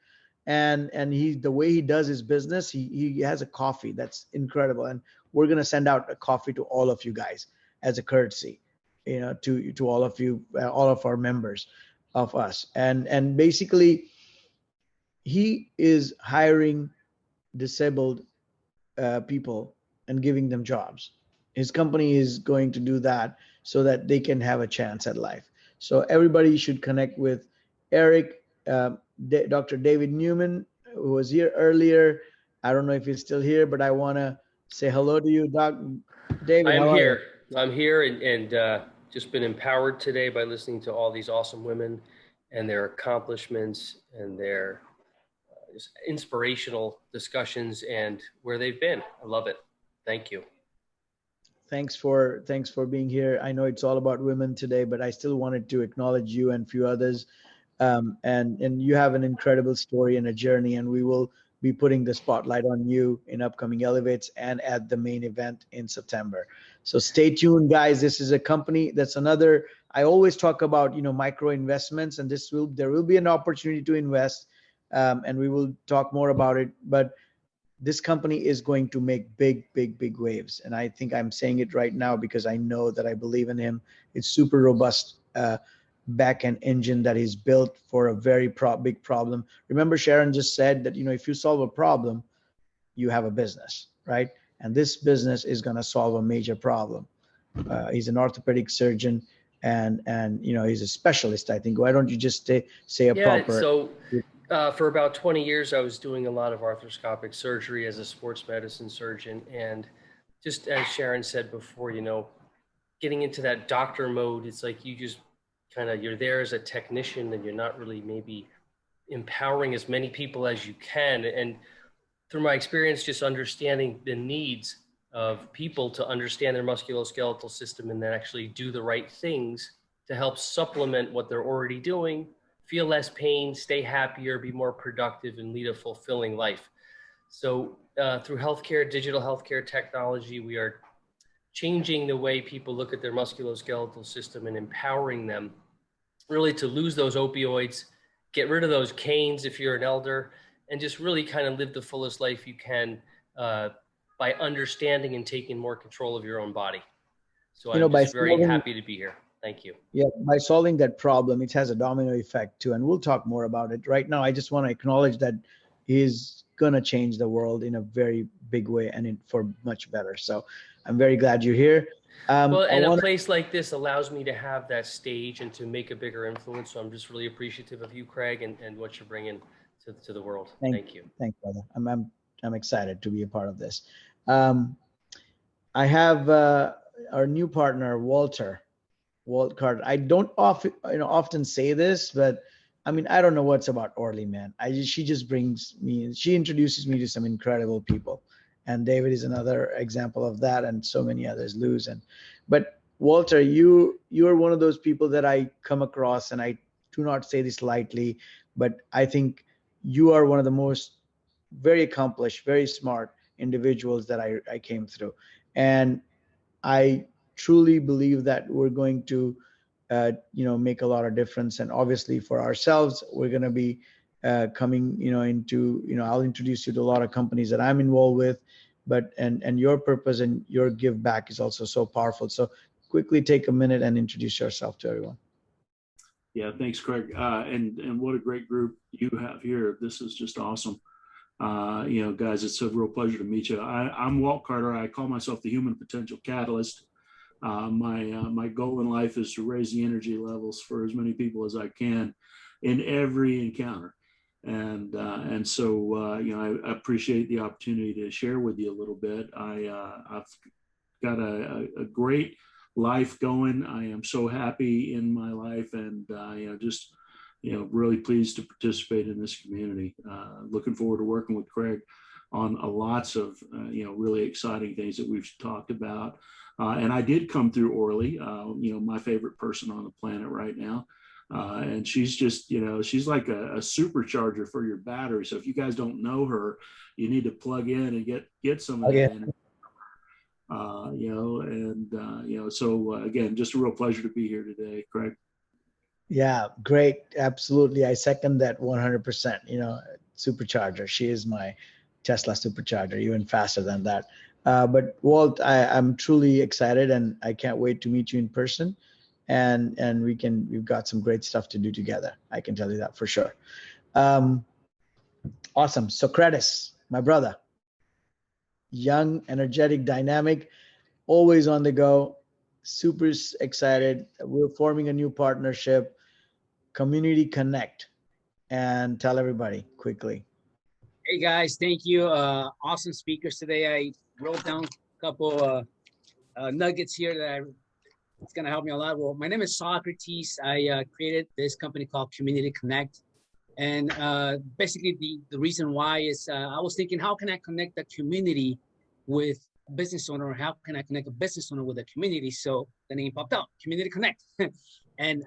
and the way he does his business, he has a coffee that's incredible, and we're gonna send out a coffee to all of you guys as a courtesy, to all of you, all of our members of us, and basically, he is hiring disabled people and giving them jobs. His company is going to do that so that they can have a chance at life. So everybody should connect with Eric, Dr. David Newman, who was here earlier. I don't know if he's still here, but I want to say hello to you, Doc. David, I'm how are you? here. I'm here and just been empowered today by listening to all these awesome women and their accomplishments and their just inspirational discussions and where they've been. I love it. Thank you. Thanks for being here. I know it's all about women today, but I still wanted to acknowledge you and a few others. And you have an incredible story and a journey, and we will be putting the spotlight on you in upcoming Elevates and at the main event in September. So stay tuned, guys. This is a company that's another, I always talk about, micro investments, and there will be an opportunity to invest, and we will talk more about it. But this company is going to make big waves. And I think I'm saying it right now because I know that I believe in him. It's super robust back-end engine that he's built for a very big problem. Remember, Sharon just said that, if you solve a problem, you have a business, right? And this business is going to solve a major problem. He's an orthopedic surgeon and he's a specialist, I think. Why don't you just say a proper... So for about 20 years, I was doing a lot of arthroscopic surgery as a sports medicine surgeon. And just as Sharon said before, getting into that doctor mode, it's like you just you're there as a technician and you're not really maybe empowering as many people as you can. And through my experience, just understanding the needs of people to understand their musculoskeletal system and then actually do the right things to help supplement what they're already doing, feel less pain, stay happier, be more productive, and lead a fulfilling life. So through healthcare, digital healthcare technology, we are changing the way people look at their musculoskeletal system and empowering them really to lose those opioids, get rid of those canes if you're an elder, and just really live the fullest life you can by understanding and taking more control of your own body. So I'm just very happy to be here. Thank you. Yeah, by solving that problem, it has a domino effect too. And we'll talk more about it. Right now, I just want to acknowledge that he's going to change the world in a very big way and for much better. So I'm very glad you're here. Well, and a place like this allows me to have that stage and to make a bigger influence. So I'm just really appreciative of you, Craig, and what you're bringing to the world. Thank you. Thanks, brother. I'm excited to be a part of this. I have our new partner, Walt Carter. I don't often say this, but I don't know what's about Orly, man. She introduces me to some incredible people. And David is another example of that, and so many others, Luz. But Walter, you are one of those people that I come across, and I do not say this lightly, but I think you are one of the most very accomplished, very smart individuals that I came through. And I truly believe that we're going to, make a lot of difference. And obviously for ourselves, we're going to be coming, I'll introduce you to a lot of companies that I'm involved with, and your purpose and your give back is also so powerful. So quickly take a minute and introduce yourself to everyone. Yeah, thanks, Craig. And what a great group you have here. This is just awesome. Guys, it's a real pleasure to meet you. I'm Walt Carter. I call myself the Human Potential Catalyst. My goal in life is to raise the energy levels for as many people as I can in every encounter. And so I appreciate the opportunity to share with you a little bit. I've got a great life going. I am so happy in my life, and really pleased to participate in this community. Looking forward to working with Craig on lots of really exciting things that we've talked about. And I did come through Orly, my favorite person on the planet right now. And she's just, she's like a supercharger for your battery. So if you guys don't know her, you need to plug in and get some of that energy. So again, just a real pleasure to be here today, Craig. Yeah, great. Absolutely. I second that 100%, supercharger. She is my Tesla supercharger, even faster than that. But Walt, I'm truly excited, and I can't wait to meet you in person. And we've got some great stuff to do together. I can tell you that for sure. Awesome. Socrates, my brother, young, energetic, dynamic, always on the go. super excited. We're forming a new partnership, Community Connect, and tell everybody quickly. Hey guys, thank you. Awesome speakers today. I wrote down a couple nuggets here that it's gonna help me a lot. Well, my name is Socrates. I created this company called Community Connect. And basically the reason why is I was thinking, how can I connect the community with business owner? How can I connect a business owner with a community? So the name popped out, Community Connect. And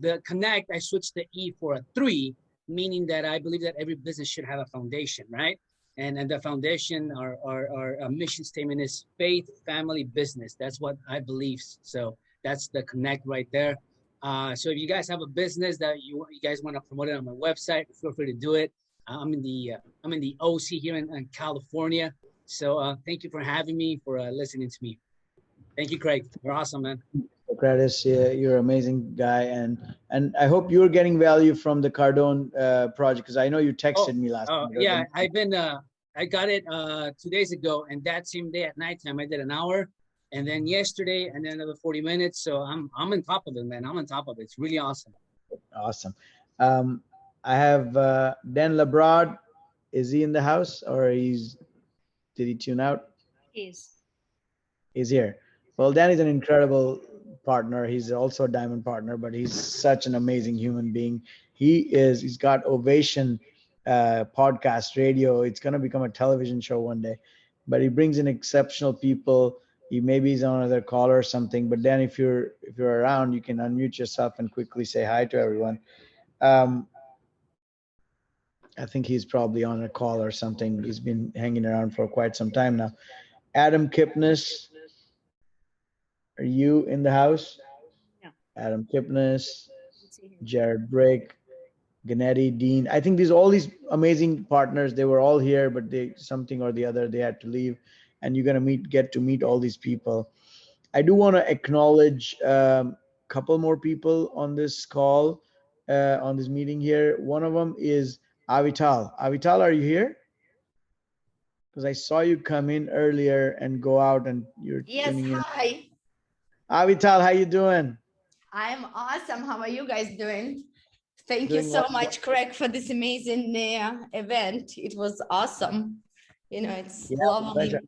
the Connect, I switched the E for a 3, meaning that I believe that every business should have a foundation, right? And the foundation, our mission statement is faith, family, business. That's what I believe. So that's the Connect right there. So if you guys have a business that you guys want to promote it on my website, feel free to do it. I'm in the OC here in California. So thank you for having me, for listening to me. Thank you, Craig. You're awesome, man. Socrates, you're an amazing guy, and I hope you're getting value from the Cardone project, because I know you texted me last night. Yeah, I got it 2 days ago, and that same day at nighttime I did an hour. And then yesterday, and then another 40 minutes. So I'm on top of it, man. I'm on top of it. It's really awesome. Awesome. I have Dan Labrod. Is he in the house, or did he tune out? He's here. Well, Dan is an incredible partner. He's also a diamond partner, but he's such an amazing human being. He's got Ovation podcast, radio. It's going to become a television show one day, but he brings in exceptional people. Maybe he's on another call or something, but then if you're around, you can unmute yourself and quickly say hi to everyone. I think he's probably on a call or something. He's been hanging around for quite some time now. Adam Kipnis, are you in the house? No. Adam Kipnis, Jared Brick, Gennady, Dean. I think all these amazing partners, they were all here, but something or the other, they had to leave. And you're going to get to meet all these people. I do want to acknowledge a couple more people on this call, on this meeting here. One of them is Avital. Avital, are you here? Because I saw you come in earlier and go out, and you're tuning in. Hi. Avital, how you doing? I'm awesome. How are you guys doing? Thank you Doing so well. much, Craig, for this amazing event. It was awesome. It's lovely. Pleasure.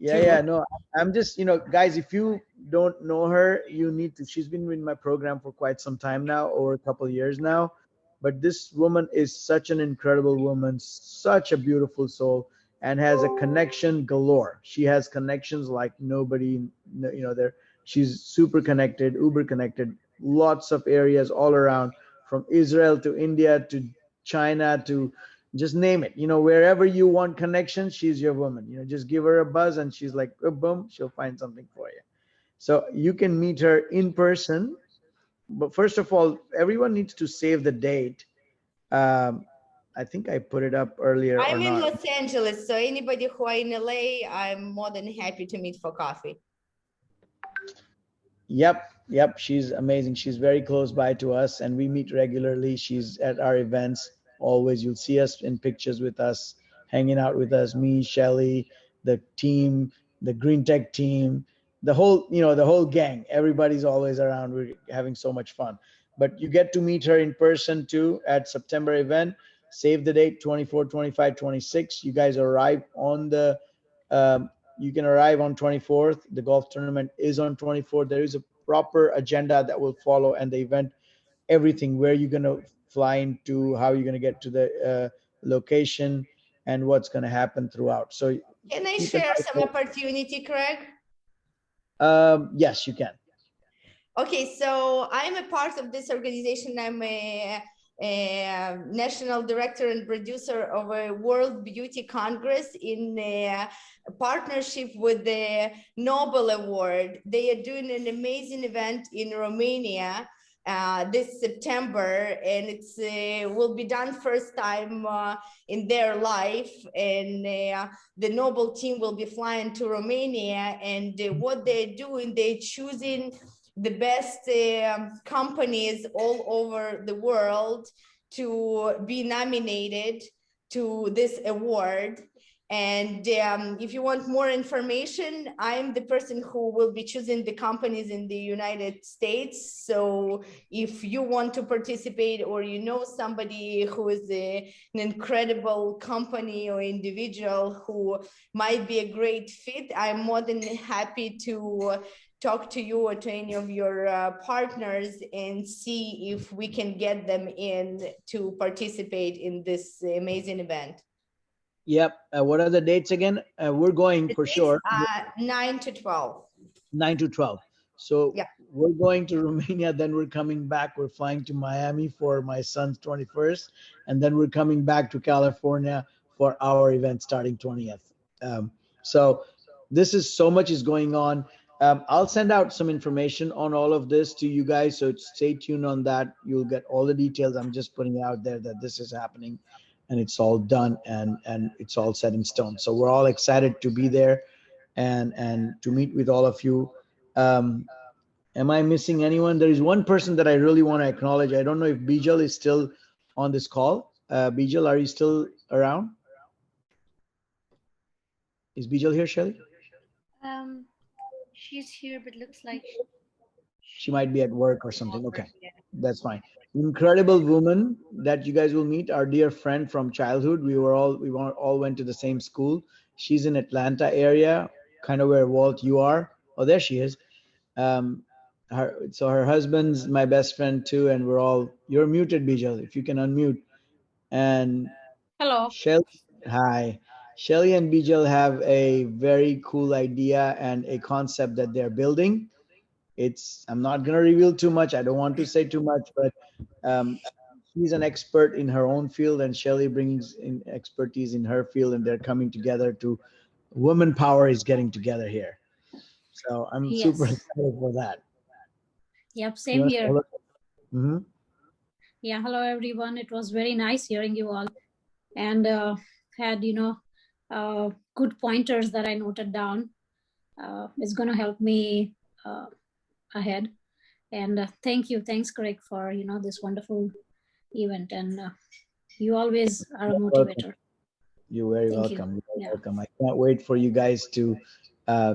Yeah, no, I'm just, guys, if you don't know her, you need to. She's been in my program for quite some time now, over a couple of years now. But this woman is such an incredible woman, such a beautiful soul, and has a connection galore. She has connections like nobody, there. She's super connected, uber connected, lots of areas all around, from Israel to India to China to just name it. Wherever you want connection, she's your woman. Just give her a buzz and she's like, oh, boom, she'll find something for you. So you can meet her in person. But first of all, everyone needs to save the date. I think I put it up earlier. I'm in not. Los Angeles, so anybody who are in LA, I'm more than happy to meet for coffee. Yep. She's amazing. She's very close by to us, and we meet regularly. She's at our events. Always, you'll see us in pictures with us, hanging out with us, me, Shelly, the team, the Green Tech team, the whole gang. Everybody's always around. We're having so much fun. But you get to meet her in person too at September event. Save the date, 24, 25, 26. You guys arrive on you can arrive on 24th. The golf tournament is on 24th. There is a proper agenda that will follow, and the event, everything, where you're going to fly into, how you're going to get to the location, and what's going to happen throughout. So can I share some opportunity, Craig? Yes, you can. Okay, so I'm a part of this organization. I'm a national director and producer of a World Beauty Congress in a partnership with the Nobel Award. They are doing an amazing event in Romania this September, and it's will be done first time in their life, and the Nobel team will be flying to Romania, and what they're doing, they're choosing the best companies all over the world to be nominated to this award. And if you want more information, I'm the person who will be choosing the companies in the United States. So if you want to participate, or you know somebody who is an incredible company or individual who might be a great fit, I'm more than happy to talk to you or to any of your partners and see if we can get them in to participate in this amazing event. Yep. What are the dates again? We're going for sure. 9 to 12. 9 to 12. So yeah, we're going to Romania, then we're coming back. We're flying to Miami for my son's 21st, and then we're coming back to California for our event starting 20th. So this is so much is going on. I'll send out some information on all of this to you guys, so stay tuned on that. You'll get all the details. I'm just putting it out there that this is happening, and it's all done, and it's all set in stone. So we're all excited to be there and to meet with all of you. Am I missing anyone? There is one person that I really want to acknowledge. I don't know if Bijal is still on this call. Bijal, are you still around? Is Bijal here, Shelly? She's here, but looks like she might be at work or something. Okay, that's fine. Incredible woman that you guys will meet. Our dear friend from childhood. We all went to the same school. She's in Atlanta area, kind of where Walt you are. Oh, there she is. So her husband's my best friend too, and we're all. You're muted, Bijal. If you can unmute. And hello. Shelly, hi. Shelly and Bijal have a very cool idea and a concept that they're building. I'm not going to reveal too much. I don't want to say too much, but she's an expert in her own field, and Shelly brings in expertise in her field, and they're coming together to, women power is getting together here. So I'm super excited for that. Yep, same here. Mm-hmm. Yeah, hello everyone. It was very nice hearing you all, and had, good pointers that I noted down. It's going to help me ahead. And thanks Craig for this wonderful event, and you always are a motivator. You're very welcome. You're welcome. I can't wait for you guys to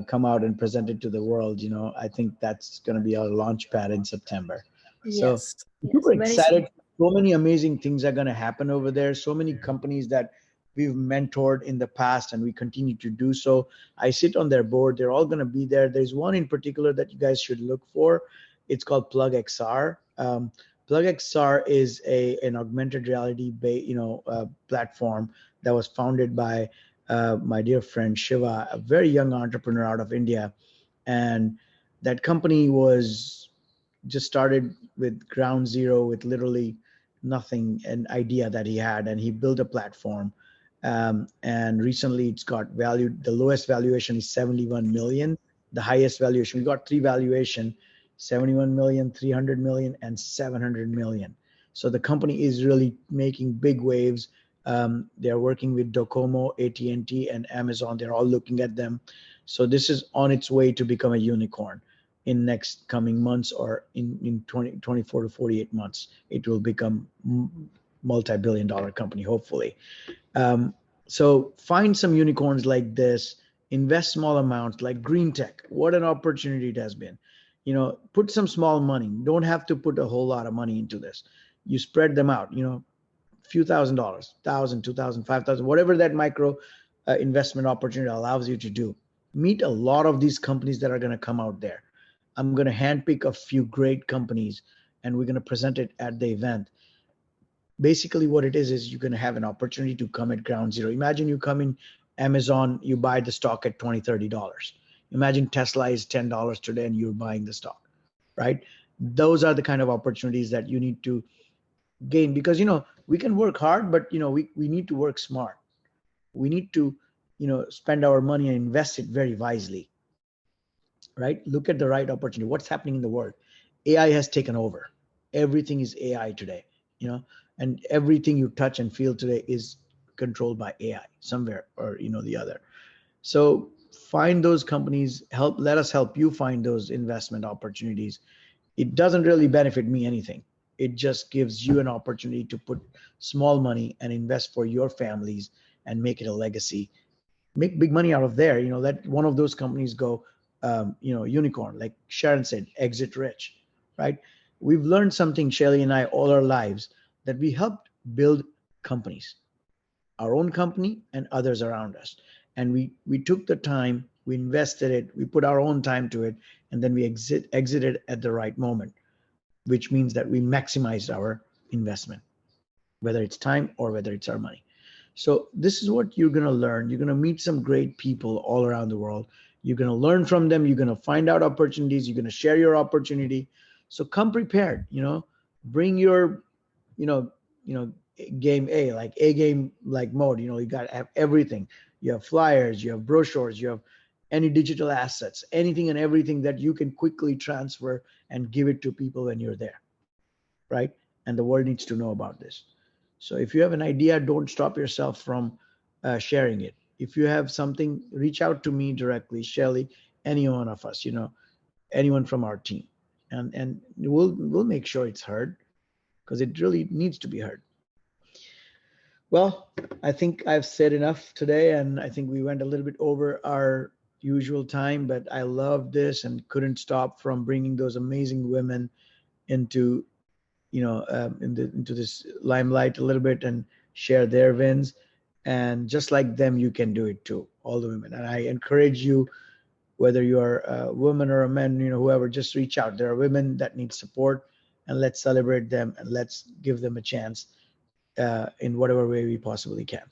come out and present it to the world. I think that's going to be our launch pad in September. So super excited. So many amazing things are going to happen over there. So many companies that we've mentored in the past, and we continue to do so. I sit on their board. They're all going to be there. There's one in particular that you guys should look for. It's called PlugXR. PlugXR is an augmented reality platform that was founded by my dear friend Shiva, a very young entrepreneur out of India. And that company was just started with ground zero, with literally nothing, an idea that he had, and he built a platform. And recently it's got valued, the lowest valuation is 71 million. The highest valuation, we got 3 valuation, 71 million, 300 million, and 700 million. So the company is really making big waves. They're working with Docomo, AT&T, and Amazon. They're all looking at them. So this is on its way to become a unicorn in next coming months, or in 24 to 48 months. It will become multi-billion-dollar company, hopefully. So find some unicorns like this, invest small amounts like Green Tech. What an opportunity it has been. Put some small money. Don't have to put a whole lot of money into this. You spread them out, few $1,000, $1,000, $2,000, $5,000, whatever that micro investment opportunity allows you to do. Meet a lot of these companies that are going to come out there. I'm going to handpick a few great companies, and we're going to present it at the event. Basically what it is you're going to have an opportunity to come at ground zero. Imagine you come in Amazon, you buy the stock at $20, $30. Imagine Tesla is $10 today and you're buying the stock, right? Those are the kind of opportunities that you need to gain, because, we can work hard, but, we need to work smart. We need to, spend our money and invest it very wisely, right? Look at the right opportunity. What's happening in the world? AI has taken over. Everything is AI today, and everything you touch and feel today is controlled by AI somewhere or the other. So find those companies, let us help you find those investment opportunities. It doesn't really benefit me anything. It just gives you an opportunity to put small money and invest for your families and make it a legacy make big money out of there. Let one of those companies go, unicorn, like Sharon said, exit rich, right? We've learned something, Shelly and I, all our lives, that we helped build companies, our own company and others around us. And we took the time, we invested it, we put our own time to it, and then we exited at the right moment, which means that we maximized our investment, whether it's time or whether it's our money. So this is what you're going to learn. You're going to meet some great people all around the world. You're going to learn from them. You're going to find out opportunities. You're going to share your opportunity. So come prepared, bring your, game A, like A game, like mode, you got to have everything. You have flyers, you have brochures, you have any digital assets, anything and everything that you can quickly transfer and give it to people when you're there, right? And the world needs to know about this. So if you have an idea, don't stop yourself from sharing it. If you have something, reach out to me directly, Shelly, any one of us, anyone from our team, and we'll make sure it's heard, because it really needs to be heard. Well, I think I've said enough today, and I think we went a little bit over our usual time, but I love this and couldn't stop from bringing those amazing women into into this limelight a little bit and share their wins. And just like them, you can do it too, all the women. And I encourage you, whether you are a woman or a man, whoever, just reach out. There are women that need support, and let's celebrate them and let's give them a chance in whatever way we possibly can.